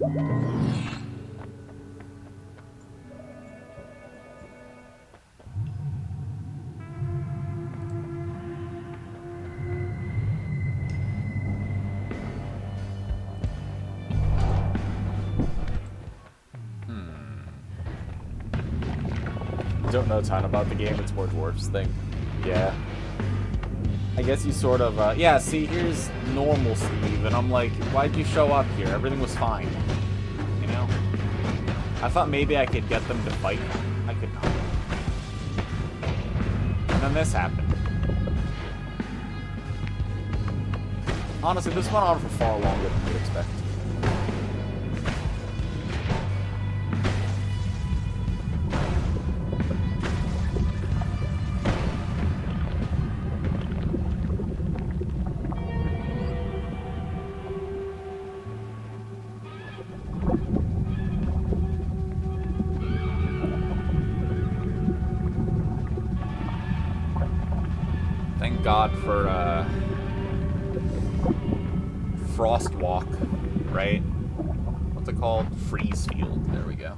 Don't know a ton about the game. It's more dwarves thing. Yeah. I guess you sort of, yeah, see, here's normal Steve, and I'm like, why'd you show up here? Everything was fine. You know? I thought maybe I could get them to fight. I could not. And then this happened. Honestly, this went on for far longer than you'd expect. Thank God for, Frostwalk, right? What's it called? Freeze Field. There we go.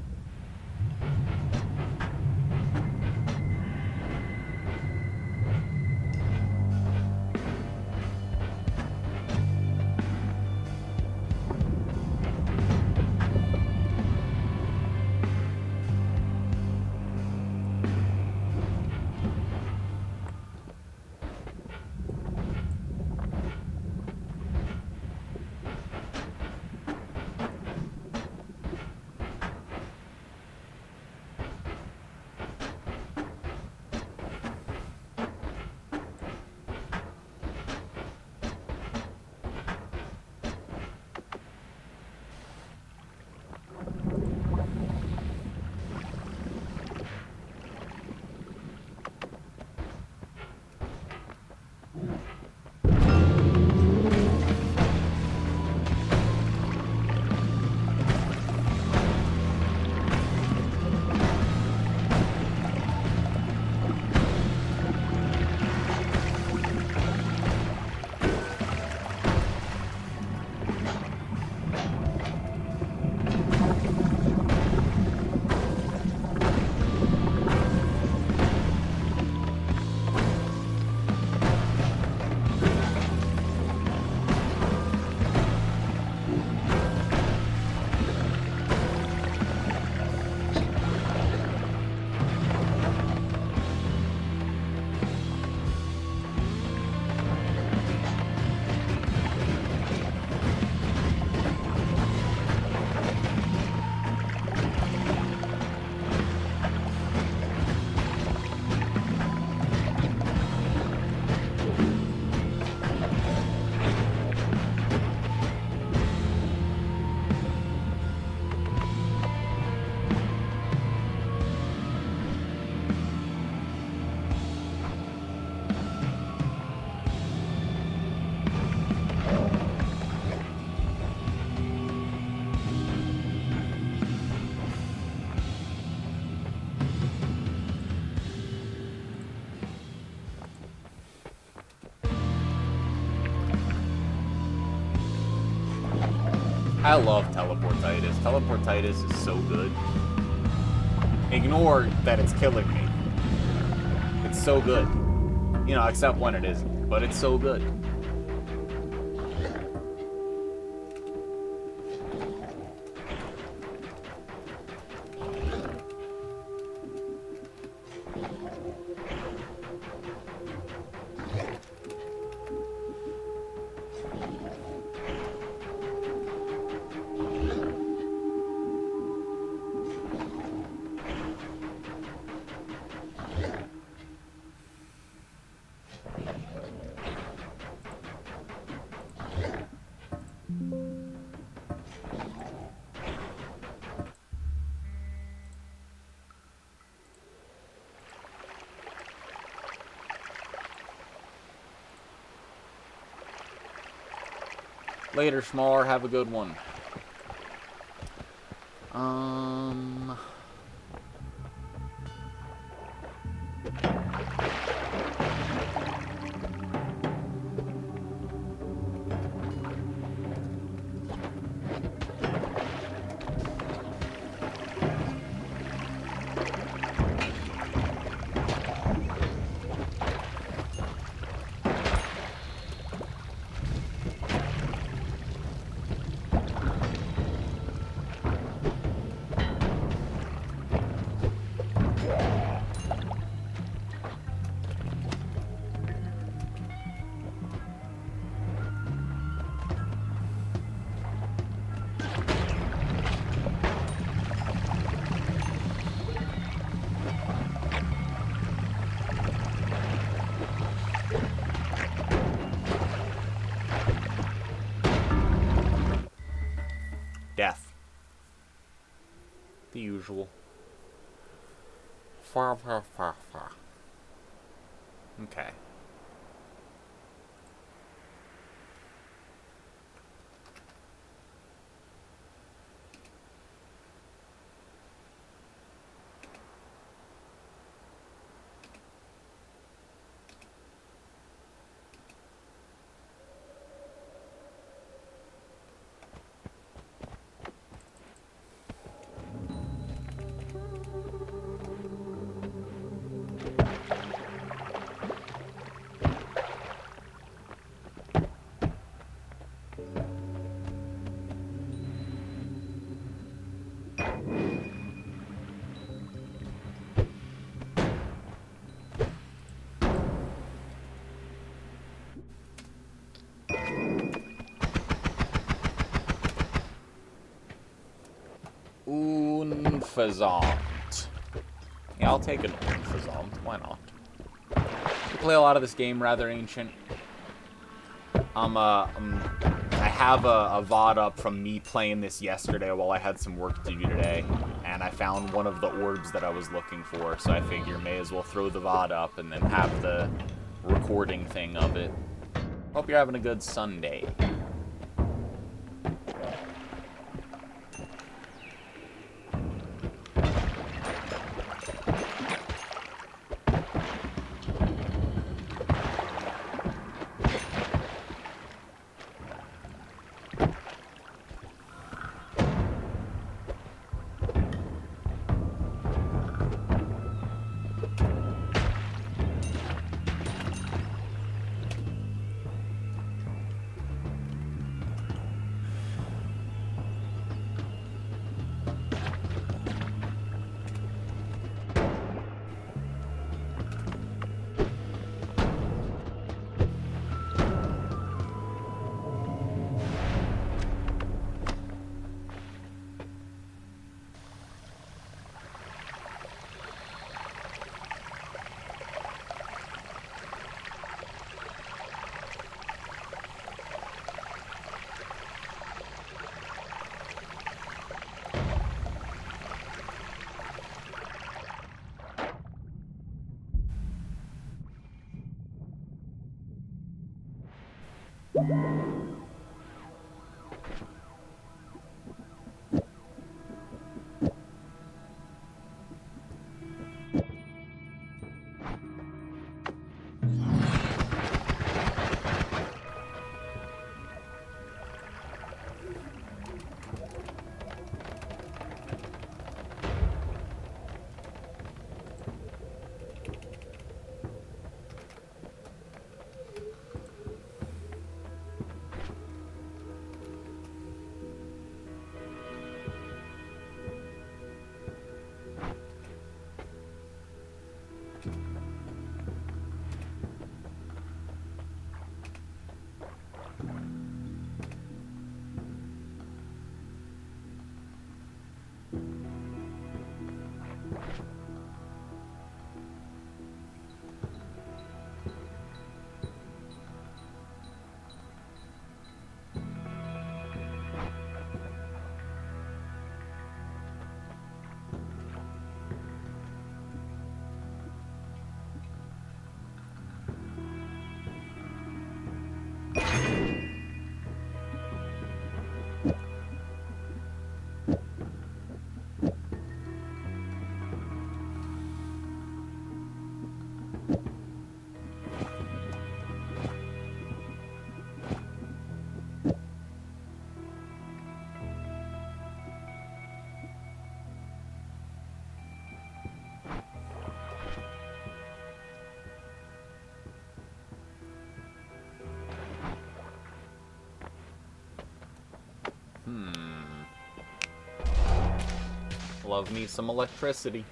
I love Teleportitis. Teleportitis is so good. Ignore that it's killing me. It's so good. You know, except when it isn't. But it's so good. Later, Schmar. Have a good one. Death. The usual. Okay. Unversandt. Yeah, I'll take an Unversandt. Why not? I play a lot of this game rather ancient. I have a VOD up from me playing this yesterday while I had some work to do today, and I found one of the orbs that I was looking for, so I figure may as well throw the VOD up and then have the recording thing of it. Hope you're having a good Sunday. Love me some electricity.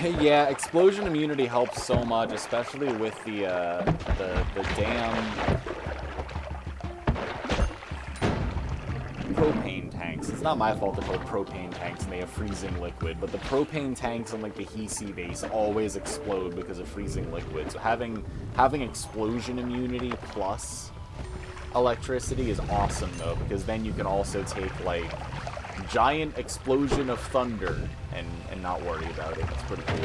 Yeah, explosion immunity helps so much, especially with the damn propane tanks. It's not my fault they're called propane tanks and they have freezing liquid, but the propane tanks on like the Hisi base always explode because of freezing liquid. So having explosion immunity plus electricity is awesome though, because then you can also take like giant explosion of thunder and not worry about it. It's pretty cool.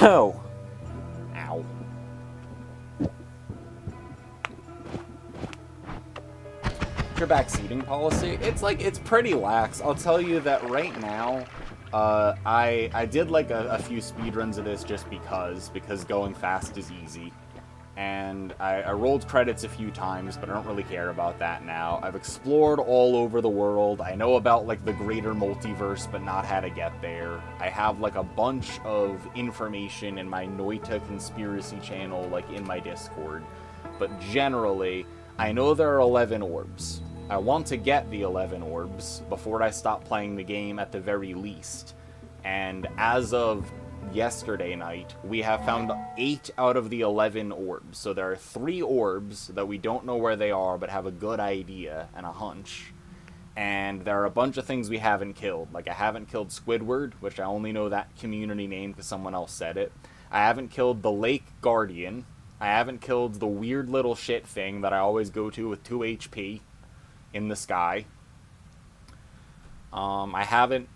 Oh. Ow. Back seating policy, it's pretty lax. I'll tell you that right now, I did like a few speedruns of this just because going fast is easy. And I rolled credits a few times, but I don't really care about that now. I've explored all over the world. I know about like the greater multiverse, but not how to get there. I have like a bunch of information in my Noita conspiracy channel, like in my Discord. But generally, I know there are 11 orbs. I want to get the 11 orbs before I stop playing the game at the very least. And as of yesterday night, we have found 8 out of the 11 orbs. So there are 3 orbs that we don't know where they are, but have a good idea and a hunch. And there are a bunch of things we haven't killed. Like, I haven't killed Squidward, which I only know that community name because someone else said it. I haven't killed the Lake Guardian. I haven't killed the weird little shit thing that I always go to with 2 HP in the sky. I haven't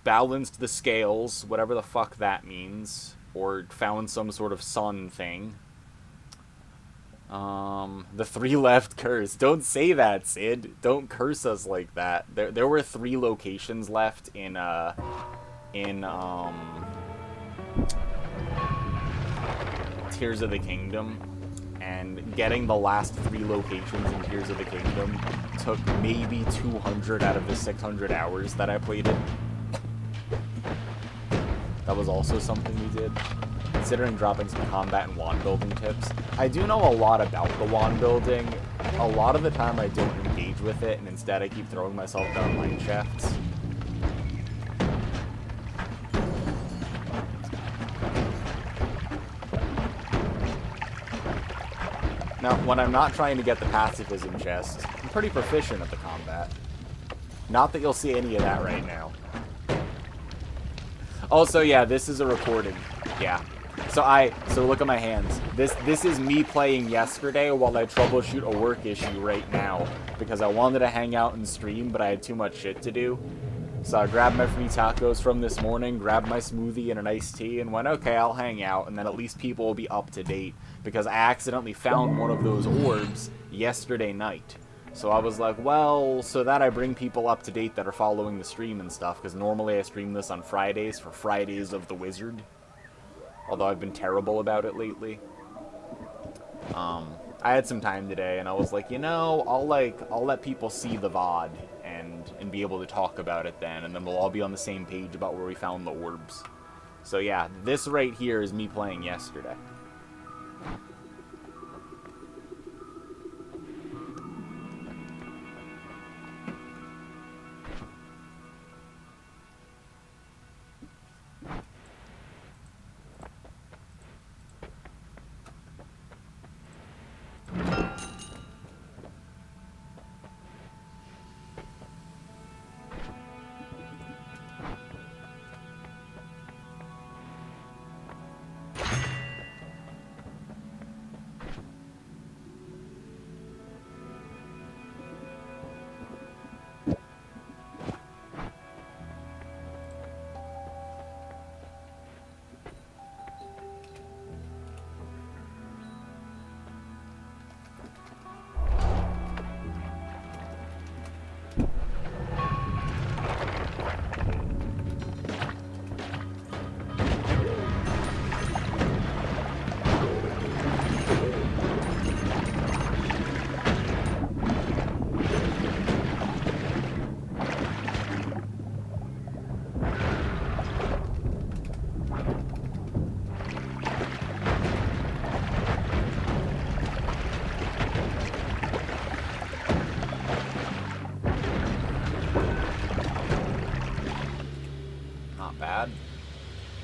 balanced the scales, whatever the fuck that means, or found some sort of sun thing. The 3 left curse. Don't say that, Sid. Don't curse us like that. There were 3 locations left in in Tears of the Kingdom, and getting the last 3 locations in Tears of the Kingdom took maybe 200 out of the 600 hours that I played it. That was also something we did. Considering dropping some combat and wand building tips, I do know a lot about the wand building. A lot of the time I don't engage with it, and instead I keep throwing myself down mine shafts. Now, when I'm not trying to get the pacifism chest, I'm pretty proficient at the combat. Not that you'll see any of that right now. Also, yeah, this is a recording. Yeah. So look at my hands. This is me playing yesterday while I troubleshoot a work issue right now, because I wanted to hang out and stream, but I had too much shit to do. So I grabbed my free tacos from this morning, grabbed my smoothie and an iced tea, and went, okay, I'll hang out, and then at least people will be up to date, because I accidentally found one of those orbs yesterday night. So I was like, well, so that I bring people up to date that are following the stream and stuff, because normally I stream this on Fridays for Fridays of the Wizard. Although I've been terrible about it lately. I had some time today, and I was like, you know, I'll let people see the VOD and be able to talk about it then, and then we'll all be on the same page about where we found the orbs. So yeah, this right here is me playing yesterday.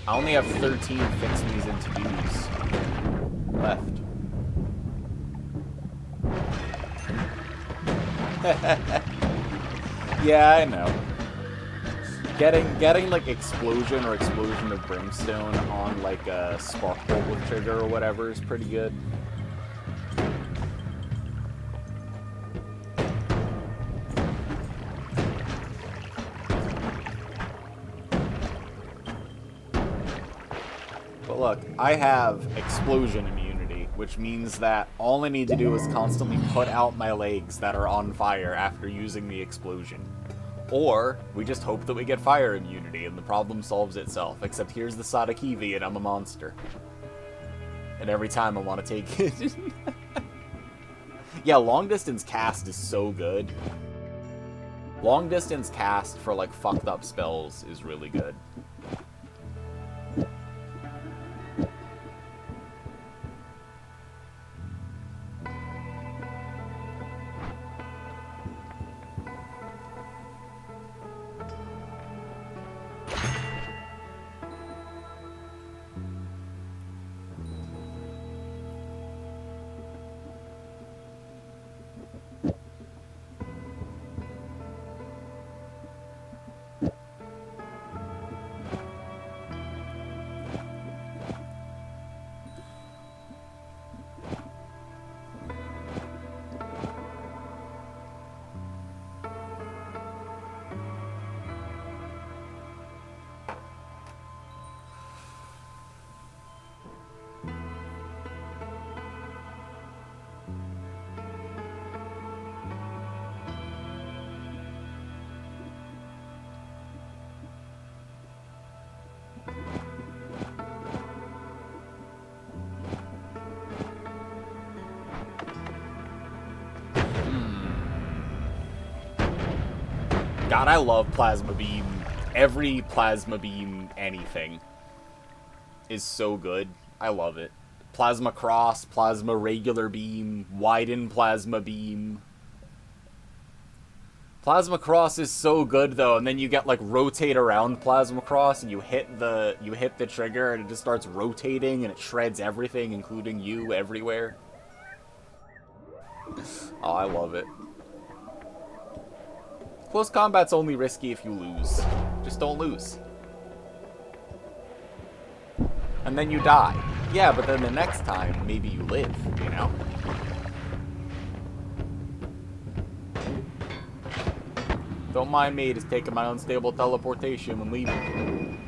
I only have 13 fix me's and to-dos left. Yeah, I know. Getting like explosion or explosion of brimstone on like a spark bolt with trigger or whatever is pretty good. Look, I have explosion immunity, which means that all I need to do is constantly put out my legs that are on fire after using the explosion. Or, we just hope that we get fire immunity and the problem solves itself, except here's the Sadakivi and I'm a monster. And every time I want to take it. Yeah, long distance cast is so good. Long distance cast for like fucked up spells is really good. God, I love Plasma Beam. Every Plasma Beam anything is so good. I love it. Plasma Cross, Plasma Regular Beam, Widen Plasma Beam. Plasma Cross is so good though, and then you get like rotate around Plasma Cross, and you hit the trigger, and it just starts rotating, and it shreds everything, including you, everywhere. Oh, I love it. Close combat's only risky if you lose. Just don't lose. And then you die. Yeah, but then the next time, maybe you live, you know? Don't mind me, just taking my unstable teleportation and leaving.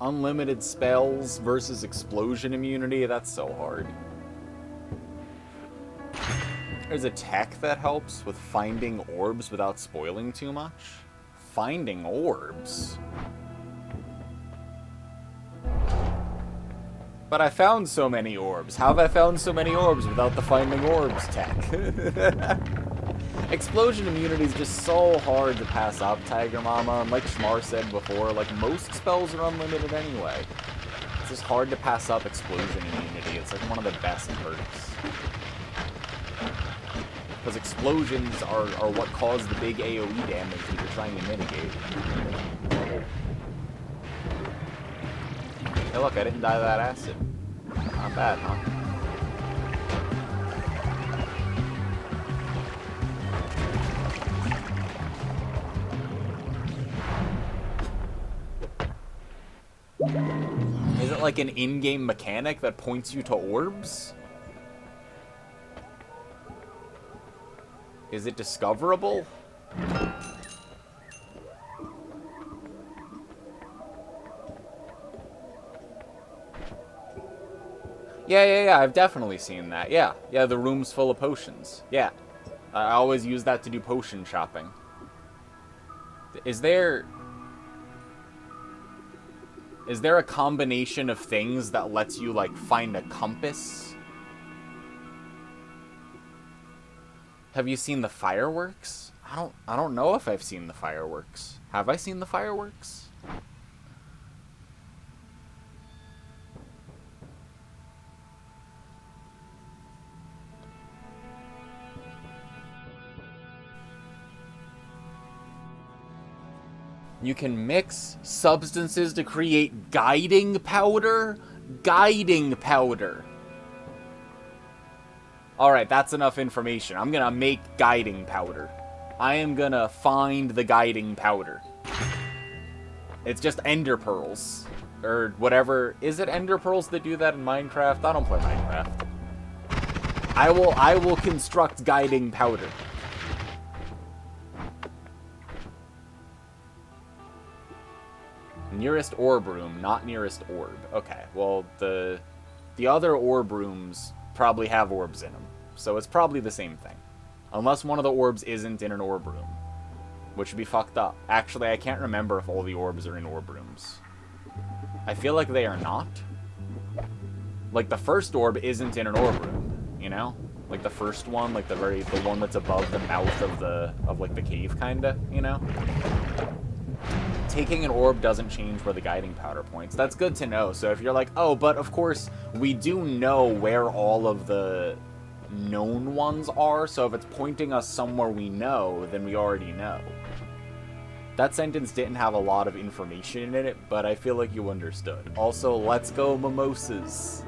Unlimited spells versus explosion immunity, that's so hard. There's a tech that helps with finding orbs without spoiling too much. Finding orbs? But I found so many orbs. How have I found so many orbs without the finding orbs tech? Explosion immunity is just so hard to pass up, Tiger Mama. And like Schmar said before, like most spells are unlimited anyway. It's just hard to pass up explosion immunity. It's like one of the best perks. Because explosions are what cause the big AoE damage that you're trying to mitigate. Hey look, I didn't die to that acid. Not bad, huh? Is it like an in-game mechanic that points you to orbs? Is it discoverable? Yeah, I've definitely seen that. Yeah, the room's full of potions. Yeah. I always use that to do potion shopping. Is there a combination of things that lets you, like, find a compass? Have you seen the fireworks? I don't know if I've seen the fireworks. Have I seen the fireworks? You can mix substances to create guiding powder? Guiding powder. Alright, that's enough information. I'm gonna make guiding powder. I am gonna find the guiding powder. It's just ender pearls. Or whatever. Is it ender pearls that do that in Minecraft? I don't play Minecraft. I will construct guiding powder. Nearest orb room, not nearest orb. Okay, well, the other orb rooms probably have orbs in them. So it's probably the same thing. Unless one of the orbs isn't in an orb room. Which would be fucked up. Actually, I can't remember if all the orbs are in orb rooms. I feel like they are not. Like, the first orb isn't in an orb room, you know? Like, the first one, like, the one that's above the mouth of like, the cave, kinda, you know? Taking an orb doesn't change where the guiding powder points. That's good to know. So if you're like, oh, but of course, we do know where all of the known ones are, so if it's pointing us somewhere we know, then we already know. That sentence didn't have a lot of information in it, but I feel like you understood. Also, let's go mimosas.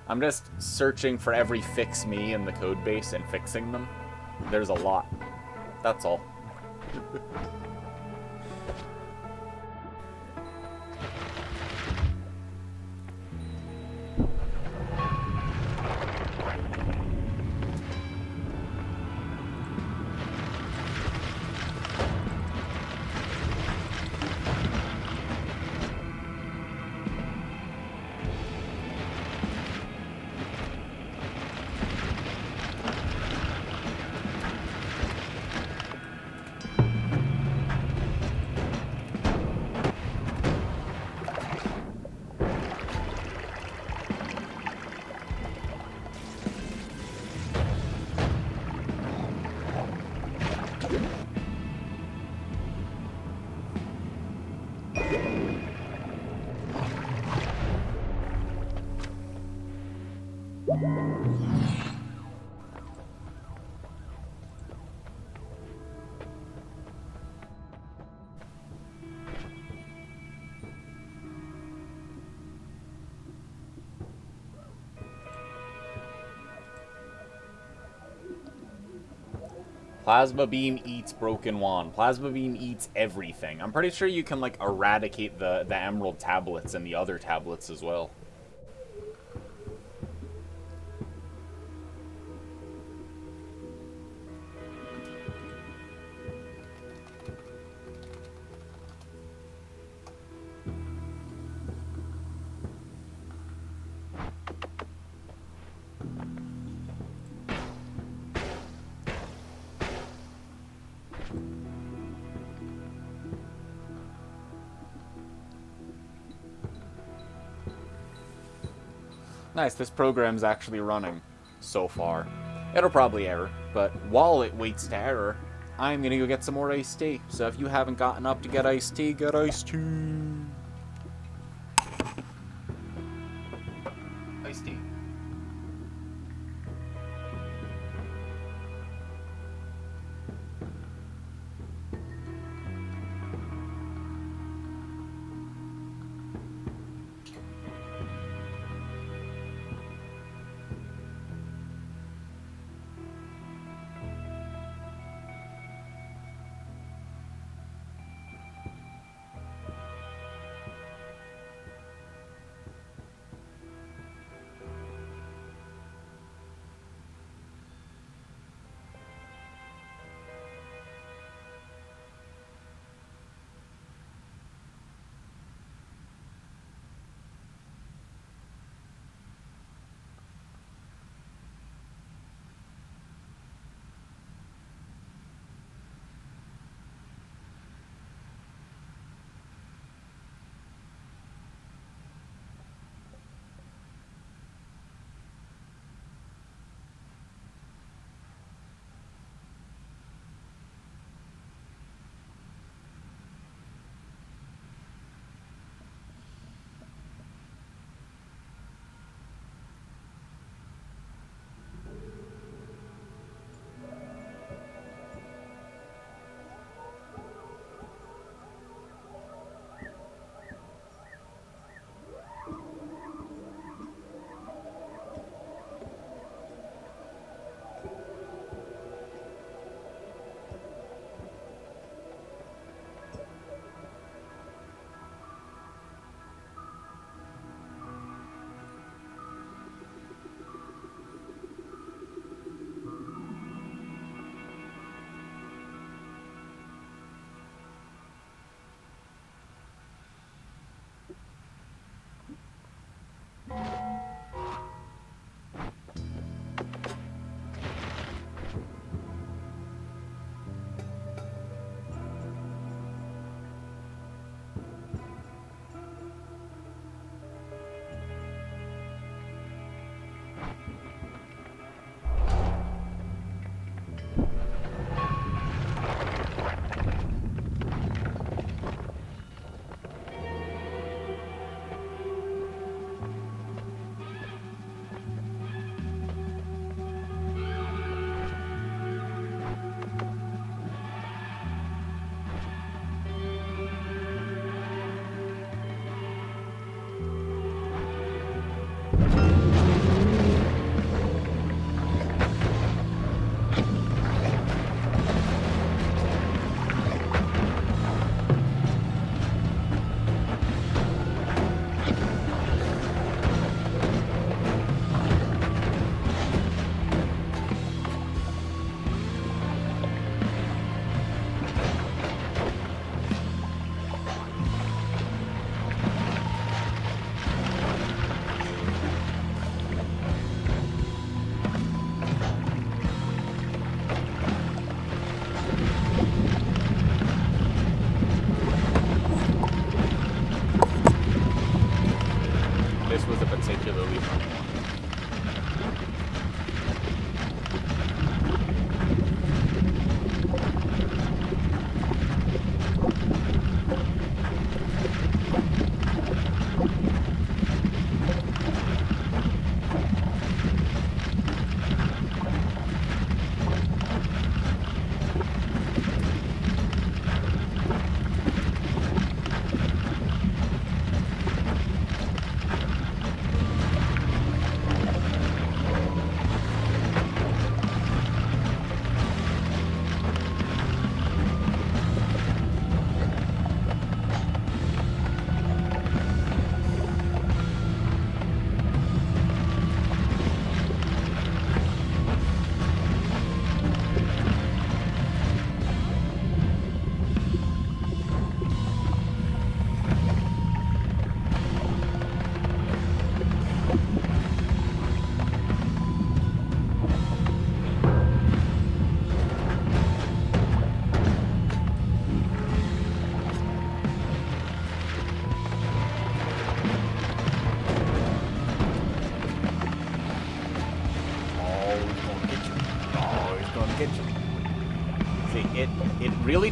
I'm just searching for every fix me in the code base and fixing them. There's a lot. That's all. Plasma Beam eats Broken Wand. Plasma Beam eats everything. I'm pretty sure you can, like, eradicate the Emerald tablets and the other tablets as well. Nice, this program's actually running so far. It'll probably error, but while it waits to error, I'm gonna go get some more iced tea. So if you haven't gotten up to get iced tea, get iced tea. Iced tea.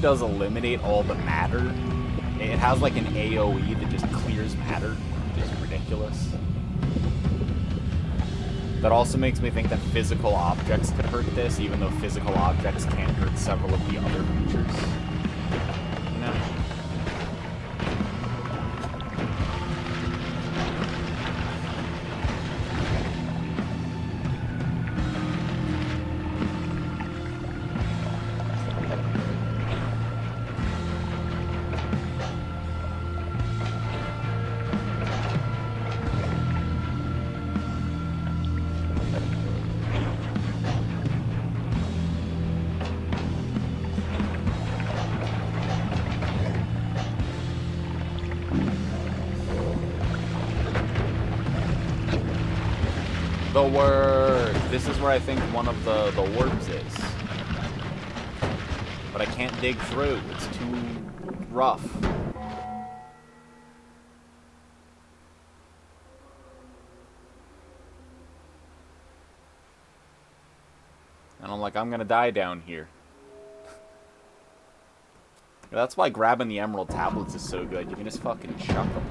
does eliminate all the matter. It has like an AoE that just clears matter, which is ridiculous. That also makes me think that physical objects could hurt this, even though physical objects can't hurt several of the other creatures. You know? The word! This is where I think one of the orbs is. But I can't dig through. It's too rough. And I'm like, I'm gonna die down here. That's why grabbing the emerald tablets is so good. You can just fucking chuck them.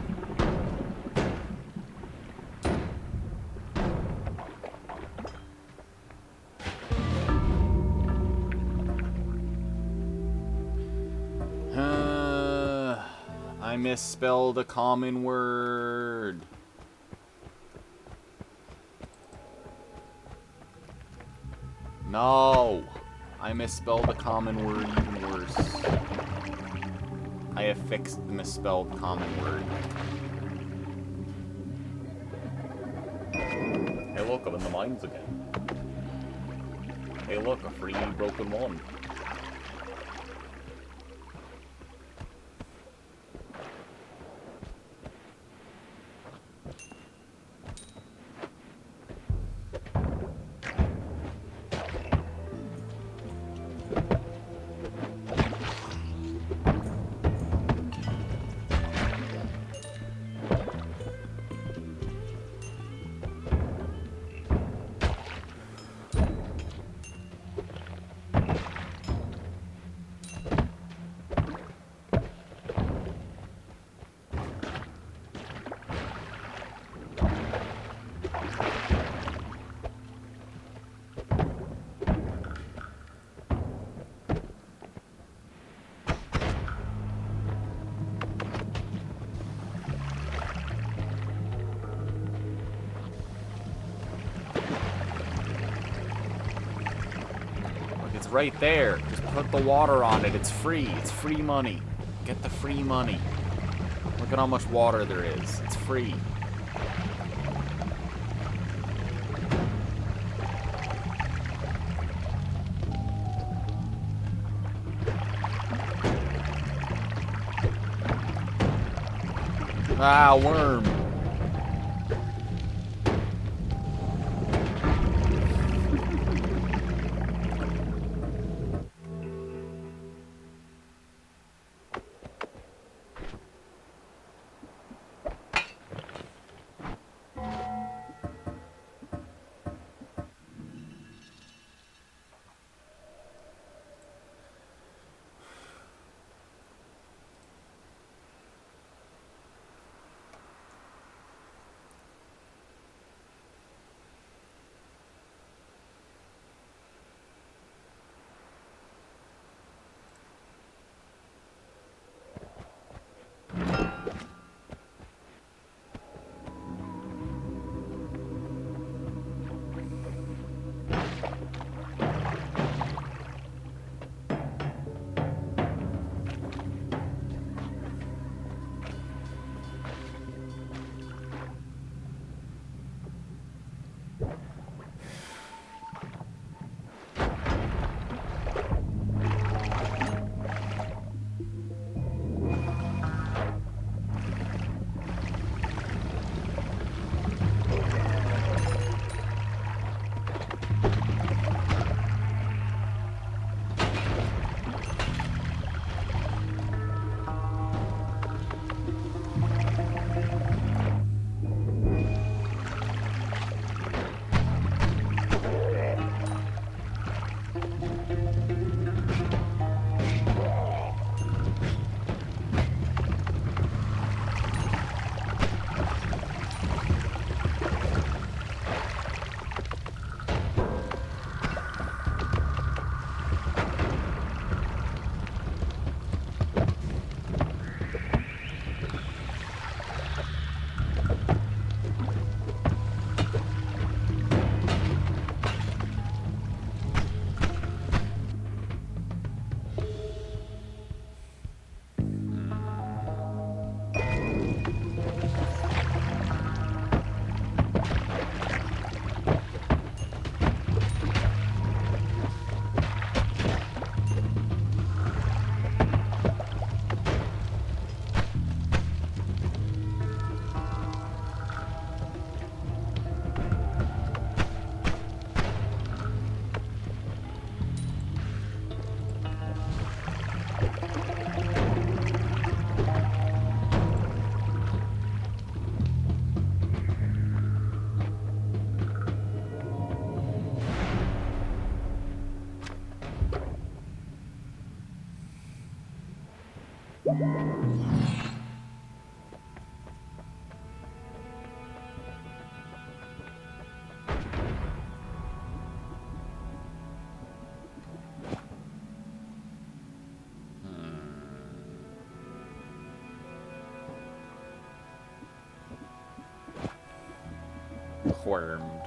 I misspelled a common word. No! I misspelled a common word even worse. I have fixed the misspelled common word. Hey look, I'm in the mines again. Hey look, a free broken one. Right there. Just put the water on it. It's free. It's free money. Get the free money. Look at how much water there is. It's free. Ah, worm. Wormed.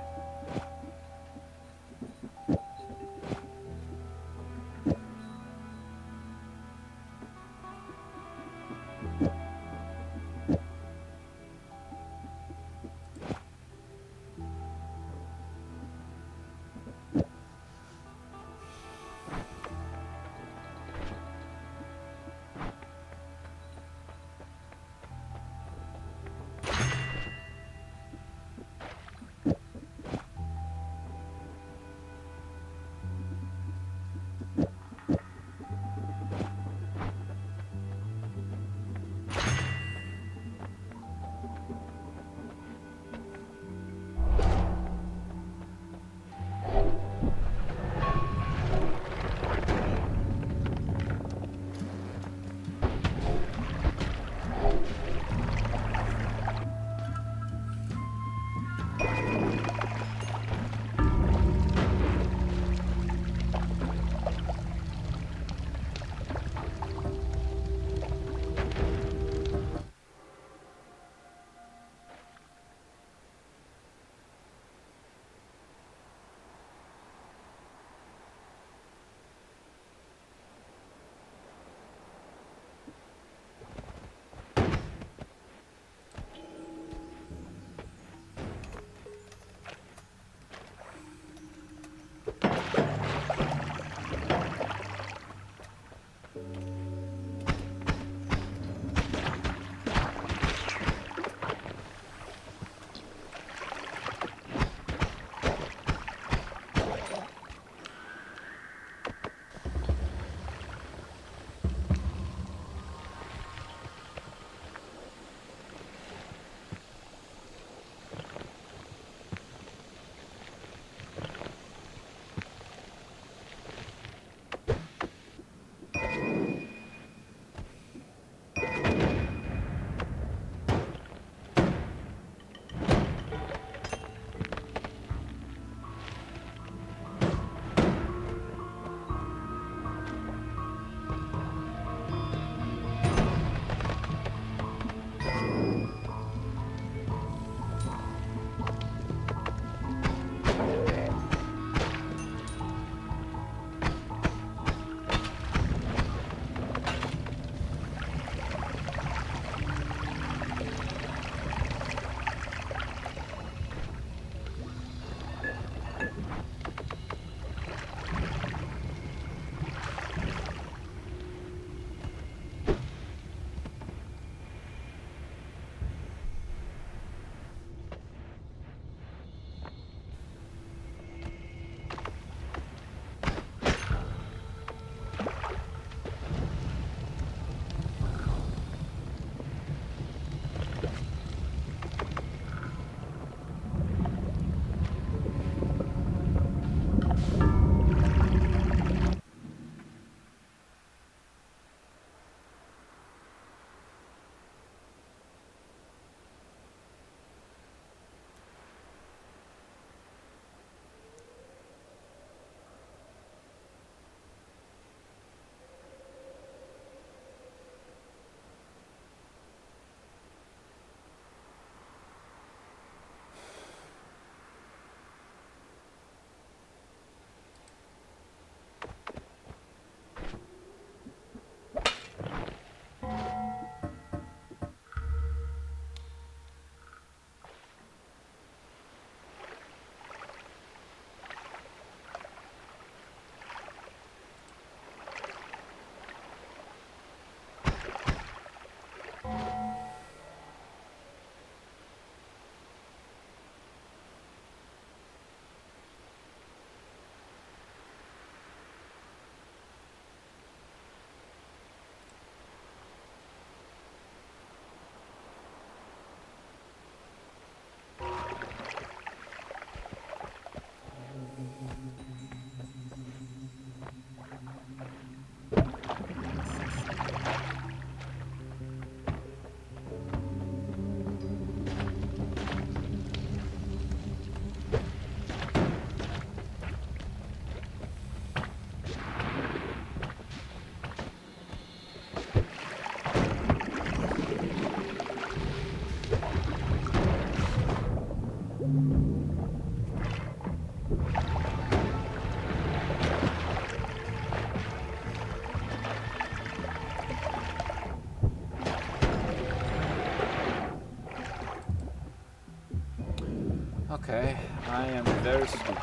Okay, I am very stupid.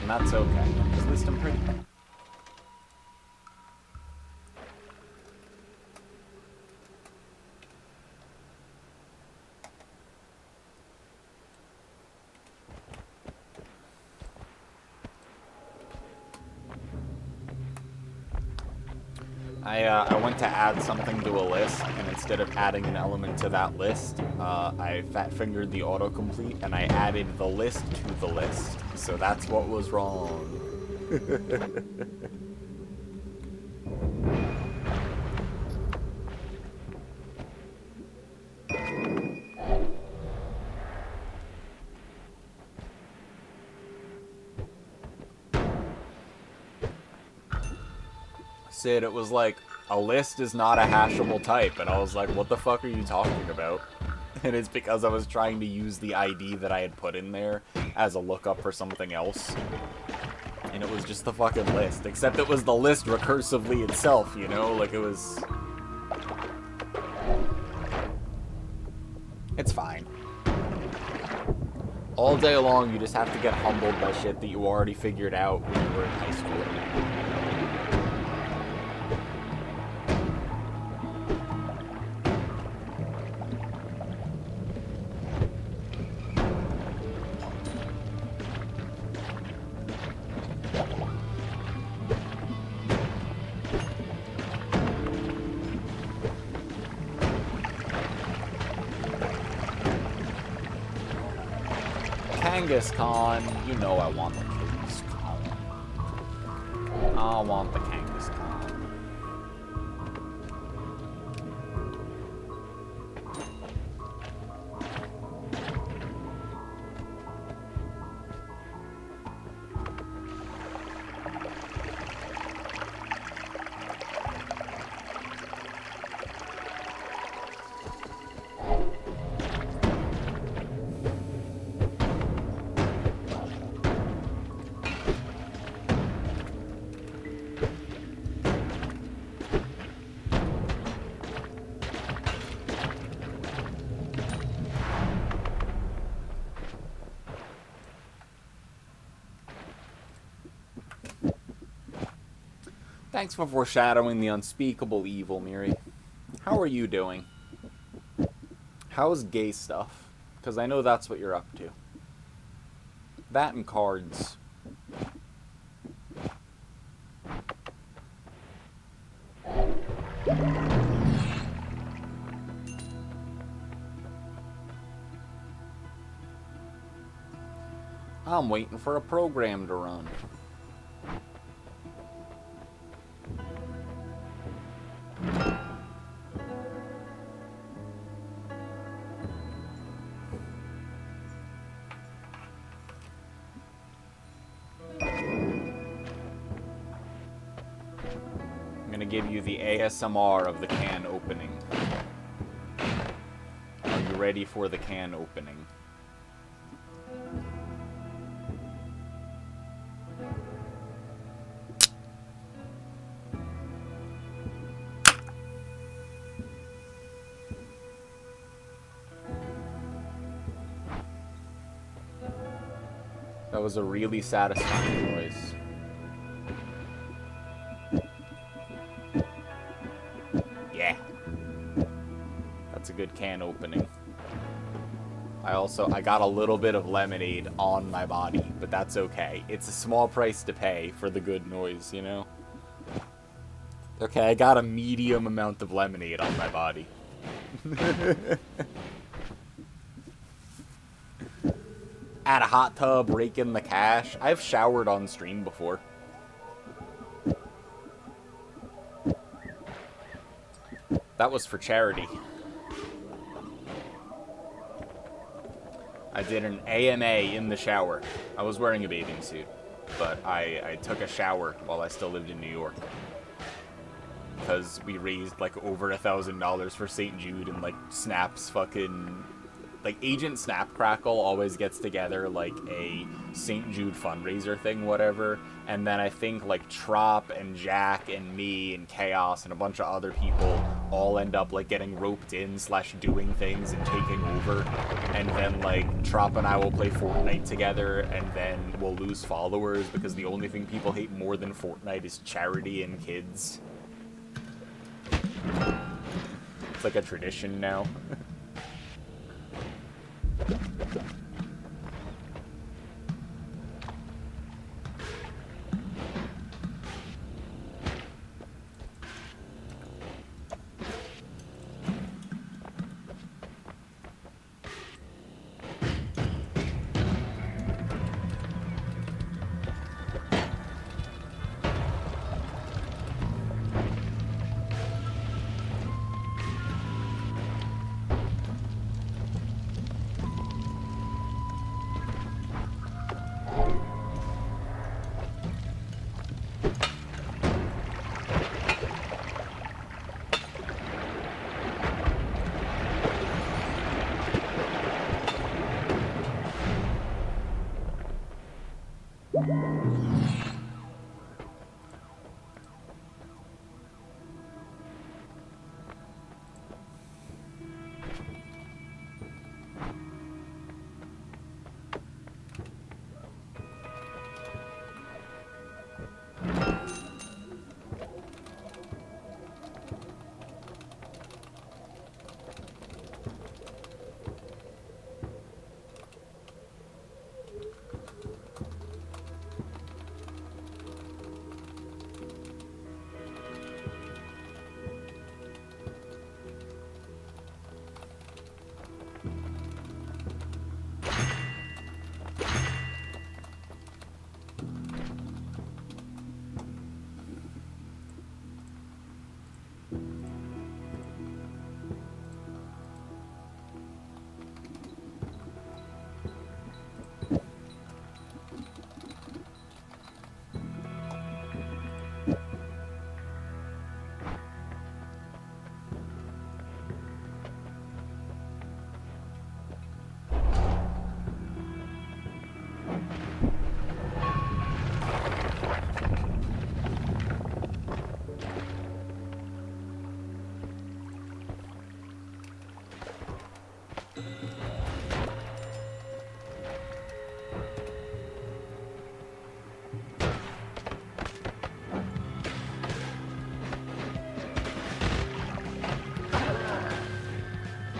And that's okay, because at least I'm pretty. I went to add something to a list, and instead of adding an element to that list, I fat-fingered the autocomplete, and I added the list to the list. So that's what was wrong. Sid, it was like, a list is not a hashable type, and I was like, what the fuck are you talking about? And it's because I was trying to use the ID that I had put in there as a lookup for something else. And it was just the fucking list, except it was the list recursively itself, you know? Like, it was... It's fine. All day long, you just have to get humbled by shit that you already figured out when you were in high school. Kangaskhan, you know I want the Kangaskhan. I want the Kangaskhan. Thanks for foreshadowing the unspeakable evil, Miri. How are you doing? How's gay stuff? Because I know that's what you're up to. That and cards. I'm waiting for a program to run. Give you the ASMR of the can opening. Are you ready for the can opening? That was a really satisfying noise. Good can opening. I got a little bit of lemonade on my body, but that's okay. It's a small price to pay for the good noise, you know? Okay, I got a medium amount of lemonade on my body. Add a hot tub, rake in the cash. I've showered on stream before. That was for charity. I did an AMA in the shower. I was wearing a bathing suit, but I took a shower while I still lived in New York. Because we raised like over $1,000 for St. Jude, and like Snap's fucking... Like Agent Snapcrackle always gets together like a St. Jude fundraiser thing, whatever. And then I think like Trop and Jack and me and Chaos and a bunch of other people all end up like getting roped in / doing things and taking over, and then like Trop and I will play Fortnite together, and then we'll lose followers because the only thing people hate more than Fortnite is charity and kids. It's like a tradition now.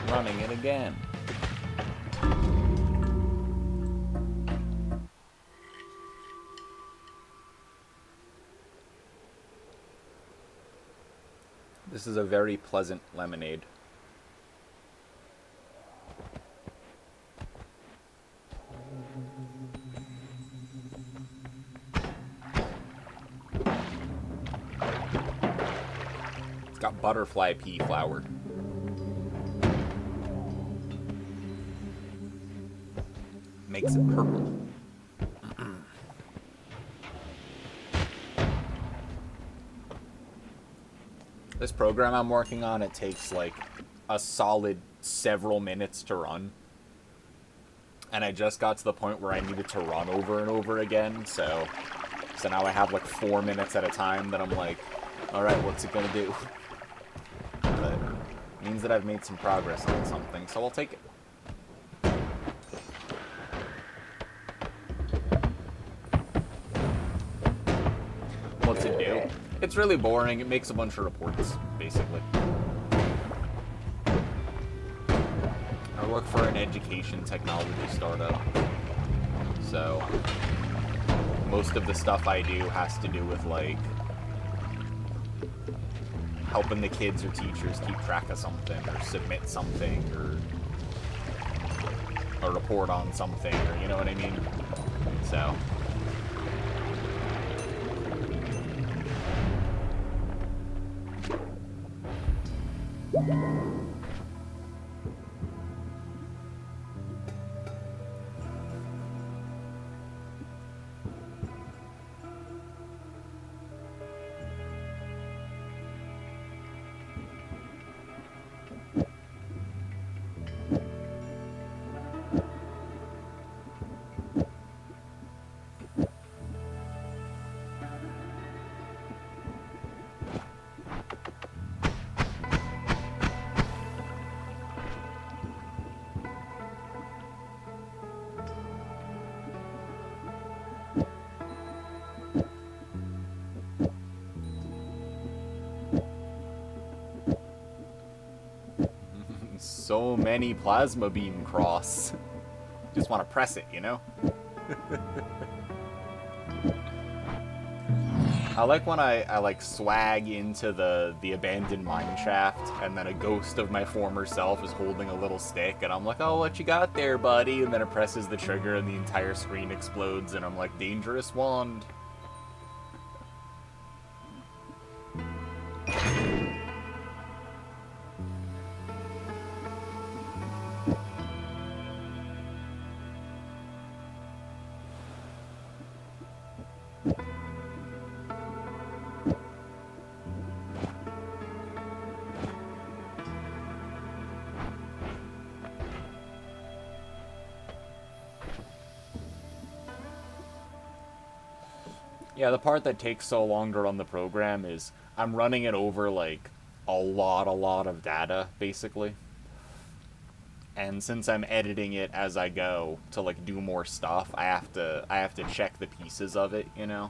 Running it again. This is a very pleasant lemonade. It's got butterfly pea flower. Makes it purple. This program I'm working on, it takes like a solid several minutes to run. And I just got to the point where I needed to run over and over again, so now I have like 4 minutes at a time that I'm like, alright, what's it gonna do? But it means that I've made some progress on something, so I'll take it. What's it do? It's really boring. It makes a bunch of reports, basically. I work for an education technology startup, so most of the stuff I do has to do with, like, helping the kids or teachers keep track of something, or submit something, or a report on something, or you know what I mean? So so many plasma beam cross. Just want to press it, you know? I like when I like swag into the abandoned mine shaft, and then a ghost of my former self is holding a little stick, and I'm like, oh, what you got there, buddy? And then it presses the trigger, and the entire screen explodes, and I'm like, dangerous wand. Yeah, the part that takes so long to run the program is I'm running it over, like, a lot of data, basically. And since I'm editing it as I go to, like, do more stuff, I have to check the pieces of it, you know?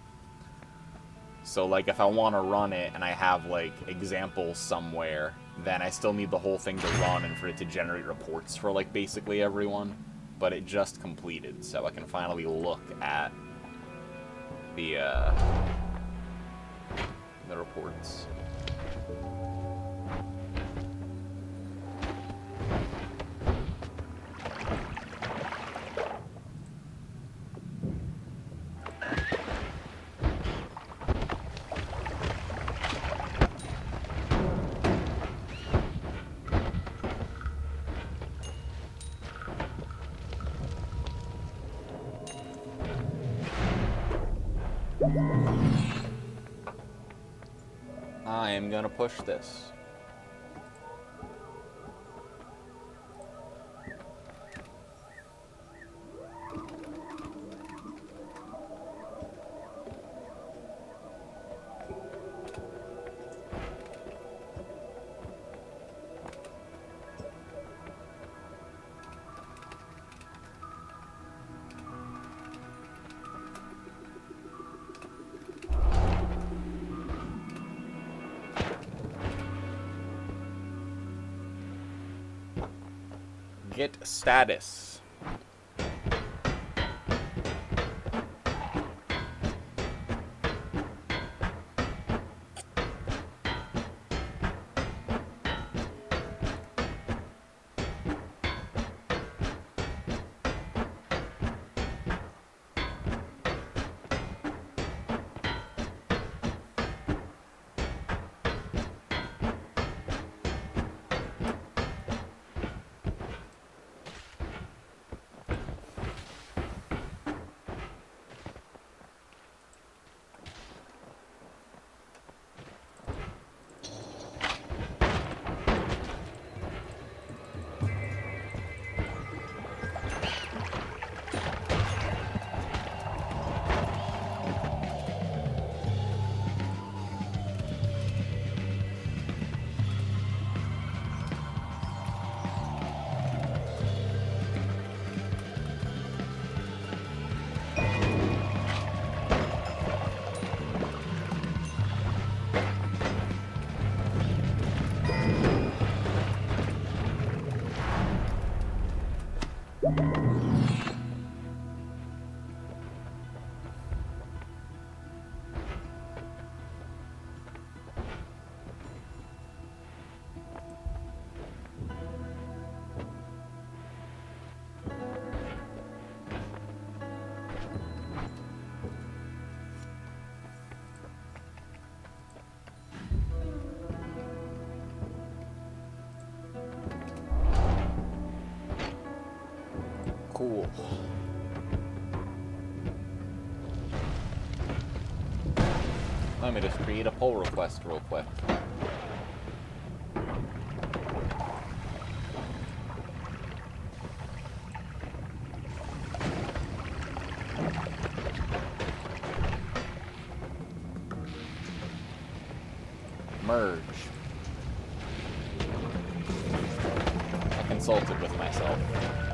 So, like, if I want to run it and I have, like, examples somewhere, then I still need the whole thing to run and for it to generate reports for, like, basically everyone. But it just completed, so I can finally look at the reports. I am gonna push this. Get status. Cool. Let me just create a pull request real quick. Merge. I consulted with myself,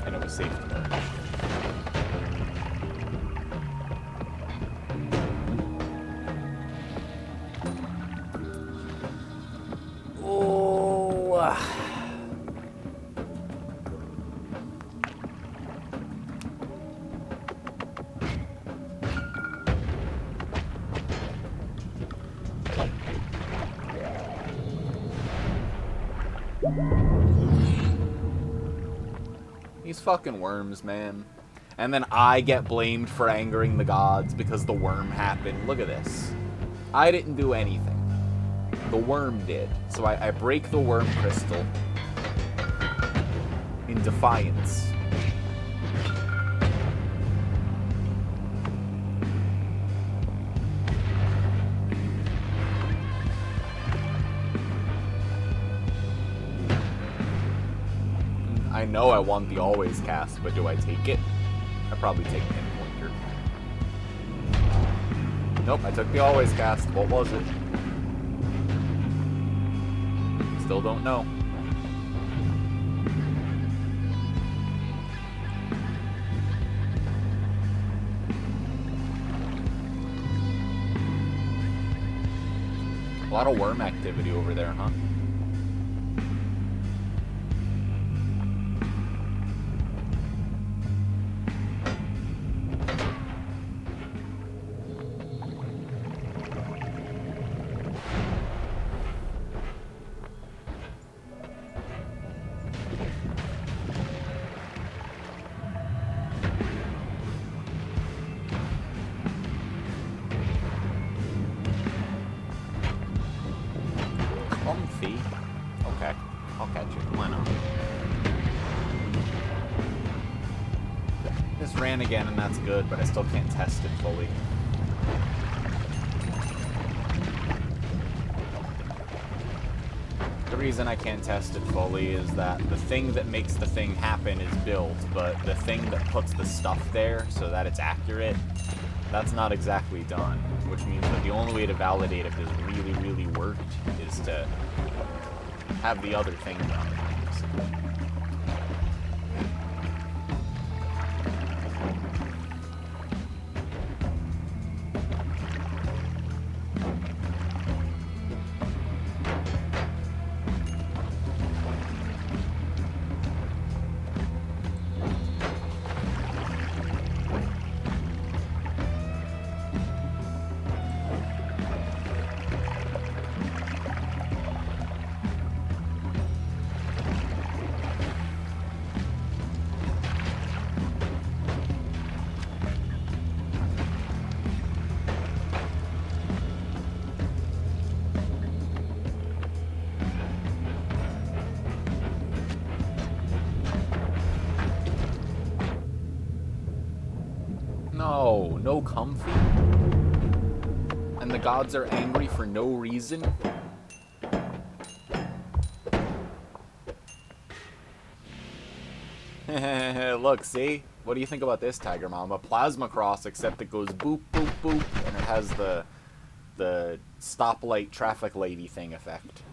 and it was safe to merge. These fucking worms, man. And then I get blamed for angering the gods because the worm happened. Look at this. I didn't do anything. The worm did. So I break the worm crystal in defiance. I know I want the always cast, but do I take it? I probably take Pinpointer. Nope, I took the always cast. What was it? Still don't know. A lot of worm activity over there, huh? Comfy. Okay, I'll catch it. Why not? This ran again, and that's good, but I still can't test it fully. The reason I can't test it fully is that the thing that makes the thing happen is built, but the thing that puts the stuff there so that it's accurate, that's not exactly done. Which means that the only way to validate if this really, really worked is to have the other thing done. No, no comfy. And the gods are angry for no reason. Look, see? What do you think about this, Tiger Mama? Plasma Cross, except it goes boop, boop, boop, and it has the stoplight traffic lady thing effect.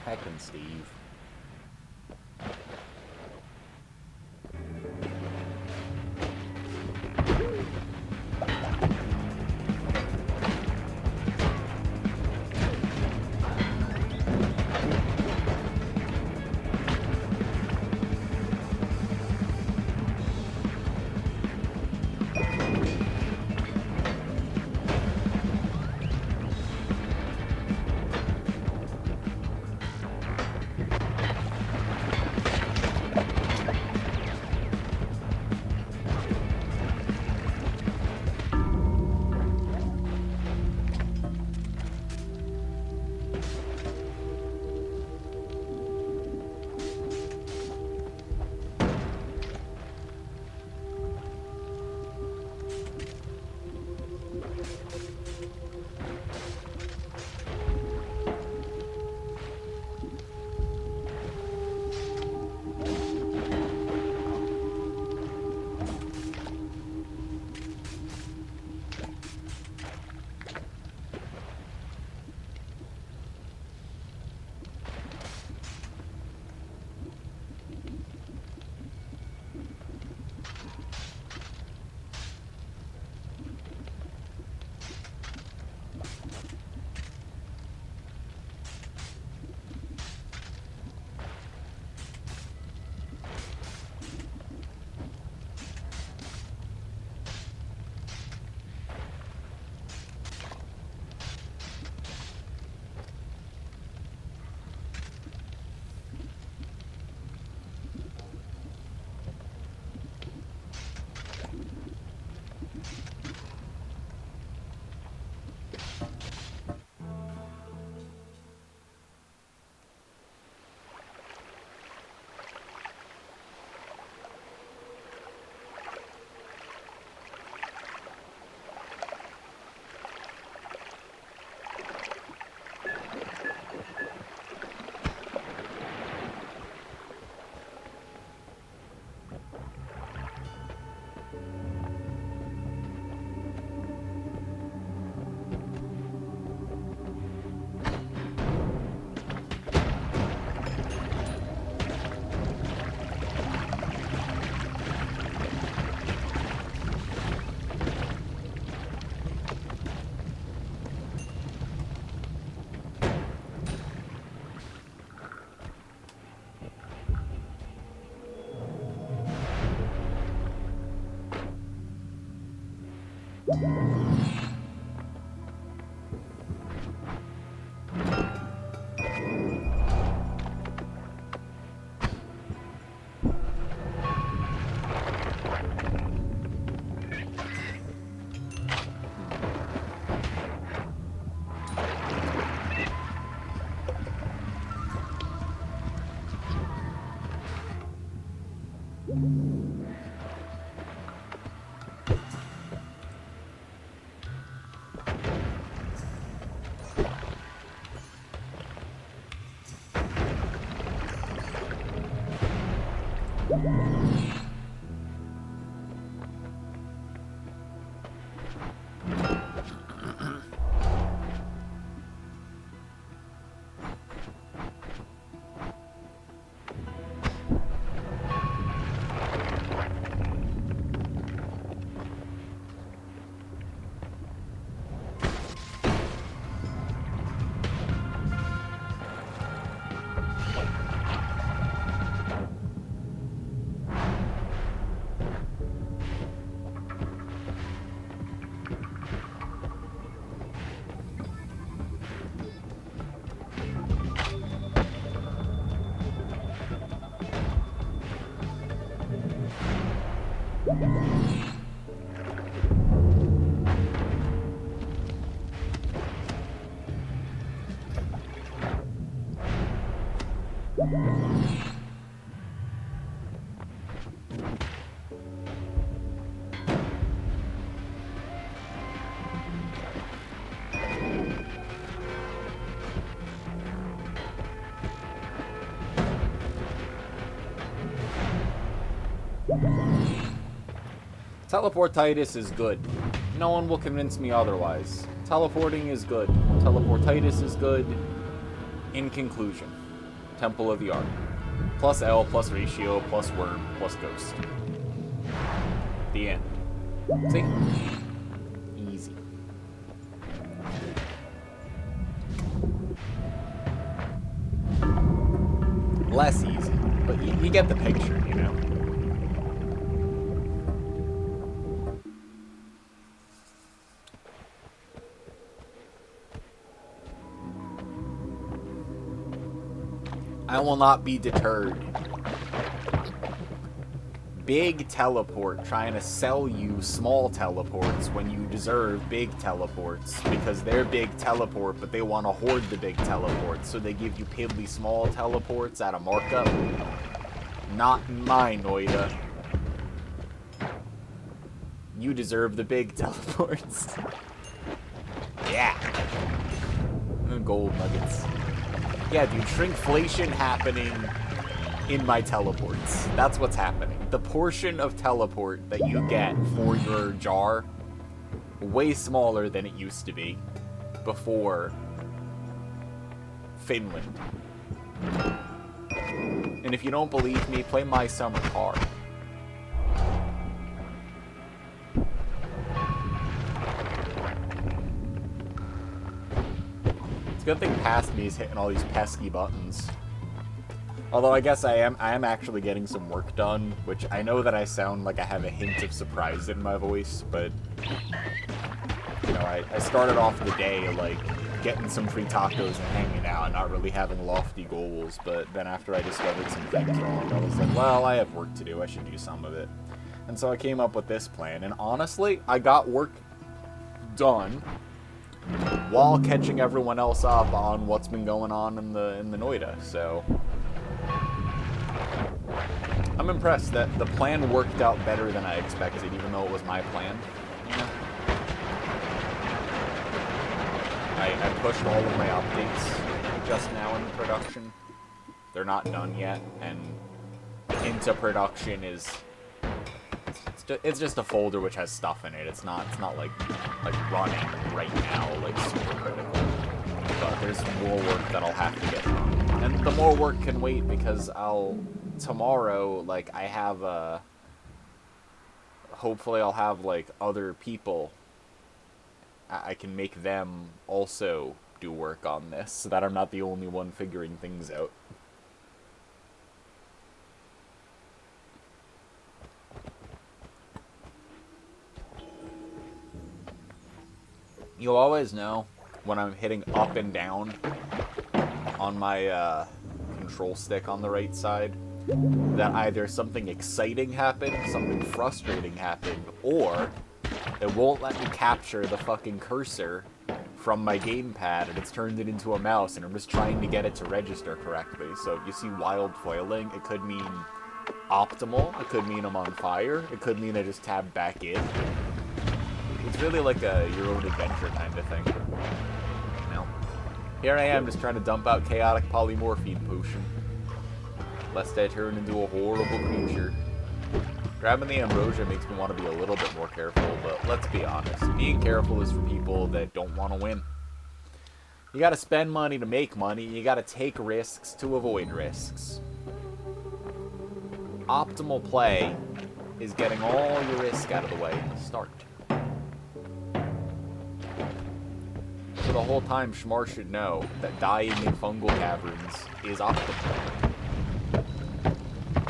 Heckin' Steve. Teleportitis is good. No one will convince me otherwise. Teleporting is good. Teleportitis is good. In conclusion, Temple of the Ark. Plus L, plus Ratio, plus Worm, plus Ghost. The end. See? Easy. Less easy, but you get the picture, you know? I will not be deterred. Big teleport trying to sell you small teleports when you deserve big teleports because they're big teleport, but they want to hoard the big teleports, so they give you piddly small teleports at a markup. Not my Noida. You deserve the big teleports. Yeah. Gold nuggets. Yeah, dude, shrinkflation happening in my teleports. That's what's happening. The portion of teleport that you get for your jar, way smaller than it used to be before Finland. And if you don't believe me, play My Summer Car. Good thing past me is hitting all these pesky buttons. Although I guess I am actually getting some work done, which I know that I sound like I have a hint of surprise in my voice, but you know, I started off the day like getting some free tacos and hanging out and not really having lofty goals, but then after I discovered some things wrong, I was like, well, I have work to do, I should do some of it. And so I came up with this plan, and honestly, I got work done while catching everyone else up on what's been going on in the Noida, so I'm impressed that the plan worked out better than I expected, even though it was my plan. You know? I pushed all of my updates just now into production. They're not done yet, and into production is it's just a folder which has stuff in it. It's not like running right now, like super critical. But there's more work that I'll have to get done. And the more work can wait because tomorrow, like, I have hopefully I'll have, like, other people. I can make them also do work on this so that I'm not the only one figuring things out. You'll always know when I'm hitting up and down on my control stick on the right side that either something exciting happened, something frustrating happened, or it won't let me capture the fucking cursor from my gamepad and it's turned it into a mouse and I'm just trying to get it to register correctly. So if you see wild foiling, it could mean optimal, it could mean I'm on fire, it could mean I just tabbed back in. It's really like a your own adventure kind of thing. You know? Here I am just trying to dump out chaotic polymorphine potion. Lest I turn into a horrible creature. Grabbing the ambrosia makes me want to be a little bit more careful, but let's be honest. Being careful is for people that don't want to win. You gotta spend money to make money, you gotta take risks to avoid risks. Optimal play is getting all your risk out of the way in the start. So the whole time, Shmar should know that dying in fungal caverns is optimal.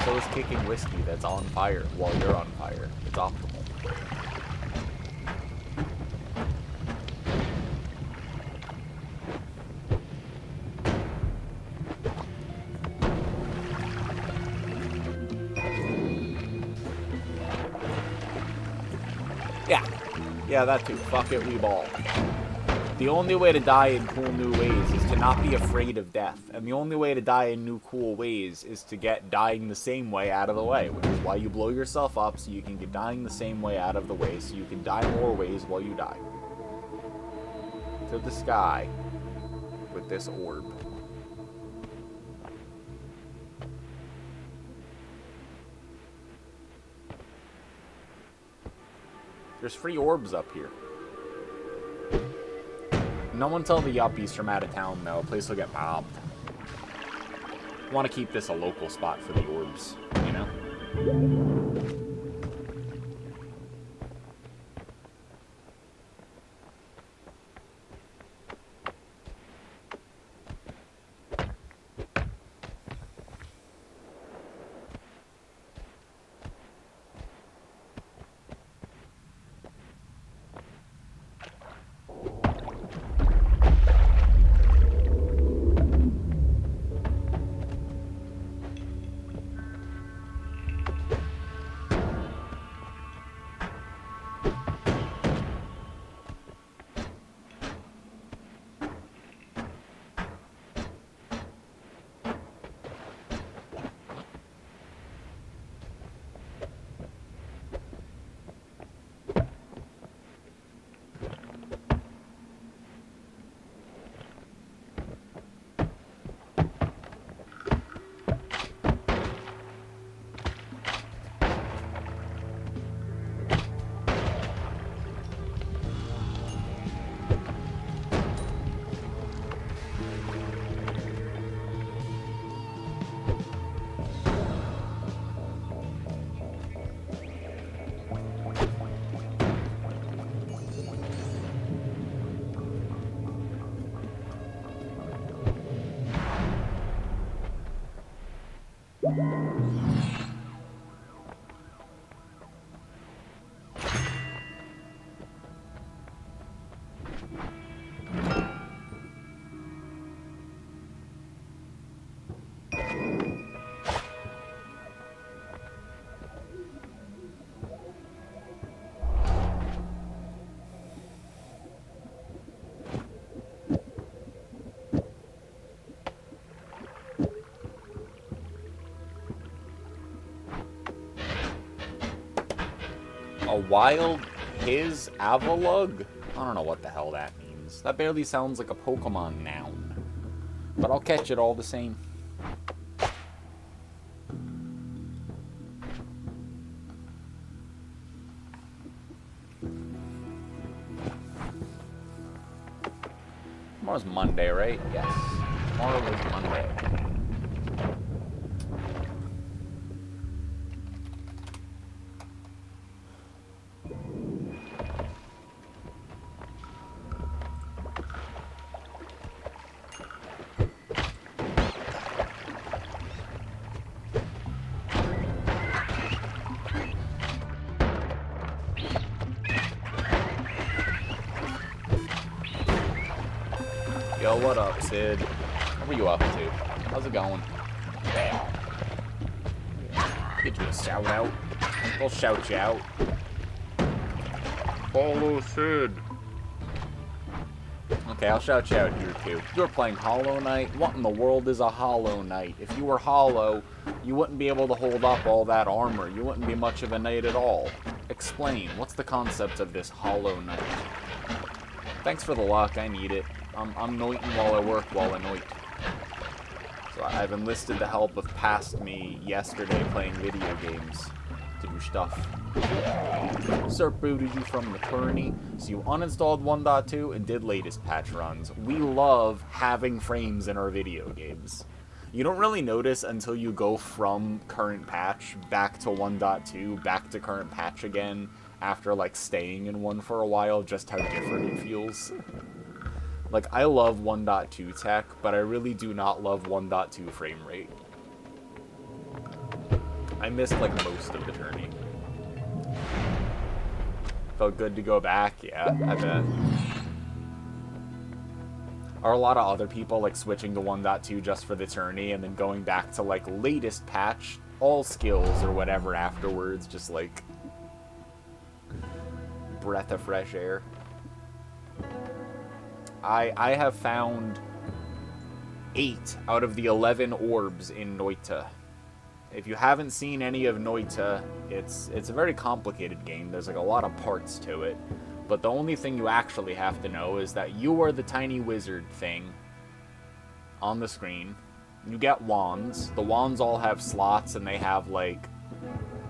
So is kicking whiskey that's on fire while you're on fire. It's optimal. Yeah, that too. Fuck it, we ball. The only way to die in cool new ways is to not be afraid of death. And the only way to die in new cool ways is to get dying the same way out of the way. Which is why you blow yourself up so you can get dying the same way out of the way so you can die more ways while you die. To the sky with this orb. There's free orbs up here. No one tell the yuppies from out of town, though. Place will get mobbed. Want to keep this a local spot for the orbs, you know? A wild his Avalug? I don't know what the hell that means. That barely sounds like a Pokemon noun. But I'll catch it all the same. Tomorrow's Monday, right? Yes. Tomorrow is Monday. Yo, what up, Sid? What were you up to? How's it going? Bam. Get you a shout out. We'll shout you out. Follow Sid. Okay, I'll shout you out here too. You're playing Hollow Knight? What in the world is a Hollow Knight? If you were Hollow, you wouldn't be able to hold up all that armor. You wouldn't be much of a knight at all. Explain. What's the concept of this Hollow Knight? Thanks for the luck. I need it. I'm noiting while I work while I noit. So I've enlisted the help of past me yesterday playing video games to do stuff. Serp booted you from the tourney, so you uninstalled 1.2 and did latest patch runs. We love having frames in our video games. You don't really notice until you go from current patch back to 1.2, back to current patch again, after like staying in one for a while, just how different it feels. Like, I love 1.2 tech, but I really do not love 1.2 frame rate. I missed like most of the tourney. Felt good to go back, yeah, I bet. Are a lot of other people like switching to 1.2 just for the tourney and then going back to like latest patch, all skills or whatever afterwards, just like breath of fresh air? I have found 8 out of the 11 orbs in Noita. If you haven't seen any of Noita, it's a very complicated game. There's like a lot of parts to it. But the only thing you actually have to know is that you are the tiny wizard thing on the screen. You get wands. The wands all have slots and they have like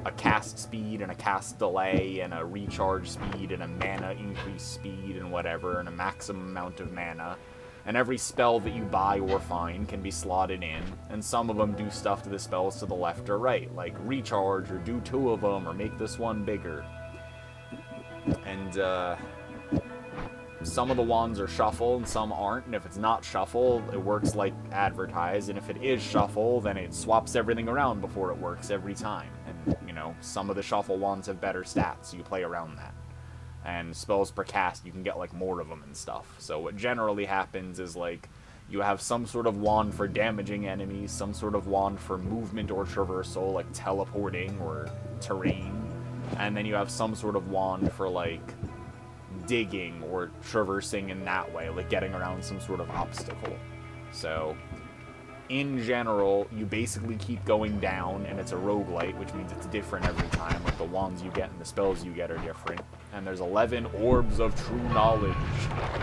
a cast speed and a cast delay and a recharge speed and a mana increase speed and whatever and a maximum amount of mana. And every spell that you buy or find can be slotted in, and some of them do stuff to the spells to the left or right, like recharge or do 2 of them or make this one bigger. And some of the wands are shuffle and some aren't, and if it's not shuffle, it works like advertised, and if it is shuffle, then it swaps everything around before it works every time. And, you know, some of the shuffle wands have better stats, so you play around that. And spells per cast, you can get like more of them and stuff. So what generally happens is like you have some sort of wand for damaging enemies, some sort of wand for movement or traversal, like teleporting or terrain, and then you have some sort of wand for like digging or traversing in that way, like getting around some sort of obstacle. So in general, you basically keep going down, and it's a roguelite, which means it's different every time. Like the wands you get and the spells you get are different. And there's 11 orbs of true knowledge.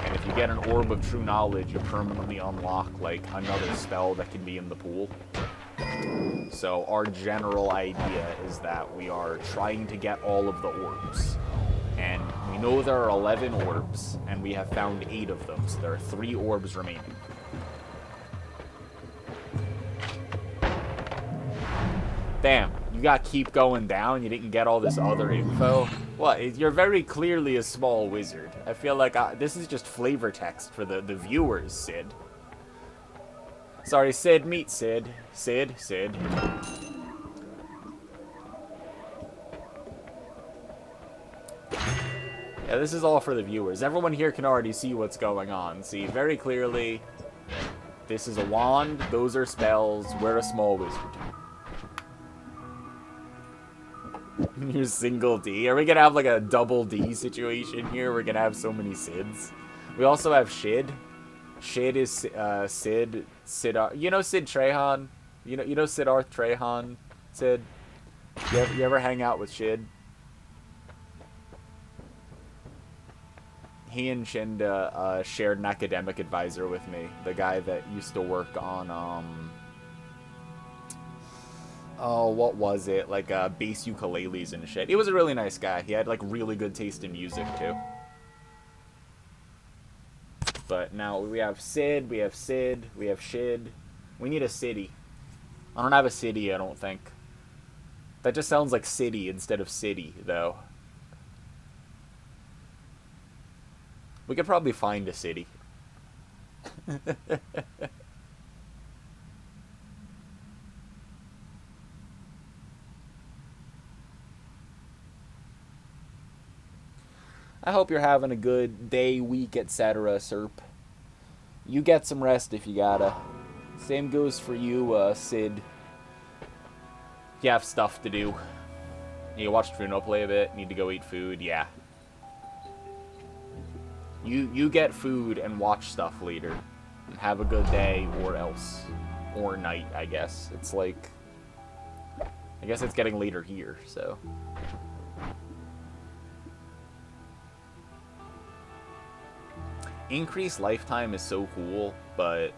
And if you get an orb of true knowledge, you permanently unlock like another spell that can be in the pool. So our general idea is that we are trying to get all of the orbs. And we know there are 11 orbs, and we have found 8 of them, so there are 3 orbs remaining. Damn, you gotta keep going down, you didn't get all this other info? What, you're very clearly a small wizard. I feel like this is just flavor text for the viewers, Sid. Sorry, Sid, meet Sid. Sid. Yeah, this is all for the viewers. Everyone here can already see what's going on. See, very clearly, this is a wand, those are spells, we're a small wizard. You're single D. Are we gonna have like a double D situation here? We're gonna have so many Sids. We also have Shid. Shid is Sid. You know Sid Trehan? You know Siddharth Trehan? Sid. You ever hang out with Shid? He and Shinda shared an academic advisor with me. The guy that used to work on oh, what was it? Like, bass ukuleles and shit. He was a really nice guy. He had, like, really good taste in music, too. But now we have Sid, we have Sid, we have Shid. We need a city. I don't have a city, I don't think. That just sounds like city instead of city, though. We could probably find a city. I hope you're having a good day, week, etc., Serp. You get some rest if you gotta. Same goes for you, Sid. You have stuff to do. You watch Funo play a bit, need to go eat food, yeah. You get food and watch stuff later. And have a good day, or else. Or night, I guess. It's like... I guess it's getting later here, so... Increased lifetime is so cool, but...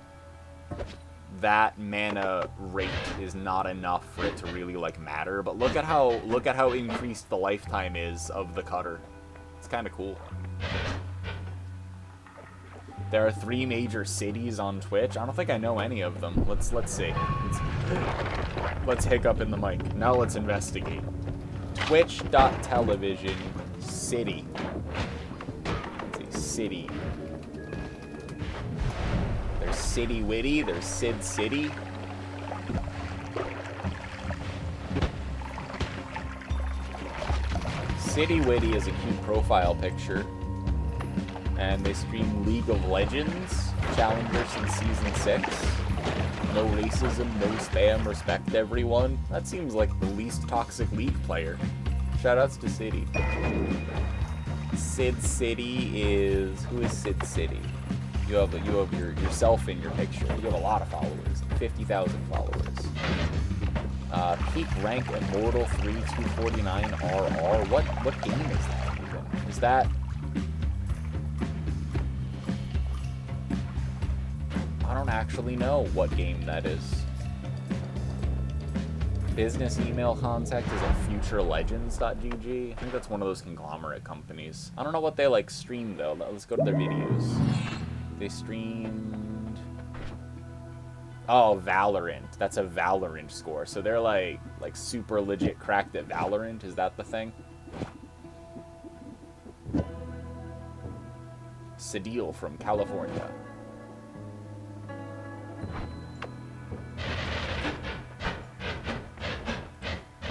that mana rate is not enough for it to really like matter. But look at how increased the lifetime is of the cutter. It's kind of cool. There are 3 major cities on Twitch. I don't think I know any of them. Let's see. Let's hiccup in the mic. Now let's investigate. Twitch.television city. Let's see, city. There's City Witty, there's Sid City. City Witty is a cute profile picture. And they stream League of Legends, Challenger since Season 6. No racism, no spam, respect everyone. That seems like the least toxic League player. Shoutouts to City. Sid City is... Who is Sid City? You have yourself in your picture. You have a lot of followers. 50,000 followers. Peak rank Immortal 3249 RR. What game is that even? Is that... I don't actually know what game that is. Business email contact is at futurelegends.gg. I think that's one of those conglomerate companies. I don't know what they like stream though. Let's go to their videos. They streamed... Oh, Valorant. That's a Valorant score. So they're like super legit cracked at Valorant. Is that the thing? Sadil from California.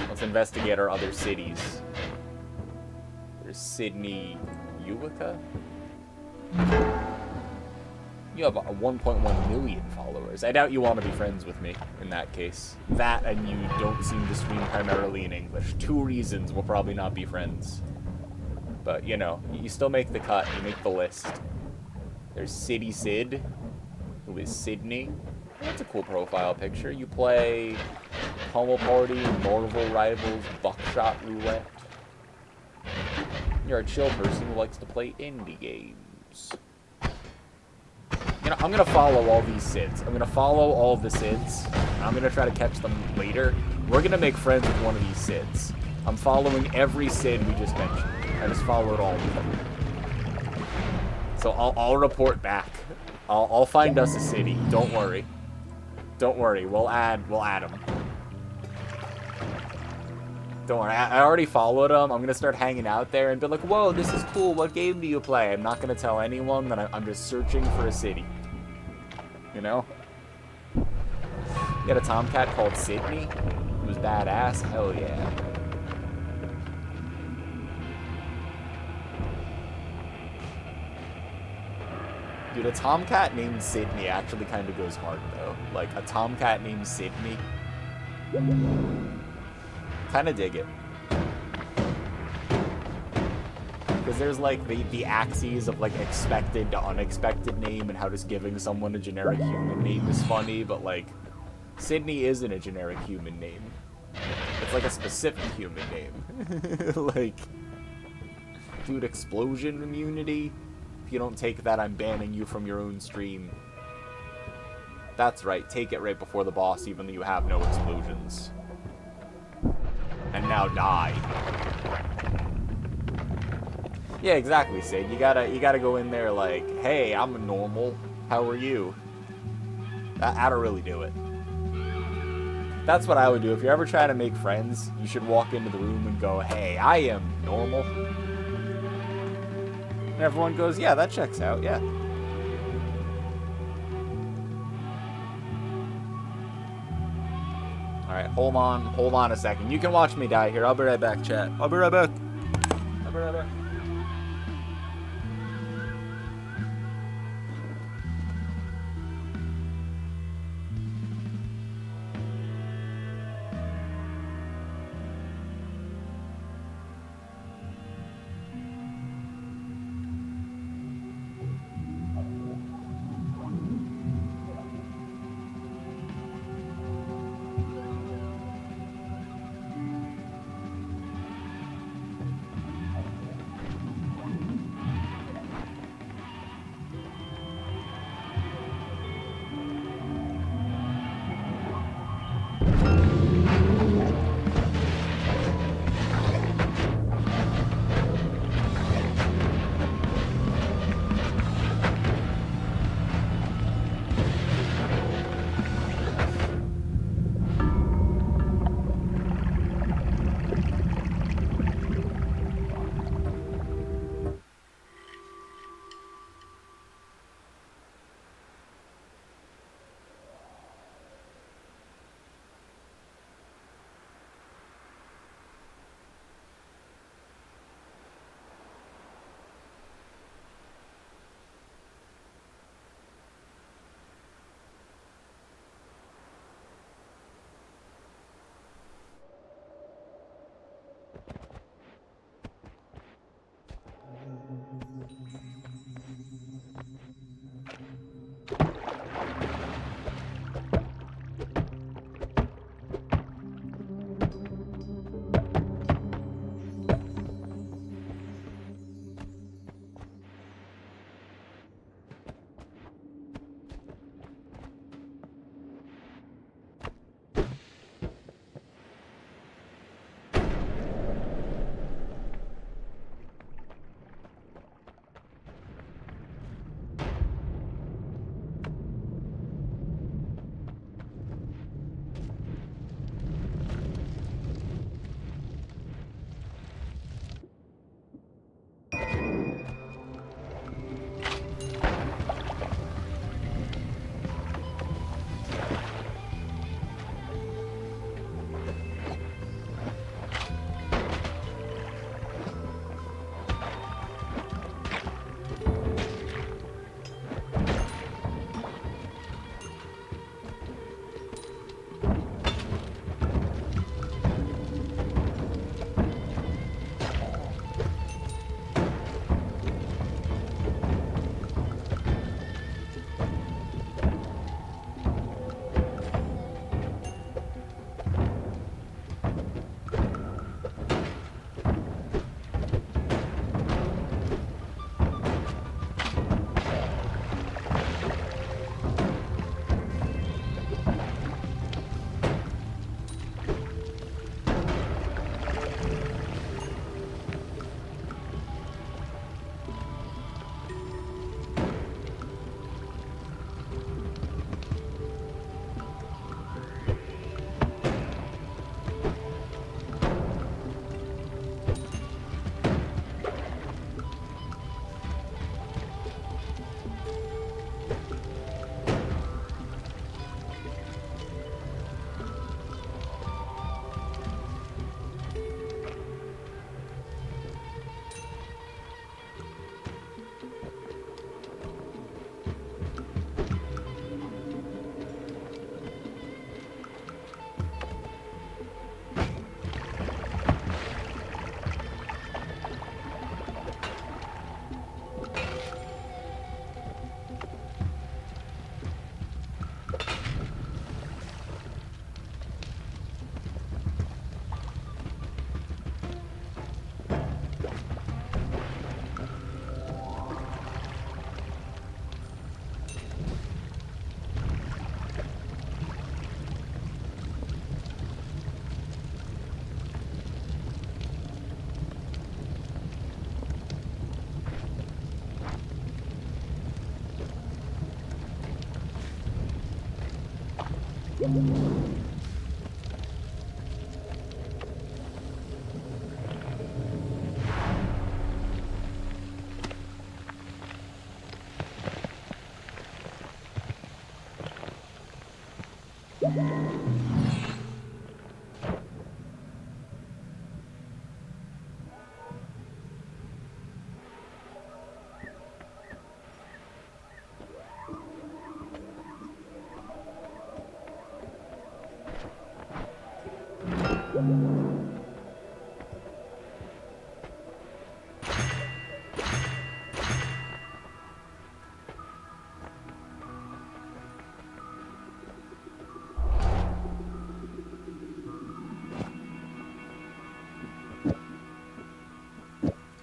Let's investigate our other cities. There's Sydney, Utica. You have 1.1 million followers. I doubt you want to be friends with me in that case. That and you don't seem to stream primarily in English. 2 reasons we'll probably not be friends. But, you know, you still make the cut. You make the list. There's City Sid, who is Sydney. That's a cool profile picture. You play Pummel Party, Marvel Rivals, Buckshot Roulette. You're a chill person who likes to play indie games. You know, I'm going to follow all these Sids. I'm going to follow all of the Sids. And I'm going to try to catch them later. We're going to make friends with one of these Sids. I'm following every Sid we just mentioned. I just followed all of them. So I'll report back. I'll find us a city. Don't worry. Don't worry. We'll add them. Don't worry. I already followed them. I'm going to start hanging out there and be like, whoa, this is cool. What game do you play? I'm not going to tell anyone that I'm just searching for a city. You know? You had a Tomcat called Sydney. It was badass. Hell yeah. Dude, a Tomcat named Sydney actually kind of goes hard, though. Like, a Tomcat named Sydney. Kind of dig it. Because there's, like, the axes of, like, expected to unexpected name and how just giving someone a generic human name is funny, but, like, Sydney isn't a generic human name. It's, like, a specific human name. Like, dude, explosion immunity? If you don't take that, I'm banning you from your own stream. That's right, take it right before the boss, even though you have no explosions. And now die. Yeah, exactly, Sid. You gotta go in there like, hey, I'm normal. How are you? That'll really do it. That's what I would do. If you're ever trying to make friends, you should walk into the room and go, hey, I am normal. And everyone goes, yeah, that checks out, yeah. Alright, hold on a second. You can watch me die here. I'll be right back, chat. I'll be right back.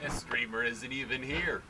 This streamer isn't even here.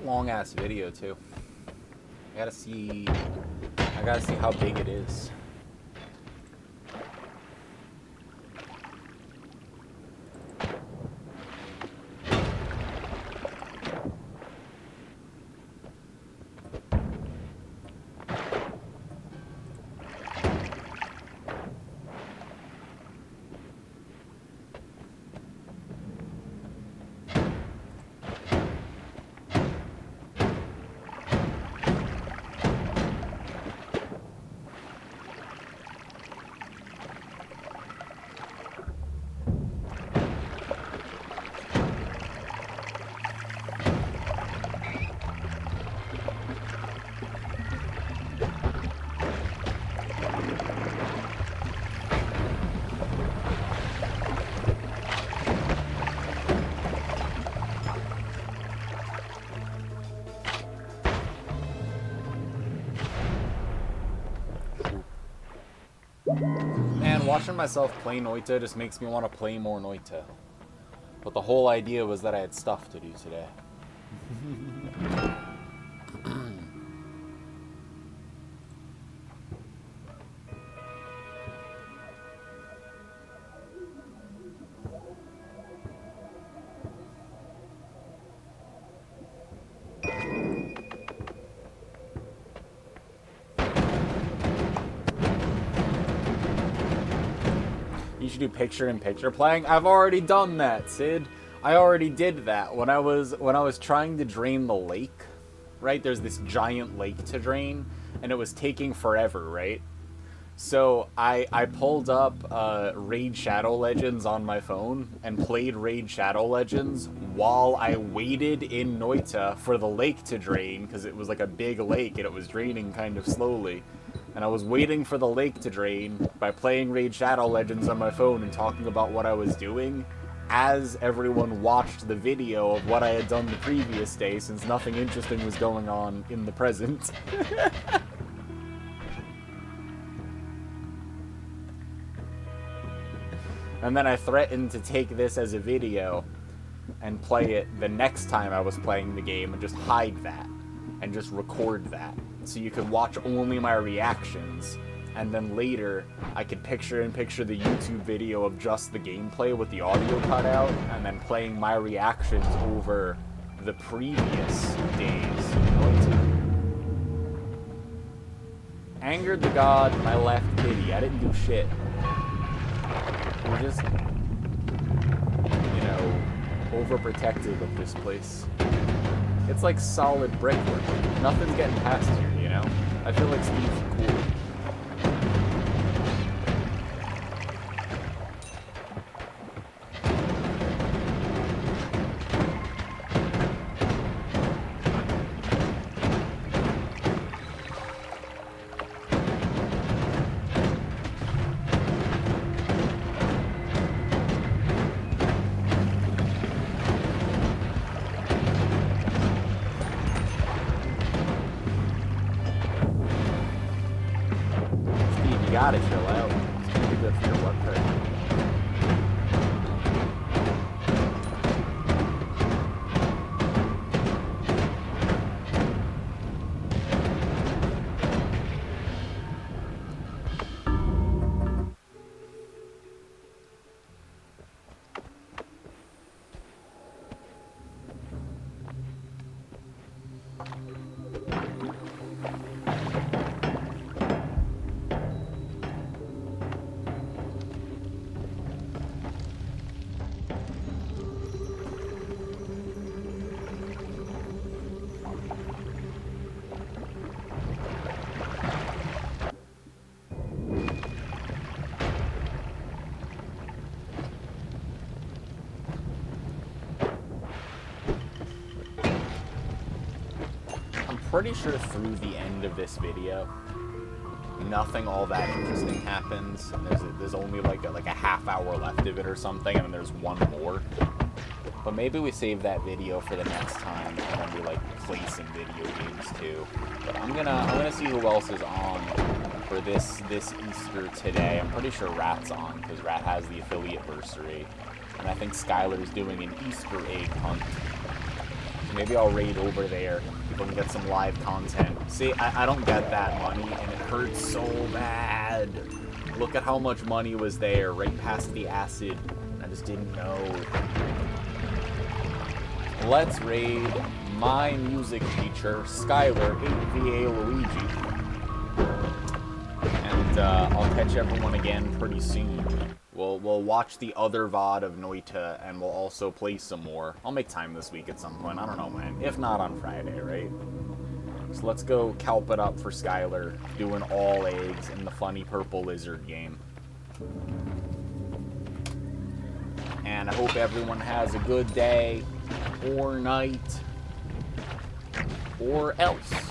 Long ass video too. I gotta see how big it is. Man, watching myself play Noita just makes me want to play more Noita. But the whole idea was that I had stuff to do today. You should do picture-in-picture playing. I've already done that, Sid. I already did that when I was trying to drain the lake. Right? There's this giant lake to drain, and it was taking forever, right? So I pulled up Raid Shadow Legends on my phone and played Raid Shadow Legends while I waited in Noita for the lake to drain, because it was like a big lake and it was draining kind of slowly. And I was waiting for the lake to drain by playing Raid Shadow Legends on my phone and talking about what I was doing as everyone watched the video of what I had done the previous day, since nothing interesting was going on in the present. And then I threatened to take this as a video and play it the next time I was playing the game and just hide that and just record that. So you could watch only my reactions, and then later I could picture-in-picture the YouTube video of just the gameplay with the audio cut out, and then playing my reactions over the previous days. Angered the god, my left kitty. I didn't do shit. We're just, you know, overprotective of this place. It's like solid brickwork. Nothing's getting past here, you know? I feel like Steve's cool. You gotta chill out. It's gonna be good for your blood pressure. Pretty sure through the end of this video, nothing all that interesting happens. There's only like a half hour left of it or something, and then there's one more. But maybe we save that video for the next time, and then we like play some video games too. But I'm gonna see who else is on for this Easter today. I'm pretty sure Rat's on because Rat has the affiliate bursary, and I think Skylar's doing an Easter egg hunt. So maybe I'll raid over there. People can get some live content. See, I don't get that money, and it hurts so bad. Look at how much money was there, right past the acid. I just didn't know. Let's raid my music teacher, Skylar, 8VA Luigi. And I'll catch everyone again pretty soon. We'll watch the other VOD of Noita, and we'll also play some more. I'll make time this week at some point. I don't know when. If not on Friday, right? So let's go calp it up for Skylar, doing all eggs in the funny purple lizard game. And I hope everyone has a good day, or night, or else.